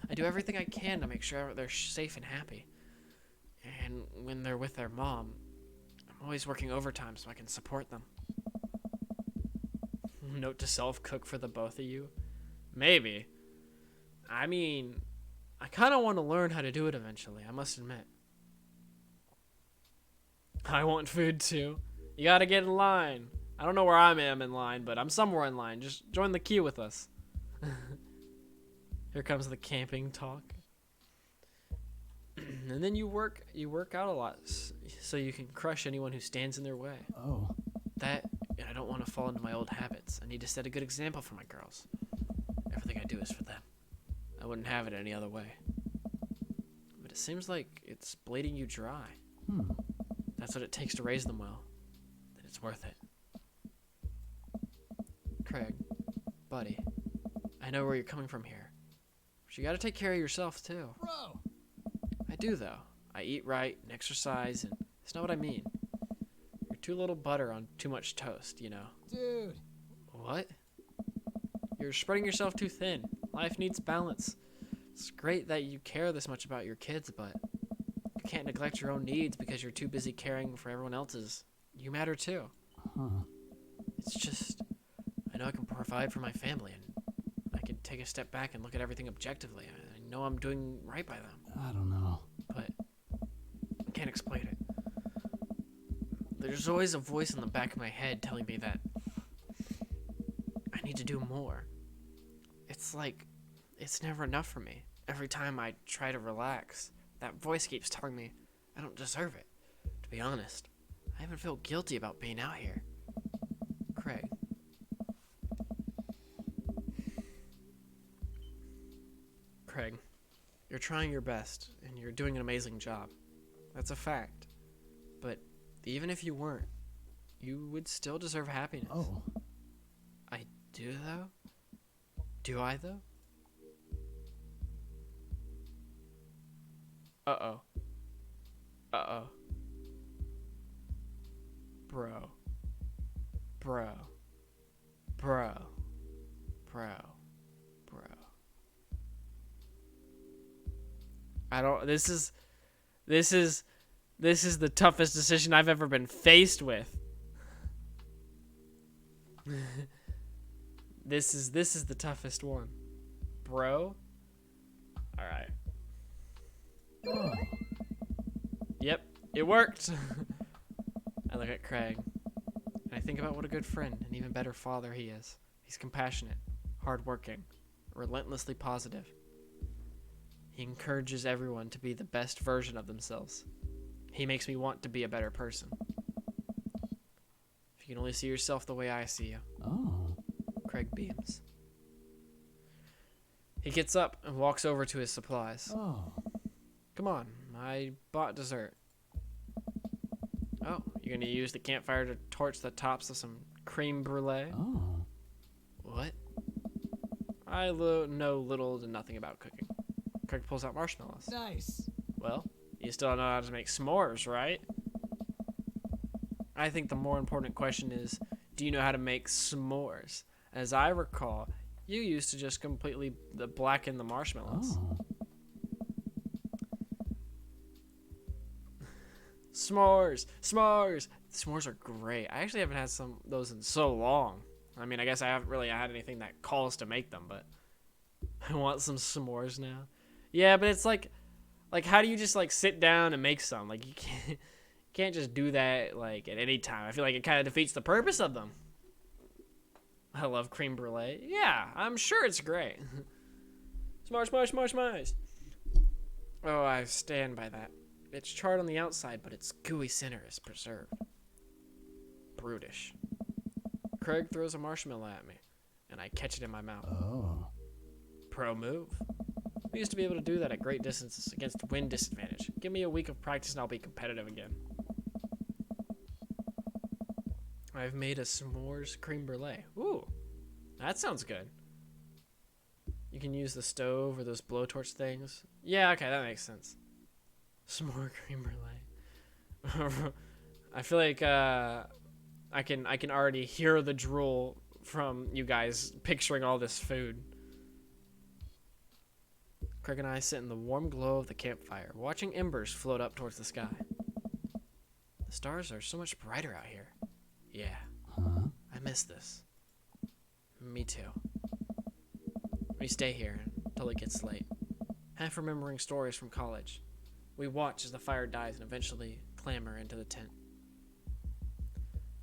I do everything I can to make sure they're safe and happy. And when they're with their mom, I'm always working overtime so I can support them. Note to self, cook for the both of you. Maybe. I mean, I kind of want to learn how to do it eventually, I must admit. I want food too. You gotta get in line. I don't know where I am in line, but I'm somewhere in line. Just join the queue with us. Here comes the camping talk. And then you work out a lot so you can crush anyone who stands in their way. Oh. I don't want to fall into my old habits. I need to set a good example for my girls. Everything I do is for them. I wouldn't have it any other way. But it seems like it's bleeding you dry. That's what it takes to raise them well. Then it's worth it. Craig, buddy, I know where you're coming from here. But you gotta take care of yourself too. Bro! I do though. I eat right and exercise, and it's not what I mean. You're too little butter on too much toast, you know. Dude! What? You're spreading yourself too thin. Life needs balance. It's great that you care this much about your kids, but you can't neglect your own needs because you're too busy caring for everyone else's. You matter too. Huh. It's just, I know I can provide for my family, and I can take a step back and look at everything objectively. I know I'm doing right by them, I don't know. but I can't explain it. There's always a voice in the back of my head telling me that I need to do more. It's like, it's never enough for me. Every time I try to relax, that voice keeps telling me I don't deserve it. To be honest, I even feel guilty about being out here. Craig. Craig, you're trying your best, and you're doing an amazing job. That's a fact. But even if you weren't, you would still deserve happiness. Oh. I do, though? Do I, though? Uh-oh. Uh-oh. Bro. Bro. Bro. Bro. Bro. I don't... This is the toughest decision I've ever been faced with. This is the toughest one. Bro? Alright. Oh. It worked! I look at Craig, and I think about what a good friend and even better father he is. He's compassionate, hardworking, relentlessly positive. He encourages everyone to be the best version of themselves. He makes me want to be a better person. If you can only see yourself the way I see you. Oh. Craig beams. He gets up and walks over to his supplies. Oh. Come on, I bought dessert. Oh, you're gonna use the campfire to torch the tops of some creme brulee? Oh. What? I know little to nothing about cooking. Craig pulls out marshmallows. Nice. Well, you still don't know how to make s'mores, right? I think the more important question is, do you know how to make s'mores? As I recall, you used to just completely blacken the marshmallows. Oh. S'mores! S'mores! S'mores are great. I actually haven't had some of those in so long. I mean, I guess I haven't really had anything that calls to make them, but I want some s'mores now. Yeah, but it's like how do you just like sit down and make some? Like you can't just do that like at any time. I feel like it kind of defeats the purpose of them. I love creme brulee. Yeah, I'm sure it's great. S'mores, s'mores, s'mores, s'mores. Oh, I stand by that. It's charred on the outside, but its gooey center is preserved. Brutish. Craig throws a marshmallow at me, and I catch it in my mouth. Oh. Pro move. We used to be able to do that at great distances against wind disadvantage. Give me a week of practice and I'll be competitive again. I've made a s'mores creme brulee. Ooh, that sounds good. You can use the stove or those blowtorch things. Yeah, okay, that makes sense. S'more creme brulee. I feel like I can already hear the drool from you guys picturing all this food. Craig and I sit in the warm glow of the campfire, watching embers float up towards the sky. The stars are so much brighter out here. Yeah, Huh? I miss this. Me too. We stay here until it gets late, half remembering stories from college. We watch as the fire dies and eventually clamber into the tent.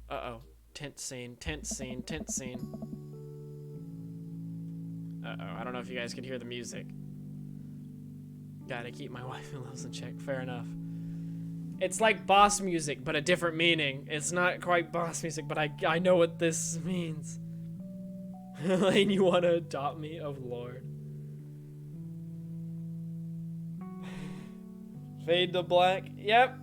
Uh-oh. Tent scene, tent scene, tent scene. Uh-oh, I don't know if you guys can hear the music. Gotta keep my wife and loves in check. Fair enough. It's like boss music, but a different meaning. It's not quite boss music, but I know what this means. Lane, you want to adopt me? Oh, Lord. Fade to black. Yep.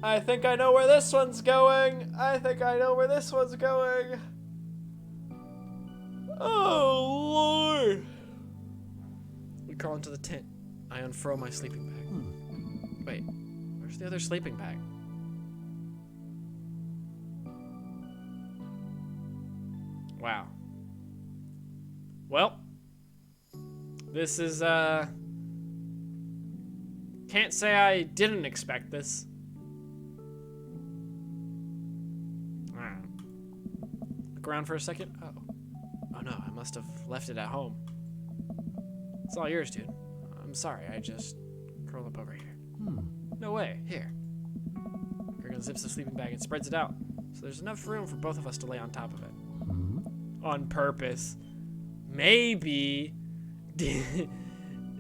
I think I know where this one's going. I think I know where this one's going. Oh, Lord. We crawl into the tent. I unfurl my sleeping bag. Wait, where's the other sleeping bag? Wow. Well, this is, can't say I didn't expect this. Look around for a second. Oh no, I must have left it at home. It's all yours, dude. I'm sorry, I just curled up over here. No way, here. Kurgan zips the sleeping bag and spreads it out, so there's enough room for both of us to lay on top of it. On purpose. Maybe.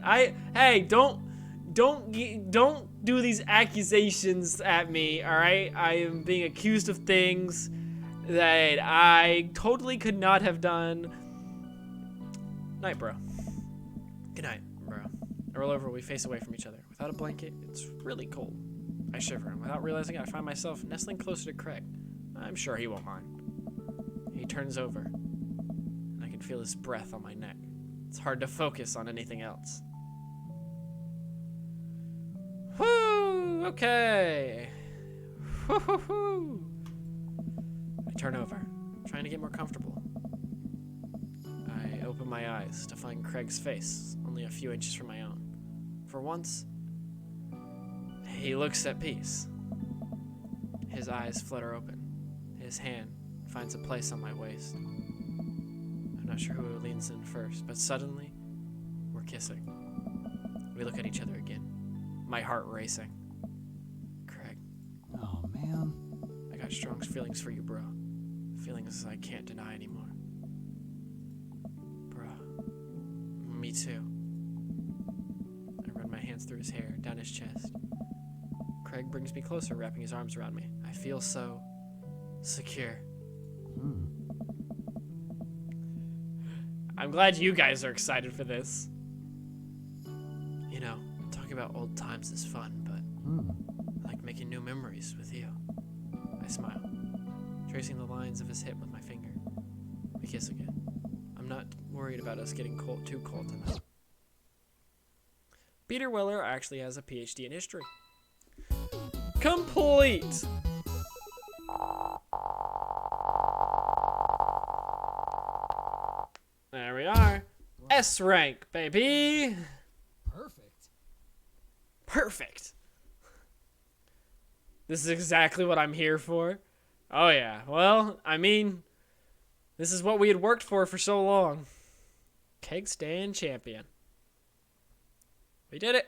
Hey, don't do these accusations at me, alright? I am being accused of things that I totally could not have done. Night, bro. Good night, bro. I roll over, we face away from each other. Without a blanket, it's really cold. I shiver, and without realizing it, I find myself nestling closer to Craig. I'm sure he won't mind. He turns over, and I can feel his breath on my neck. It's hard to focus on anything else. Whoo! Okay. Whoo-hoo-hoo. I turn over, trying to get more comfortable. I open my eyes to find Craig's face only a few inches from my own. For once, he looks at peace. His eyes flutter open. His hand finds a place on my waist. I'm not sure who leans in first, but suddenly, we're kissing. We look at each other again, my heart racing. Craig. man. I got strong feelings for you, bro. Feelings I can't deny anymore. Bro. Me too. I run my hands through his hair, down his chest. Craig brings me closer, wrapping his arms around me. I feel so secure. I'm glad you guys are excited for this. You know, talking about old times is fun, but I like making new memories with you. I smile, tracing the lines of his hip with my finger. We kiss again. I'm not worried about us getting too cold tonight. Peter Weller actually has a PhD in history. Complete! There we are. S rank, baby! Perfect. Perfect! This is exactly what I'm here for. Oh yeah, well, I mean, this is what we had worked for so long. Keg stand champion. We did it.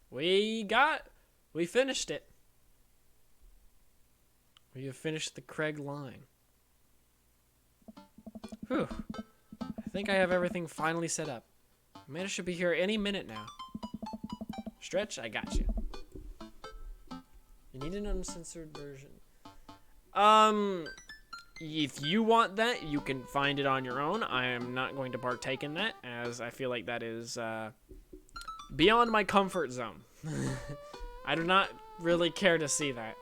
We finished it. We have finished the Craig line. Whew. I think I have everything finally set up. Amanda should be here any minute now. Stretch, I got you. You need an uncensored version. If you want that, you can find it on your own. I am not going to partake in that, as I feel like that is beyond my comfort zone. I do not really care to see that.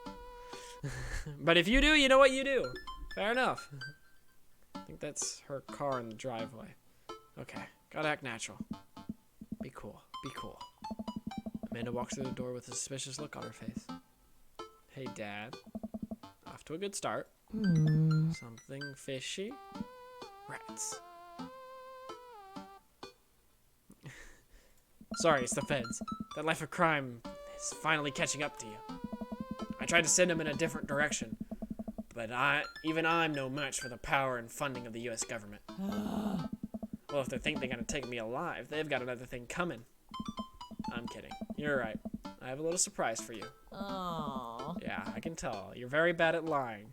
But if you do, you know what you do. Fair enough. I think that's her car in the driveway. Okay, gotta act natural. Be cool, be cool. Amanda walks through the door with a suspicious look on her face. Hey, Dad. Off to a good start. Something fishy? Rats. Sorry, it's the feds. That life of crime is finally catching up to you. I tried to send them in a different direction, but even I'm no match for the power and funding of the U.S. government. Well, if they think they're gonna take me alive, they've got another thing coming. I'm kidding. You're right. I have a little surprise for you. Oh. Yeah, I can tell. You're very bad at lying.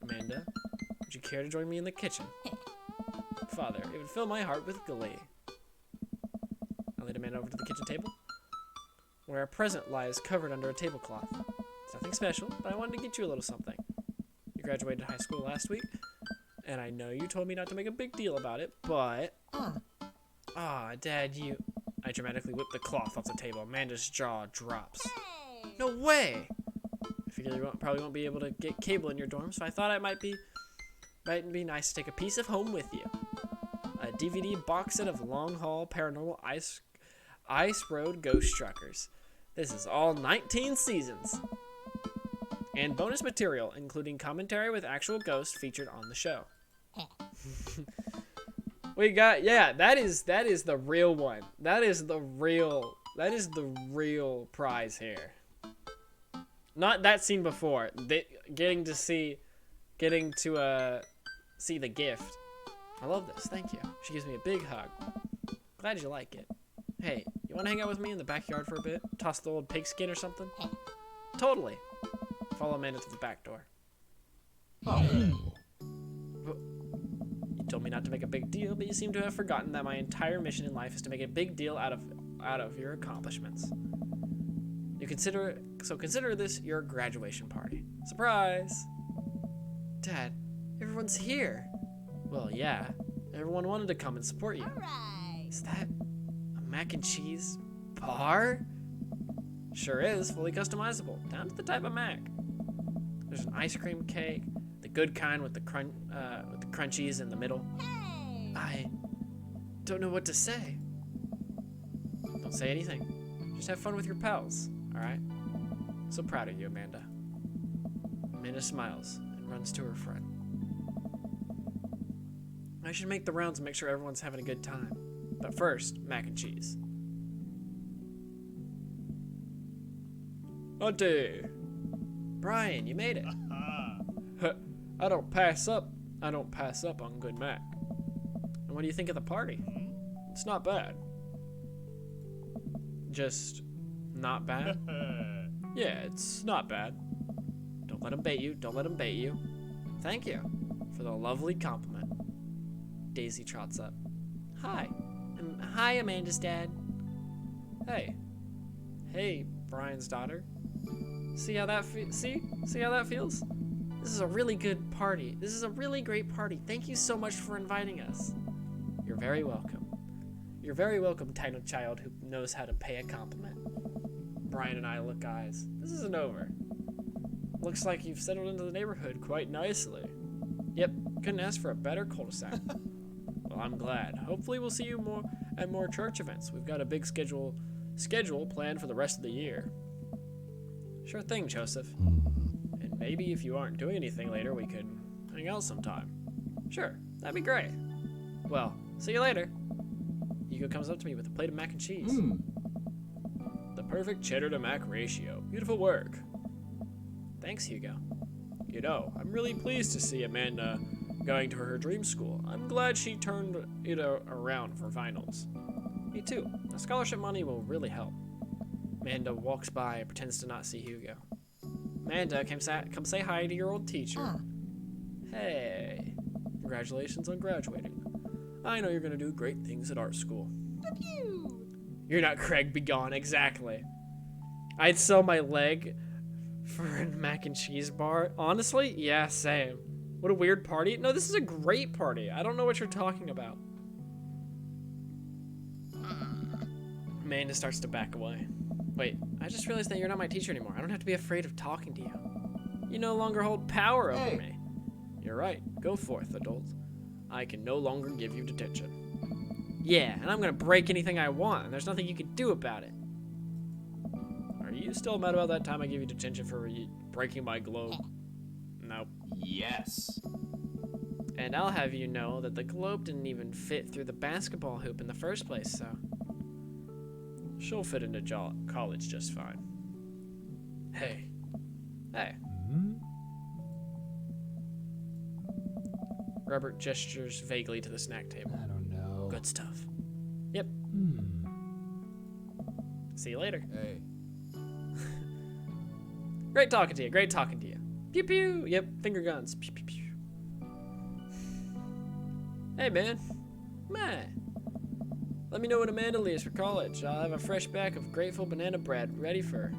Amanda, would you care to join me in the kitchen? Father, it would fill my heart with glee. I lead Amanda over to the kitchen table, where a present lies covered under a tablecloth. It's nothing special, but I wanted to get you a little something. You graduated high school last week, and I know you told me not to make a big deal about it, but... Dad, you... I dramatically whip the cloth off the table. Amanda's jaw drops. Hey. No way! I figured you probably won't be able to get cable in your dorm, so I thought it might be nice to take a piece of home with you. A DVD box set of Long Haul Paranormal Ice Road Ghost Truckers. This is all 19 seasons. And bonus material, including commentary with actual ghosts featured on the show. We got, yeah, that is the real one. That is the real prize here. Not that scene before. Getting to see the gift. I love this. Thank you. She gives me a big hug. Glad you like it. Hey, you want to hang out with me in the backyard for a bit? Toss the old pigskin or something? Totally. Follow Amanda to the back door. You told me not to make a big deal, but you seem to have forgotten that my entire mission in life is to make a big deal out of your accomplishments. Consider this your graduation party. Surprise! Dad, everyone's here. Well, yeah. Everyone wanted to come and support you. Alright. Is that a mac and cheese bar? Sure is, fully customizable, down to the type of mac. There's an ice cream cake, the good kind with the crunchies in the middle. Hey. I don't know what to say. Don't say anything. Just have fun with your pals, alright? So proud of you, Amanda. Amanda smiles and runs to her friend. I should make the rounds and make sure everyone's having a good time. But first, mac and cheese. Hunty! Brian, you made it. I don't pass up on good mac. And what do you think of the party? It's not bad. Just not bad? Yeah, it's not bad. let him bait you. Don't let him bait you. Thank you for the lovely compliment. Daisy trots up. Hi. Hi, Amanda's dad. Hey. Hey, Brian's daughter. See how that See how that feels? This is a really good party. This is a really great party. Thank you so much for inviting us. You're very welcome. You're very welcome, tiny child who knows how to pay a compliment. Brian and I look eyes. This isn't over. Looks like you've settled into the neighborhood quite nicely. Yep, couldn't ask for a better cul-de-sac. Well, I'm glad. Hopefully we'll see you at more church events. We've got a big schedule planned for the rest of the year. Sure thing, Joseph. And maybe if you aren't doing anything later, we could hang out sometime. Sure, that'd be great. Well, see you later. Hugo comes up to me with a plate of mac and cheese. The perfect cheddar to mac ratio. Beautiful work. Thanks, Hugo. You know, I'm really pleased to see Amanda going to her dream school. I'm glad she turned it around for finals. Me too. The scholarship money will really help. Amanda walks by and pretends to not see Hugo. Amanda, come say hi to your old teacher. Hey. Congratulations on graduating. I know you're going to do great things at art school. You're not Craig, be gone. Exactly. I'd sell my leg for a mac and cheese bar. Honestly, yeah, same. What a weird party. No, this is a great party. I don't know what you're talking about. Amanda starts to back away. Wait, I just realized that you're not my teacher anymore. I don't have to be afraid of talking to you. You no longer hold power over me. You're right. Go forth, adult. I can no longer give you detention. Yeah, and I'm gonna break anything I want, and there's nothing you can do about it. Are you still mad about that time I gave you detention for breaking my globe? Nope. Yes. And I'll have you know that the globe didn't even fit through the basketball hoop in the first place, so she'll fit into college just fine. Hey. Hey. Robert gestures vaguely to the snack table. I don't know. Good stuff. Yep. See you later. Hey. Great talking to you. Great talking to you. Pew pew. Yep. Finger guns. Pew pew pew. Hey man. Let me know when Amanda leaves for college. I'll have a fresh bag of grateful banana bread ready for her.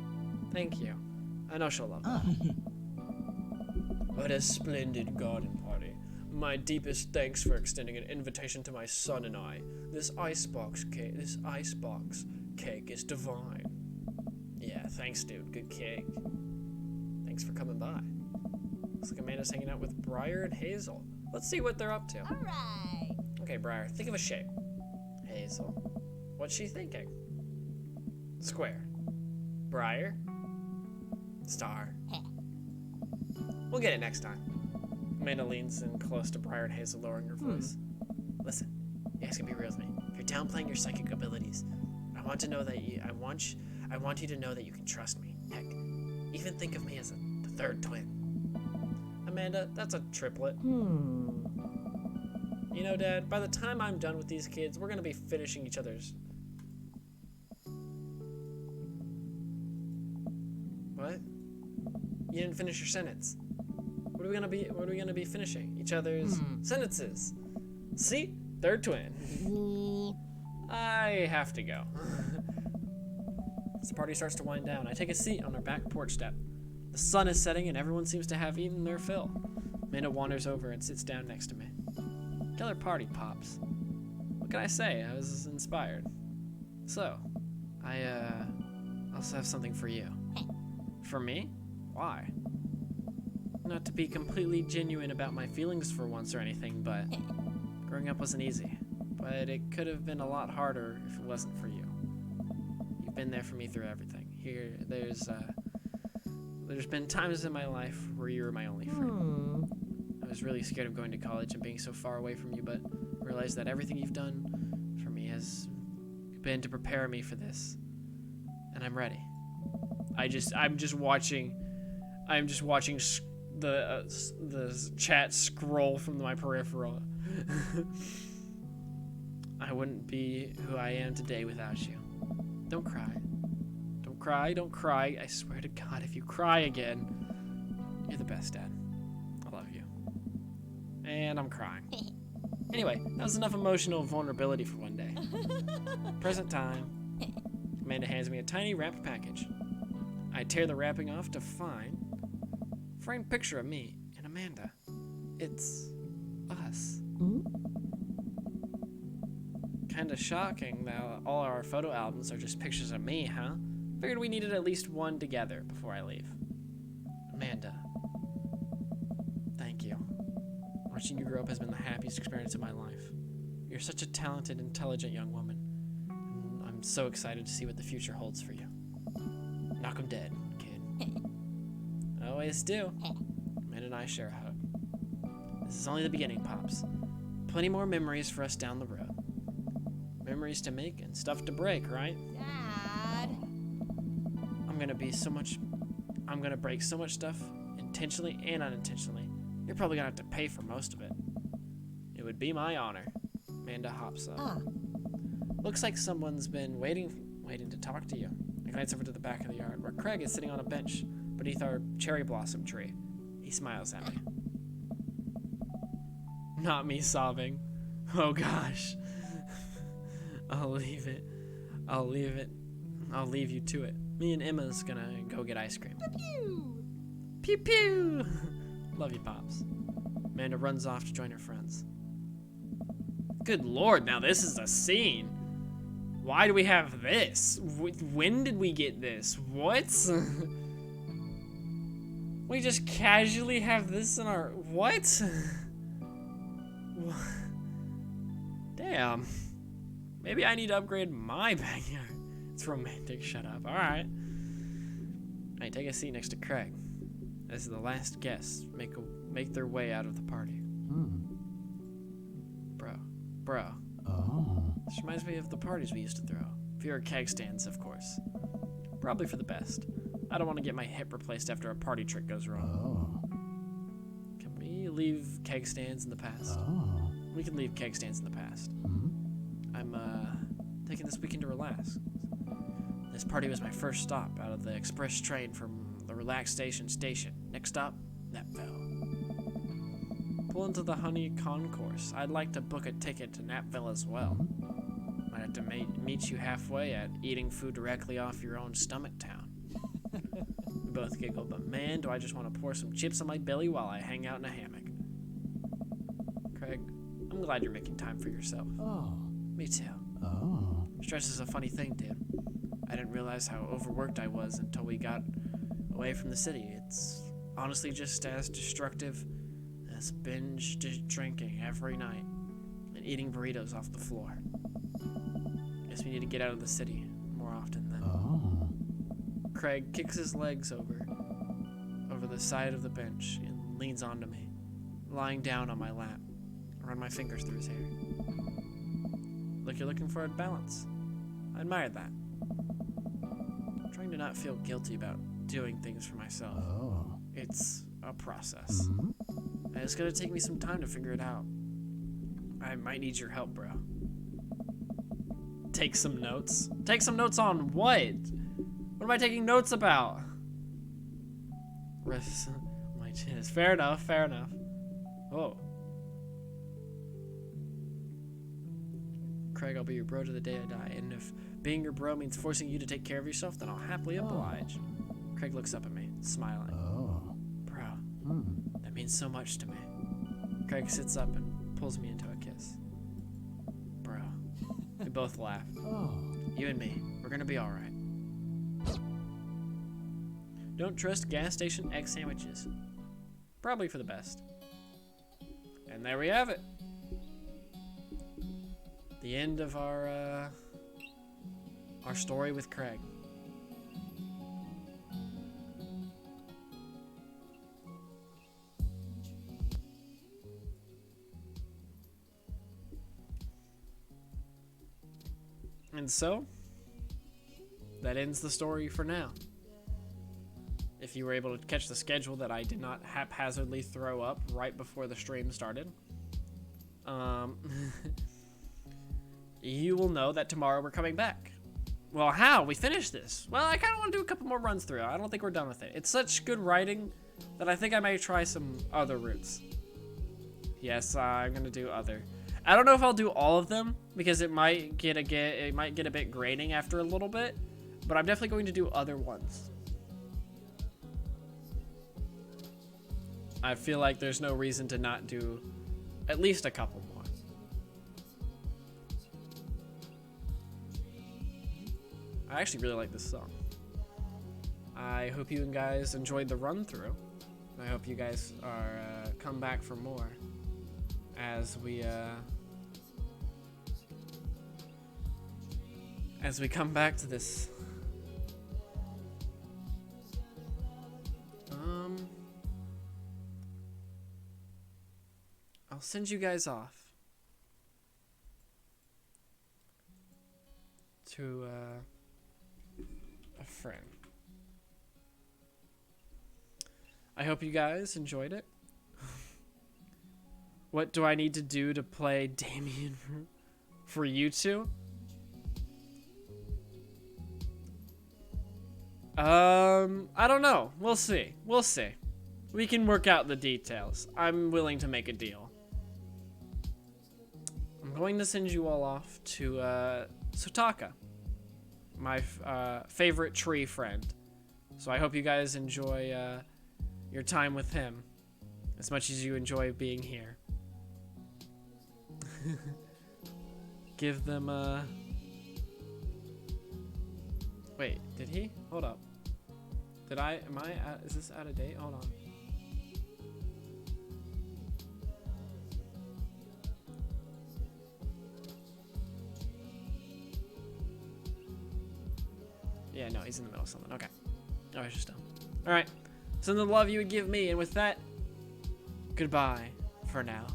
Thank you. I know she'll love it. What a splendid garden party. My deepest thanks for extending an invitation to my son and I. This icebox cake is divine. Yeah, thanks, dude. Good cake. Thanks for coming by. Looks like Amanda's hanging out with Briar and Hazel. Let's see what they're up to. Alright. Okay, Briar, think of a shape. Hazel. What's she thinking? Square. Briar. Star. We'll get it next time. Amanda leans in close to Briar and Hazel, lowering her voice. Listen, you guys can be real with me. If you're downplaying your psychic abilities, I want you to know that you can trust me. Heck, even think of me as the third twin. Amanda, that's a triplet. You know, Dad, by the time I'm done with these kids, we're gonna be finishing each other's. What? You didn't finish your sentence. What are we gonna be finishing? Each other's sentences. See? Third twin. I have to go. As the party starts to wind down, I take a seat on our back porch step. The sun is setting and everyone seems to have eaten their fill. Amanda wanders over and sits down next to me. Killer party, Pops. What can I say? I was inspired. So, I also have something for you. For me? Why? Not to be completely genuine about my feelings for once or anything, but growing up wasn't easy. But it could have been a lot harder if it wasn't for you. You've been there for me through everything. There's been times in my life where you were my only friend. I was really scared of going to college and being so far away from you, but realized that everything you've done for me has been to prepare me for this. And I'm ready. I'm just watching the chat scroll from my peripheral. I wouldn't be who I am today without you. Don't cry. Don't cry, don't cry. I swear to God, if you cry again, You're the best, Dad. I love you. And I'm crying. Anyway, that was enough emotional vulnerability for one day. Present time. Amanda hands me a tiny wrapped package. I tear the wrapping off to find a framed picture of me and Amanda. It's us. Kinda shocking that all our photo albums are just pictures of me, huh? Figured we needed at least one together before I leave. Amanda, thank you. Watching you grow up has been the happiest experience of my life. You're such a talented, intelligent young woman. And I'm so excited to see what the future holds for you. Knock 'em dead, kid. Always do. Amanda and I share a hug. This is only the beginning, Pops. Plenty more memories for us down the road. Memories to make and stuff to break, right? Dad. I'm gonna break so much stuff, intentionally and unintentionally. You're probably gonna have to pay for most of it. It would be my honor. Amanda hops up. Looks like someone's been waiting to talk to you. I glance over to the back of the yard, where Craig is sitting on a bench beneath our cherry blossom tree. He smiles at me. Not me sobbing. Oh gosh. I'll leave it. I'll leave you to it. Me and Emma's gonna go get ice cream. Pew. Pew pew! Love you, Pops. Amanda runs off to join her friends. Good lord, now this is a scene. Why do we have this? When did we get this? What? We just casually have this in our... What? Damn. Maybe I need to upgrade my backyard. It's romantic, shut up. Alright. I take a seat next to Craig. As the last guests make their way out of the party. Bro. Oh. This reminds me of the parties we used to throw. Fewer keg stands, of course. Probably for the best. I don't want to get my hip replaced after a party trick goes wrong. Oh. Can we leave keg stands in the past? Oh. We can leave keg stands in the past. I'm taking this weekend to relax. This party was my first stop out of the express train from the relaxation station. Next stop, Napville. Pull into the Honey Concourse. I'd like to book a ticket to Napville as well. Might have to meet you halfway at eating food directly off your own stomach town. We both giggle, but man, do I just want to pour some chips on my belly while I hang out in a hammock. Craig, I'm glad you're making time for yourself. Oh. Me too. Oh. Stress is a funny thing, dude. I didn't realize how overworked I was until we got away from the city. It's honestly just as destructive as binge drinking every night and eating burritos off the floor. Guess we need to get out of the city more often then. Oh. Craig kicks his legs over the side of the bench and leans onto me, lying down on my lap. I run my fingers through his hair. Look, you're looking for a balance. I admire that. I'm trying to not feel guilty about doing things for myself. Oh. It's a process. And it's gonna take me some time to figure it out. I might need your help, bro. Take some notes? Take some notes on what? What am I taking notes about? Rest my chin. Fair enough, fair enough. Oh. Craig, I'll be your bro to the day I die, and if being your bro means forcing you to take care of yourself, then I'll happily oblige. Craig looks up at me, smiling. Oh. Bro, that means so much to me. Craig sits up and pulls me into a kiss. Bro, we both laugh. Oh. You and me, we're gonna be alright. Don't trust gas station egg sandwiches. Probably for the best. And there we have it. The end of our story with Craig. And so, that ends the story for now. If you were able to catch the schedule that I did not haphazardly throw up right before the stream started, you will know that tomorrow we're coming back. Well, how? We finished this. Well, I kind of want to do a couple more runs through. I don't think we're done with it. It's such good writing that I think I may try some other routes. Yes, I'm gonna do other. I don't know if I'll do all of them because it might get a bit grating after a little bit, but I'm definitely going to do other ones. I feel like there's no reason to not do at least a couple more. I actually really like this song. I hope you guys enjoyed the run through. I hope you guys are come back for more as we come back to this. I'll send you guys off to a friend. I hope you guys enjoyed it. What do I need to do to play Damien for you two? I don't know. We'll see. We'll see. We can work out the details. I'm willing to make a deal. I'm going to send you all off to Sutaka, my favorite tree friend. So I hope you guys enjoy your time with him as much as you enjoy being here. Give them a... Wait, did he? Hold up. Is this out of date? Hold on. Yeah, no, he's in the middle of something. Okay. Oh, he's just done. Alright. Send the love you would give me, and with that, goodbye for now.